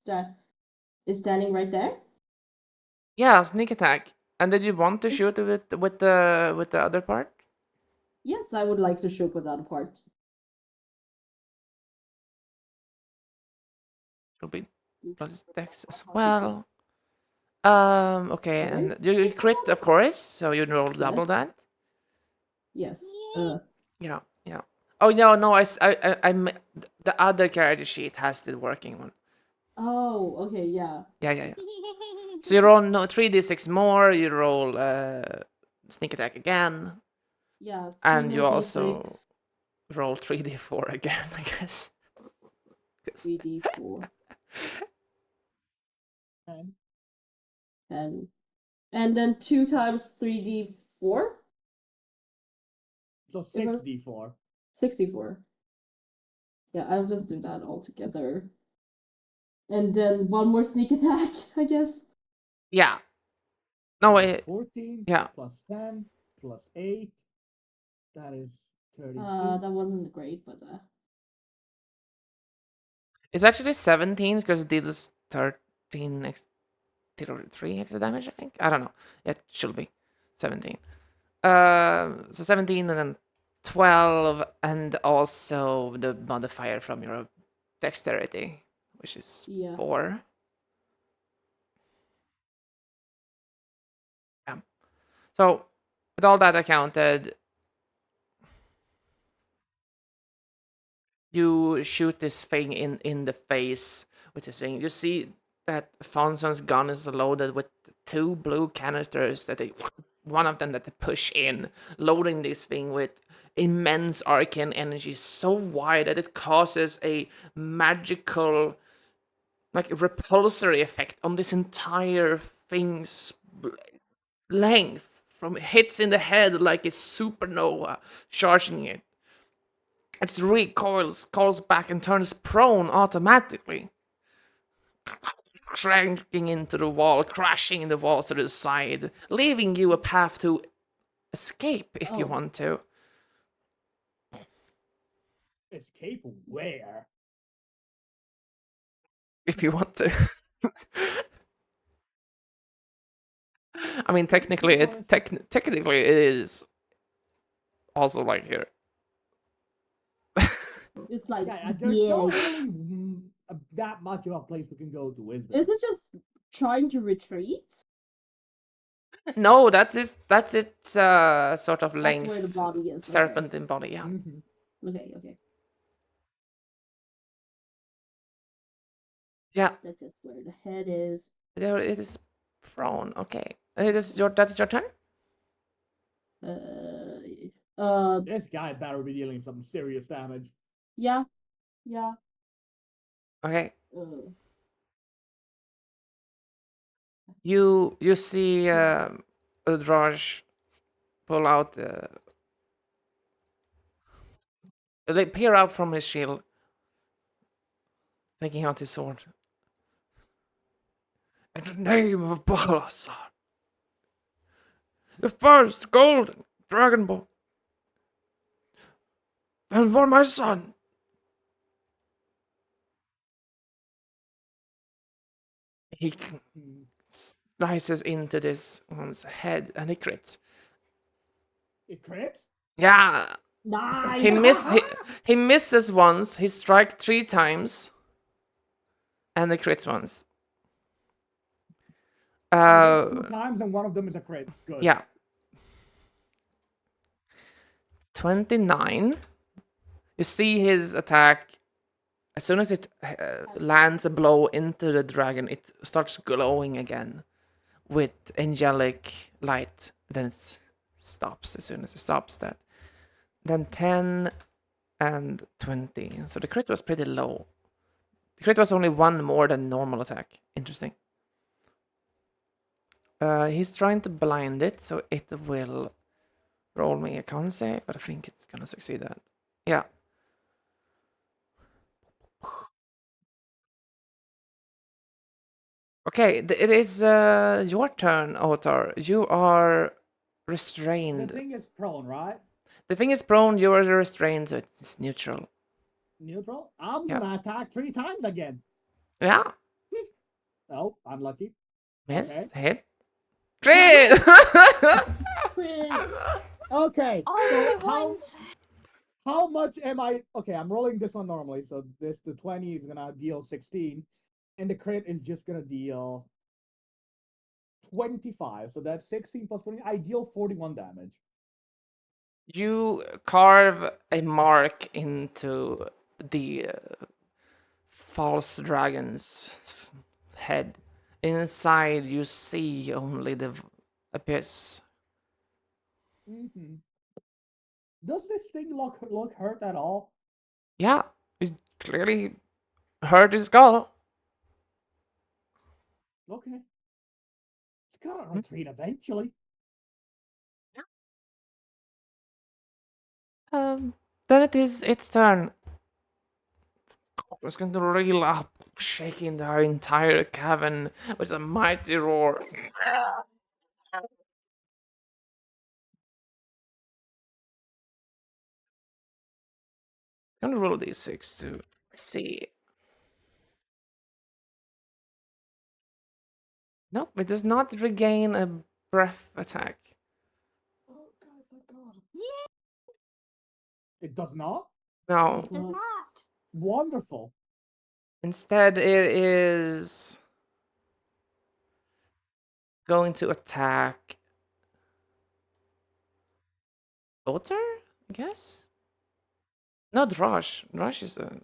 is standing right there. Yeah, sneak attack. And did you want to shoot with the other part? Yes, I would like to shoot with that part. It'll be plus dex as well. Okay, and you crit, of course, so you roll double that. Yes. Yeah. Oh no, the other character sheet has the working one. Oh, okay, yeah. Yeah. So you roll 3d6 more. You roll sneak attack again. Yeah. And you also roll 3d4 again, I guess. 3d4. 10. And then 2 times 3d4? So 6d4. 64. Yeah, I'll just do that all together. And then one more sneak attack, I guess. Yeah. No, wait. 14 Yeah. plus 10 plus 8. That is 32. That wasn't great, but It's actually 17 because it deals 13 3 extra damage, I think. I don't know. It should be 17. So 17 and then 12, and also the modifier from your dexterity, which is 4. Yeah. So with all that accounted, you shoot this thing in the face with this thing. You see that Fonson's gun is loaded with 2 blue canisters one of them that they push in, loading this thing with immense arcane energy so wide that it causes a magical, like, repulsory effect on this entire thing's length. From hits in the head like a supernova charging it. It recoils, calls back, and turns prone automatically. Cranking into the wall, crashing the walls to the side, leaving you a path to escape if you want to. Escape where? If you want to. I mean, technically it is also like here. It's like, there's not really that much of a place we can go to, is there? Is it just trying to retreat? No, that's its sort of length. That's where the body is. Serpentine body, yeah. Mm-hmm. Okay. Yeah. That's just where the head is. There it is prone. Okay. That's your turn? This guy better be dealing some serious damage. Yeah. Okay. You see Udraj pull out they peer out from his shield, taking out his sword. In the name of Balasar, the first golden dragon ball, and for my son. He slices into this one's head and he crits. It crits? Yeah. Nice. He misses once. He strikes 3 times, and he crits once. 2 times, and one of them is a crit. Good. Yeah. 29. You see his attack. As soon as it lands a blow into the dragon, it starts glowing again with angelic light. Then it stops as soon as it stops that. Then 10 and 20. So the crit was pretty low. The crit was only 1 more than normal attack. Interesting. He's trying to blind it, so it will roll me a con save, but I think it's gonna succeed that. Yeah. Okay, it is your turn, Otar. You are restrained. The thing is prone, right? The thing is prone, you are restrained, so it's neutral. Neutral? I'm Yep. gonna attack 3 times again. Yeah. Oh, unlucky. Miss. Okay. Hit. Crit! Okay. All So good ones. how much am I? Okay, I'm rolling this one normally, so the 20 is gonna deal 16, and the crit is just gonna deal 25. So that's 16 plus 20. I deal 41 damage. You carve a mark into the false dragon's head. Inside, you see only the abyss. Mm-hmm. Does this thing look hurt at all? Yeah, it clearly hurt his skull. Okay. It's gotta retreat eventually. Then it is its turn. It's going to reel up, shaking the entire cavern with a mighty roar. I'm gonna roll d6 to see. Nope, it does not regain a breath attack. Oh god, thank god. Yeah, It does not? No. it does not. Wonderful. Instead, it is going to attack Otter, I guess? No, Drosh. Drosh is a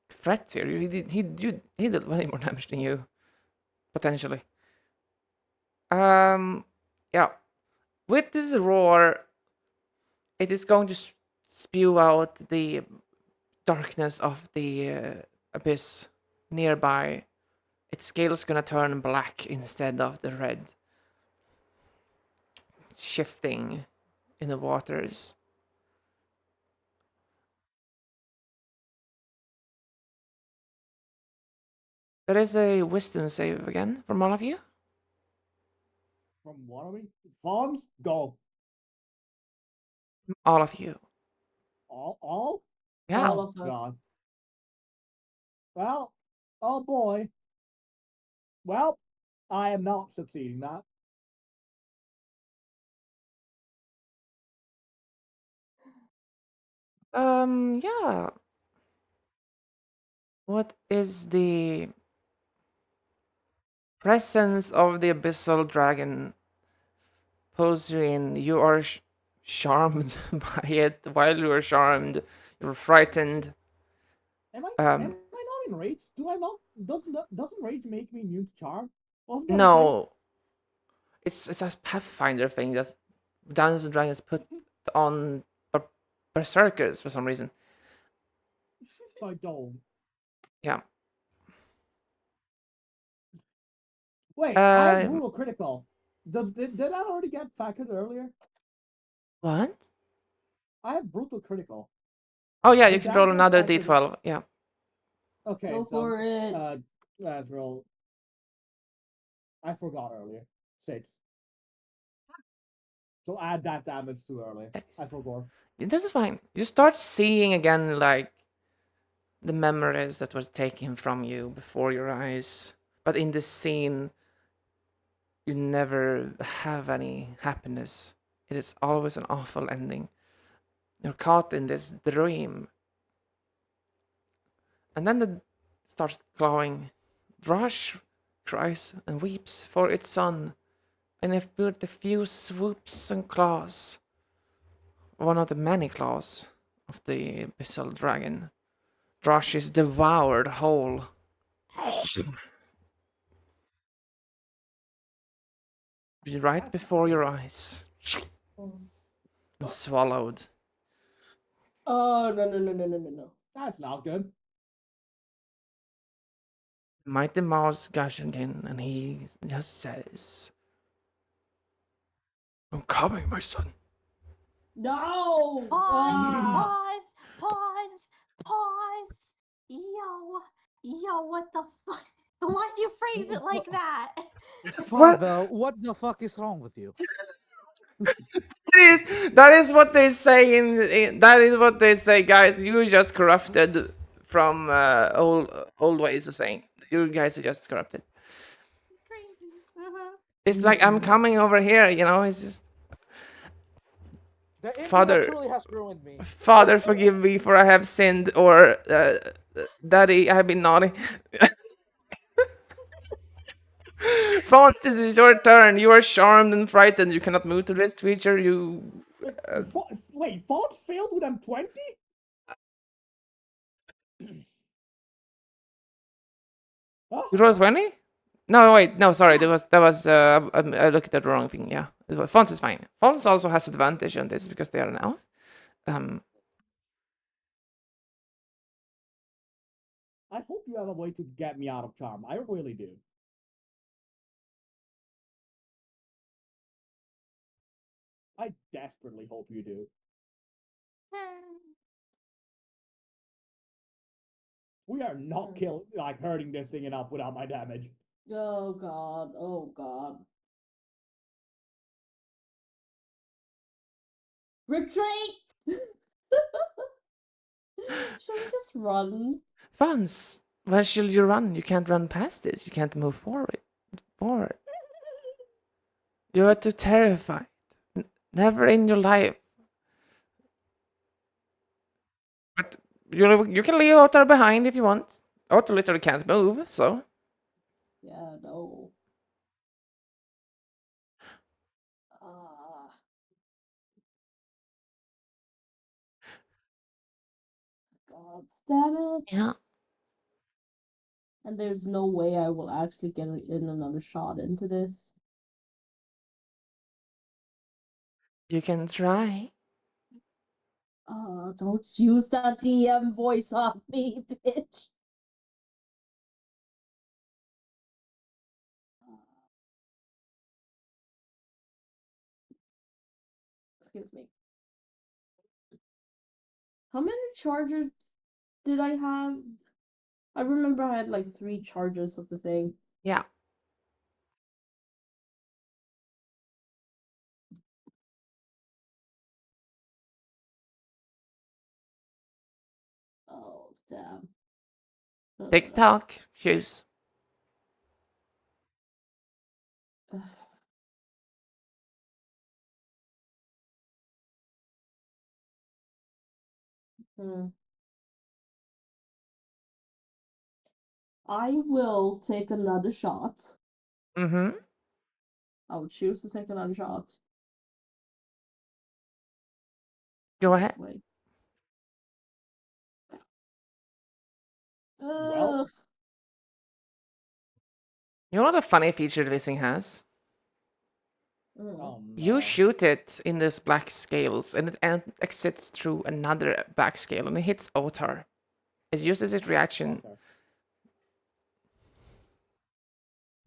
threat here. He did way more damage than you, potentially. Yeah. With this roar, it is going to spew out the darkness of the abyss nearby. Its scale's gonna turn black instead of the red, shifting in the waters. There is a wisdom save again from all of you. From what are we? Farms? Go. All of you. All? Yeah. All of us. God. Well, oh boy. Well, I am not succeeding that. Yeah. What is the presence of the abyssal dragon pulls you in? You are charmed by it. While you are charmed, you're frightened. Am I not in rage? Do I not? Doesn't rage make me immune to charm? Wasn't that a thing? No. It's a Pathfinder thing that Dungeons and Dragons put on berserkers for some reason. I don't. Yeah. Wait, I have brutal critical. Did that already get factored earlier? What? I have brutal critical. Oh yeah, you Did can that roll get another factored- d12. Yeah. Okay, Go for it. Let's roll. I forgot earlier. 6. So add that damage too early. I forgot. This is fine. You start seeing again, like, the memories that was taken from you before your eyes. But in this scene, you never have any happiness. It is always an awful ending. You're caught in this dream. And then it starts glowing. Rush cries and weeps for its son. And if with a few swoops and claws, one of the many claws of the abyssal dragon, Drosh is devoured whole. Right before your eyes. And swallowed. Oh, no. That's not good. Mighty Mouse gush again, and he just says, I'm coming, my son. No! Pause. Yo, what the fuck? Why'd you phrase it like that? Father, what the fuck is wrong with you? It that is what they say that is what they say, guys. You just corrupted from old ways of saying. You guys are just corrupted. Crazy. It's like I'm coming over here, you know. It's just The internet Father, truly has ruined me. Father, forgive me for I have sinned, or Daddy, I have been naughty. Font, this is your turn. You are charmed and frightened. You cannot move to this creature. You. Wait, Fault failed with M20? You rolled 20? No, wait, no, sorry. That was. I looked at the wrong thing. Yeah, Font is fine. Font also has advantage on this because they are an elf. I hope you have a way to get me out of charm. I really do. I desperately hope you do. We are not hurting this thing enough without my damage. Oh god, oh god. Retreat! Should we just run? Fons, where should you run? You can't run past this. You can't move forward. You are too terrified. Never in your life. But you can leave Otar behind if you want. Otar literally can't move, so. Yeah, no. Ah. God damn it. Yeah. And there's no way I will actually get in another shot into this. You can try. Oh, don't use that DM voice on me, bitch. Excuse me. How many chargers did I have? I remember I had like 3 charges of the thing. Yeah. Oh, damn. TikTok. Choose. I will take another shot. Mm-hmm. I would choose to take another shot. Go ahead. Wait. Well, You know what a funny feature this thing has? no. You shoot it in this black scales, and it exits through another black scale, and it hits Otar. It uses its reaction. Okay.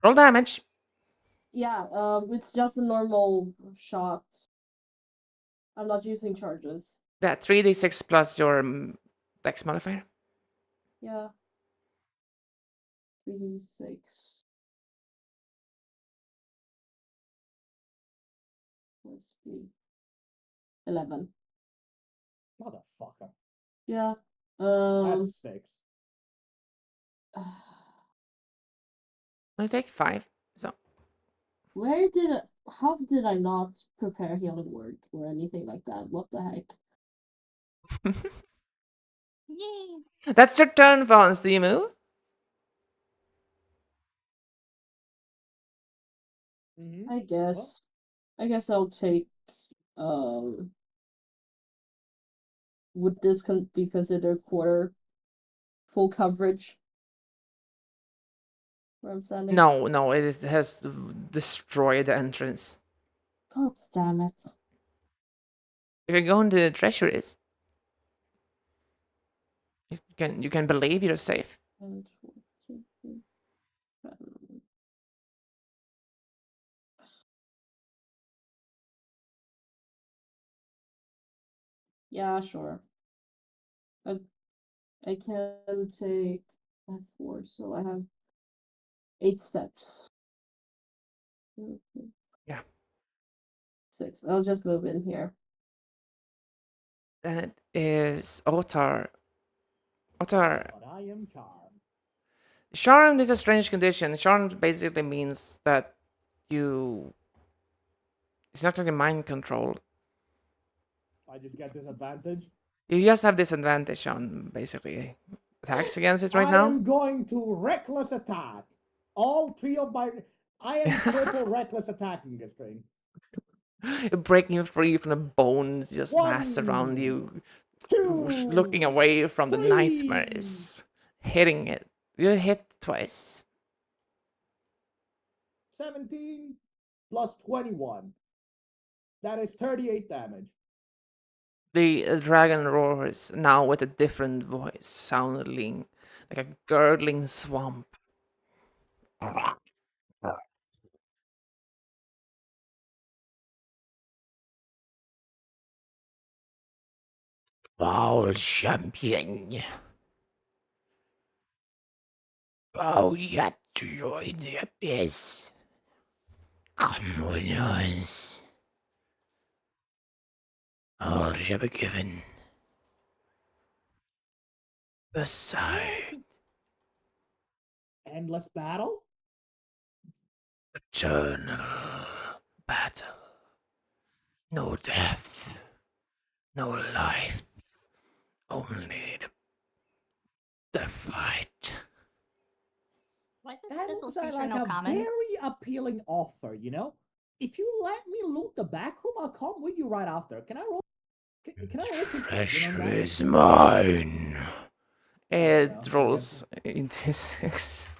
Roll damage. Yeah, it's just a normal shot. I'm not using charges. That 3d6 plus your dex modifier. Yeah. 3d6. Let's see. 11. Motherfucker. Yeah. That's 6. I take 5. So. How did I not prepare healing word or anything like that? What the heck? Yay. That's your turn, Vance. Do you move? I guess. I guess I'll take. Would this be considered quarter full coverage? Where I'm standing? No, it has destroyed the entrance. God damn it. You can go into the treasuries. You can believe you're safe. Yeah, sure. I can take 4, so I have 8 steps. Yeah. 6. I'll just move in here. Then it is Otar. Otar. But I am charmed. Charmed is a strange condition. Charmed basically means that you. It's not really mind control. I just get disadvantage. You just have disadvantage on basically attacks against it right now. I am going to reckless attack. All 3 of my. I am triple reckless attacking this thing. You're breaking free from the bones just mass around you, looking away from the nightmares, hitting it. You hit twice. 17 plus 21. That is 38 damage. The dragon roars now with a different voice, sounding like a gurgling swamp. Foul champion. Bow yet to join the abyss. Come with us. All shall be given. Beside Endless battle? eternal battle. No death. No life. Only the fight. Why is this That fizzle looks like creature no a comment? very appealing offer, you know? If you let me loot the back room, I'll come with you right after. Can I roll? Can I roll? Treasure is mine. It rolls into 6.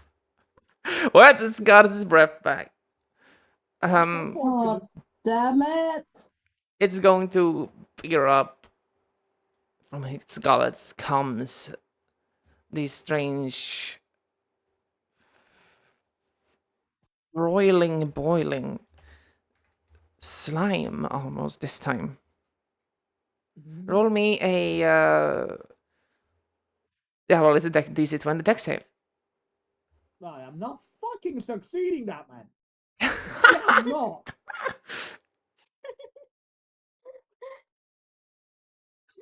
What? This got his breath back. Oh, damn it! It's going to figure up. From its gullet comes these strange, roiling, boiling slime almost this time. Mm-hmm. Roll me a. Yeah, well, it's a DC 20 dex save. I am not fucking succeeding that, man. Yeah, I'm not.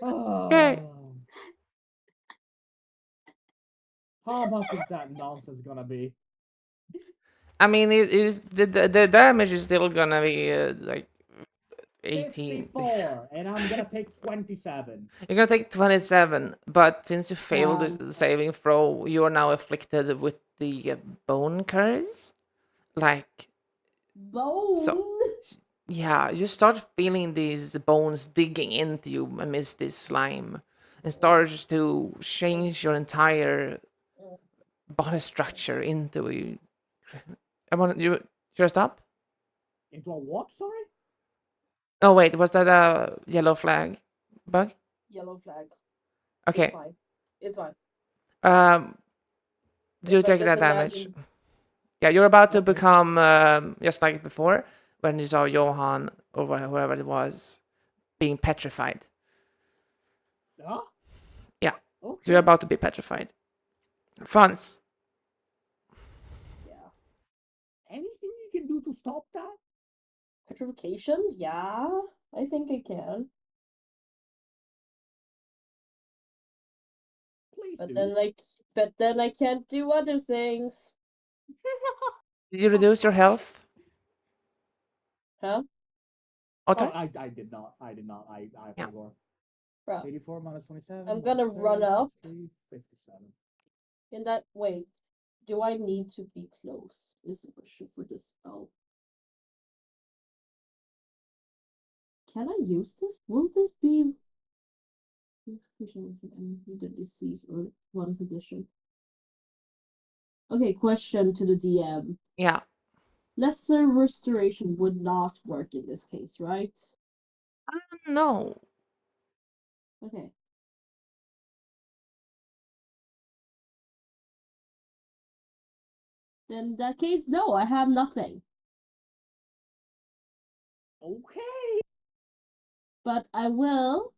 Okay. How much is that nonsense gonna be? I mean, it is the damage is still gonna be like 18. 54, and I'm gonna take 27. You're gonna take 27, but since you failed the saving throw, you are now afflicted with the bone curse. Like bone. So, yeah, you start feeling these bones digging into you amidst this slime, and starts to change your entire body structure into a. I want you. Should I stop? Into a what? Sorry. Oh wait, was that a yellow flag bug? Yellow flag. Okay. It's fine. Do you take that damage? Yeah, you're about to become just like before when you saw Johan or whoever it was being petrified. Huh? Yeah. Okay. So you're about to be petrified. Franz. Yeah. Anything you can do to stop that? Petrification? Yeah, I think I can. Please But do. then I can't do other things. Did you reduce your health? Huh? Otter? Oh, I did not. I forgot. Bro. 84 minus 27. I'm gonna run up. 57. In that wait, do I need to be close? Is the question for this spell. Can I use this? Will this be the disease or one condition? Okay, question to the DM. Yeah. Lesser restoration would not work in this case, right? No. Okay. Then in that case, no, I have nothing. Okay. But I will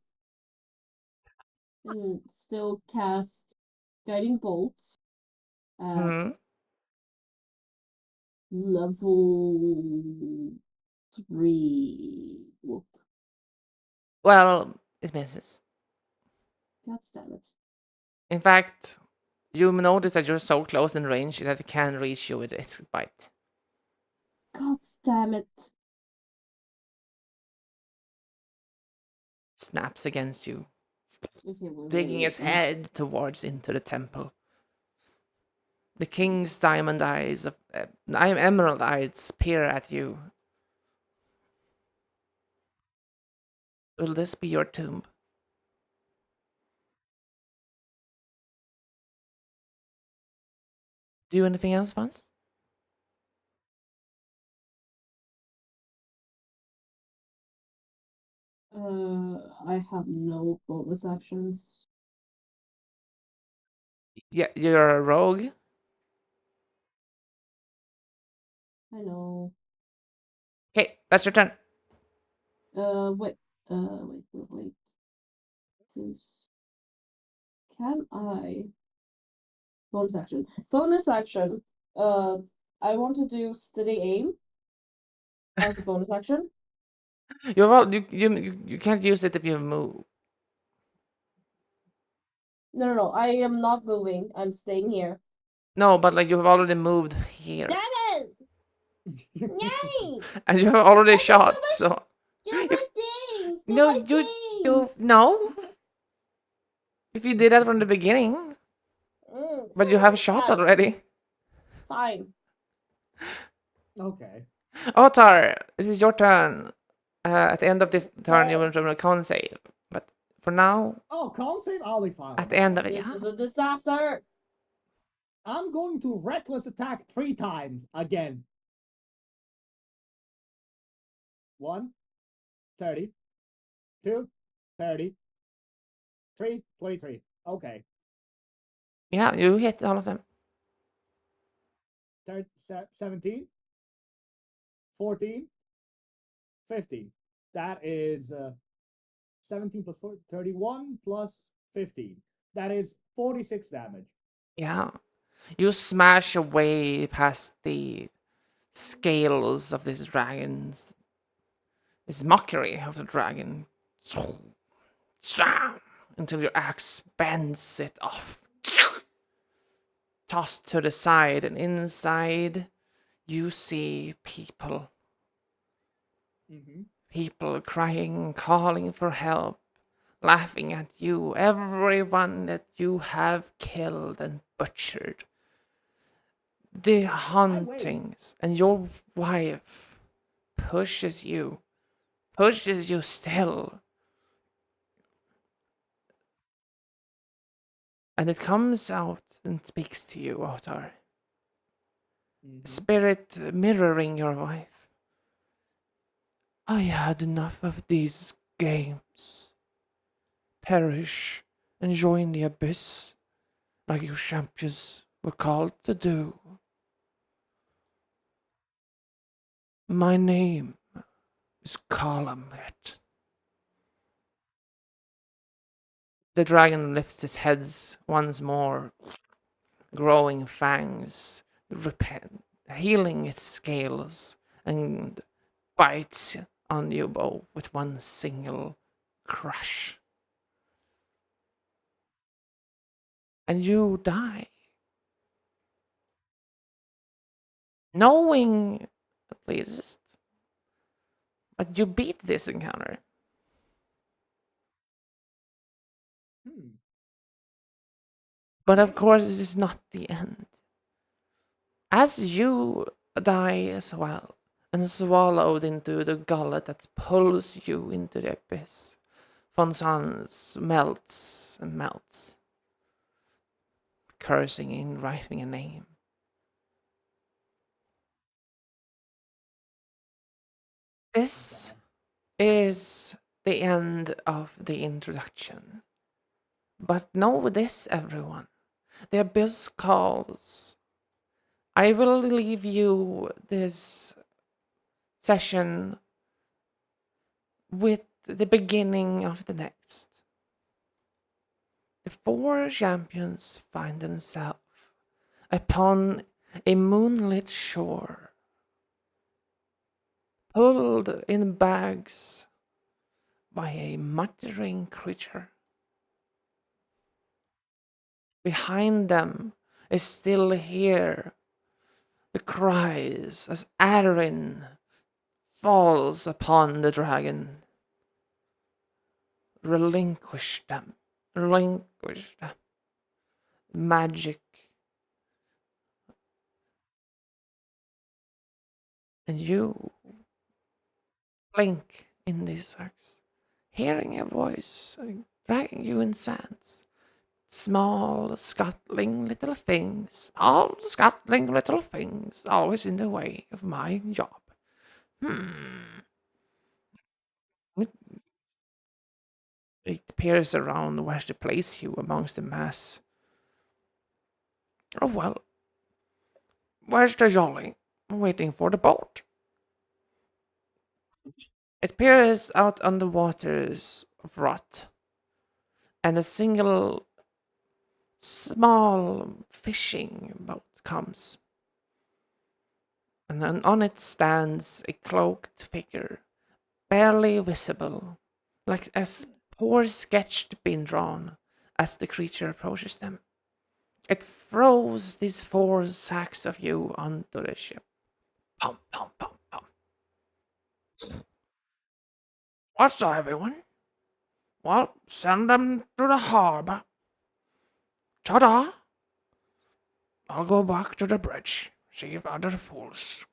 still cast Guiding Bolts at level 3. Whoop. Well, it misses. God damn it. In fact, you notice that you're so close in range that it can reach you with its bite. God damn it. Snaps against you, Okay, well, digging its head towards into the temple. The king's diamond eyes, emerald eyes, peer at you. Will this be your tomb? Do anything else, Vance? I have no bonus actions. Yeah, you're a rogue. I know. Okay, that's your turn. Wait. Wait. Since can I bonus action? Bonus action. I want to do steady aim as a bonus action. You can't use it if you move. No. I am not moving. I'm staying here. No, but like you've already moved here. Damn it! Yay! And you have already shot, so Get my things! Get no, my things! no. If you did that from the beginning, but you have shot already. Fine. Okay. Otar, this is your turn. At the end of this turn, you will from a con save. But for now, Oh, con save? I'll be fine. at the end of it, This yeah. is a disaster. I'm going to reckless attack 3 times again. 1, 30. 2, 30. 3, 23. Okay. Yeah, you hit all of them. 17, 14, 15. That is 17 plus 4, 31 plus 15. That is 46 damage. Yeah. You smash away past the scales of this dragon's. This mockery of the dragon. Until your axe bends it off. Tossed to the side, and inside you see people. People crying, calling for help, laughing at you, everyone that you have killed and butchered. The hauntings, and your wife pushes you still. And it comes out and speaks to you, Otar. Spirit mirroring your wife. I had enough of these games. Perish and join the abyss, like you champions were called to do. My name is Kalamet. The dragon lifts his head once more, growing fangs, healing its scales, and bites on you both with one single crush. And you die. Knowing, at least, that you beat this encounter. But of course, this is not the end. As you die as well, and swallowed into the gullet that pulls you into the abyss, Fonsan's melts and melts, cursing and writing a name. This is the end of the introduction. But know this, everyone. The abyss calls. I will leave you this session with the beginning of the next. The 4 champions find themselves upon a moonlit shore, pulled in bags by a muttering creature. Behind them is still hear the cries as Arin falls upon the dragon. Relinquish them. Relinquish them. Magic. And you blink in these sacks, hearing a voice dragging you in sands. Small, scuttling little things, all scuttling little things, always in the way of my job. It peers around where to place you amongst the mass. Oh well, where's the jolly? I'm waiting for the boat. It peers out on the waters of Rot, and a single small fishing boat comes. And then on it stands a cloaked figure, barely visible, like as poor sketched been drawn as the creature approaches them. It throws these 4 sacks of you onto the ship. Pum, pum, pum, pum. What's up, everyone? Well, send them to the harbor. Ta-da! I'll go back to the bridge, see if other fools.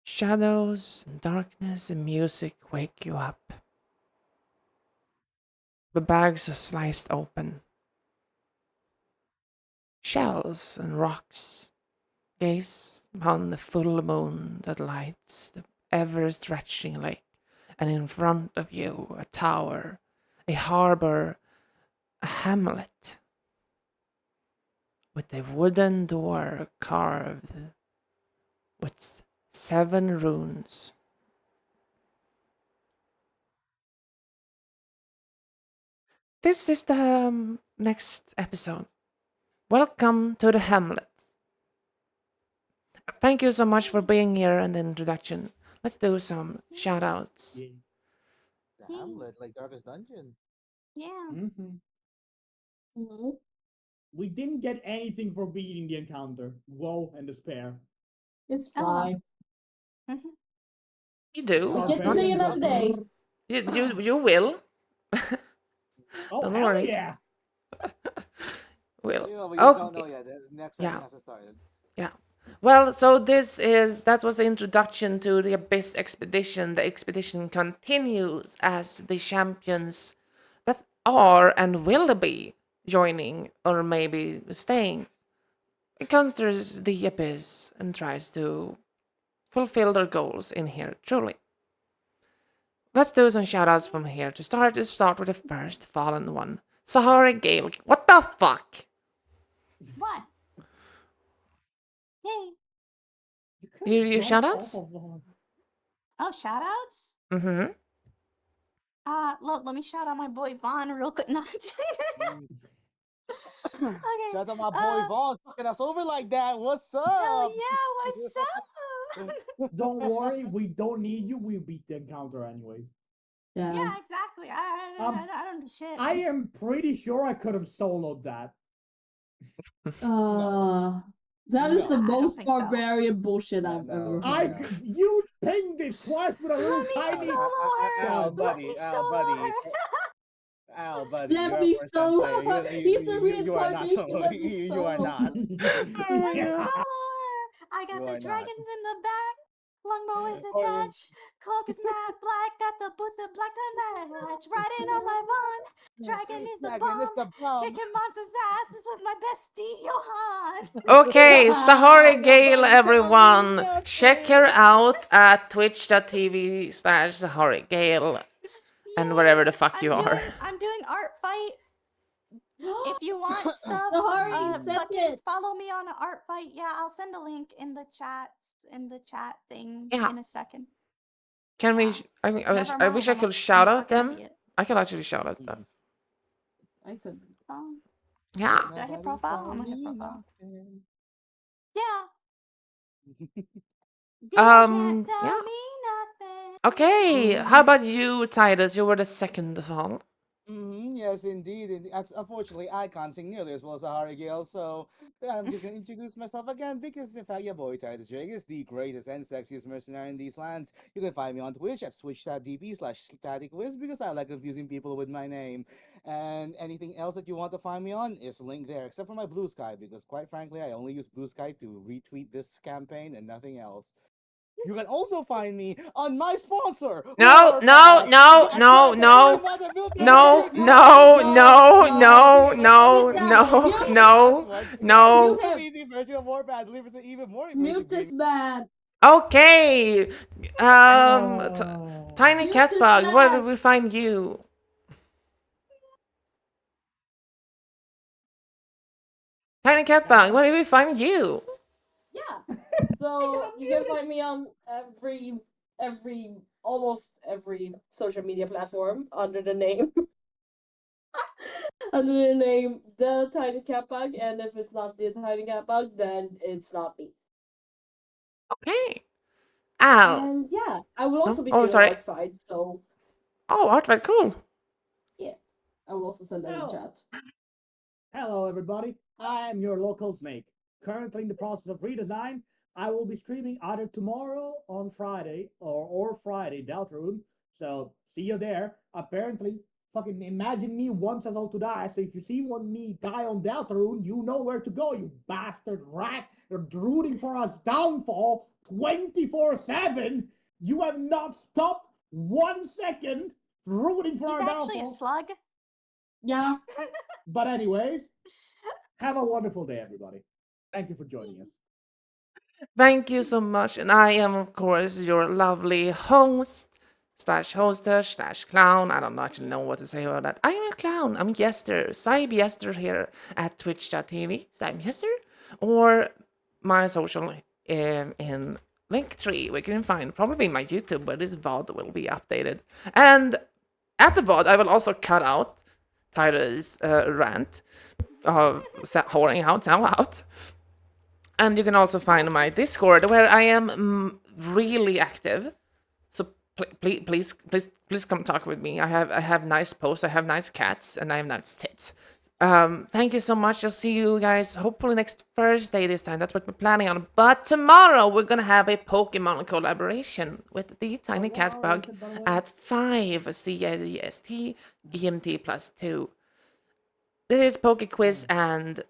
Shadows, and darkness, and music wake you up. The bags are sliced open. Shells and rocks gaze upon the full moon that lights the ever-stretching lake, and in front of you a tower, a harbor, a hamlet, with a wooden door carved with 7 runes. This is the next episode. Welcome to the hamlet. Thank you so much for being here and the introduction. Let's do some shout outs. Yeah. The Hamlet, like Darkest Dungeon. Yeah. We didn't get anything for beating the encounter. Woe and despair. It's Oh, well. fine. You do. We get to day another day. You will. Oh, Don't hell worry. yeah. Will. Yeah, we just don't know yet. The next session hasn't started. Yeah. Well, so that was the introduction to the Abyss Expedition. The expedition continues as the champions that are and will be joining or maybe staying encounters the Abyss and tries to fulfill their goals in here, truly. Let's do some shoutouts from here to start. Let's start with the first fallen one. Sahara Gale. What the fuck? What? Yay. You shoutouts? Oh, shout outs? Mm-hmm. Look, let me shout out my boy Vaughn real quick. No, okay. Shout out my boy Vaughn fucking us over like that. What's up? Hell yeah, what's up? Don't worry, we don't need you. We beat the encounter anyways. Yeah, exactly. I don't do shit. I am pretty sure I could have soloed that. That is the I don't most think so. barbarian bullshit I've ever heard. You pinged it twice with a little Let me tiny. solo her. Ow, Let buddy. me Ow, solo buddy. her. Ow, buddy. Let You're me a first-time solo player. her. He's a You are not reincarnation. solo. Let me You solo. are not. Let me solo her. I got You the are not. dragons in the back. Longbow is Or- attached. Cloak is matte black. Got the boosted black to match. Riding on my Vaughn. Dragon is the Dragon is the bomb. bomb. Kicking monsters' asses with my bestie Johan. Okay, Sahara Gale, everyone. Check her out at twitch.tv/Sahara Gale and wherever the fuck you are. I'm doing art fight. If you want stuff, Sahari, send fucking it. follow me on an art fight. Yeah, I'll send a link in the chat thing in a second. Can we? I mean, I wish I could shout out them. I could actually shout out them. I could. Yeah. Do I hit Nobody profile? I'm told gonna hit me profile. nothing. Yeah. Dear can't tell Yeah. me nothing. Okay. How about you, Titus? You were the second one. Yes, indeed. Unfortunately, I can't sing nearly as well as Sahara Gale, so I'm just gonna introduce myself again because, in fact, your boy Titus Drake is the greatest and sexiest mercenary in these lands. You can find me on Twitch at twitch.tv/staticwiz because I like confusing people with my name. And anything else that you want to find me on is linked there, except for my Blue Sky, because quite frankly, I only use Blue Sky to retweet this campaign and nothing else. You can also find me on my sponsor, No, no, Warpath. no, That's no, right, the only no. mother military No, site here on this no, planet. no, No, no, that's what no, it Mute says. them! no, Mute! That's no, once again, the no. Mute super him! easy version of Warpath delivers an even more immersive Mute game. this man! Okay. Oh. Tiny Mute this Catbug, where man! did we find you? Tiny Catbug, where did we find you? Yeah. So you can find me on almost every social media platform under the name The Tiny Cat Bug, and if it's not The Tiny Cat Bug, then it's not me. Okay. Al. And yeah, I will also be Oh, doing sorry. art fight, so Oh, Artfight, cool. yeah. I will also send that in chat. Hello, everybody. I am your local snake. Currently in the process of redesign. I will be streaming either tomorrow on Friday or Friday, Deltarune. So see you there. Apparently, fucking imagine me once as all to die. So if you see me die on Deltarune, you know where to go, you bastard rat. You're rooting for us downfall 24/7. You have not stopped 1 second rooting for He's our actually downfall. a slug. Yeah. But anyways, have a wonderful day, everybody. Thank you for joining us. Thank you so much. And I am, of course, your lovely host slash hostess slash clown. I don't actually know what to say about that. I am a clown. I'm Yester. Cybe Yester here at twitch.tv. Cybe Yester. Or my social in Linktree. We can find probably my YouTube, where this VOD will be updated. And at the VOD, I will also cut out Tyler's rant of whoring out, sell out. And you can also find my Discord, where I am really active. So please come talk with me. I have nice posts, I have nice cats, and I have nice tits. Thank you so much. I'll see you guys hopefully next Thursday this time. That's what we're planning on. But tomorrow we're gonna have a Pokemon collaboration with the Tiny Cat Bug at 5 CST GMT +2. This is Poke Quiz and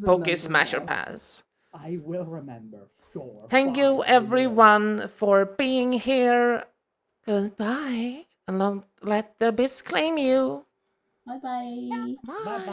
Poke Smasher Pass. I will remember, sure. Thank you, everyone, for being here. Goodbye. And don't let the bits claim you. Bye-bye. Bye. Bye-bye.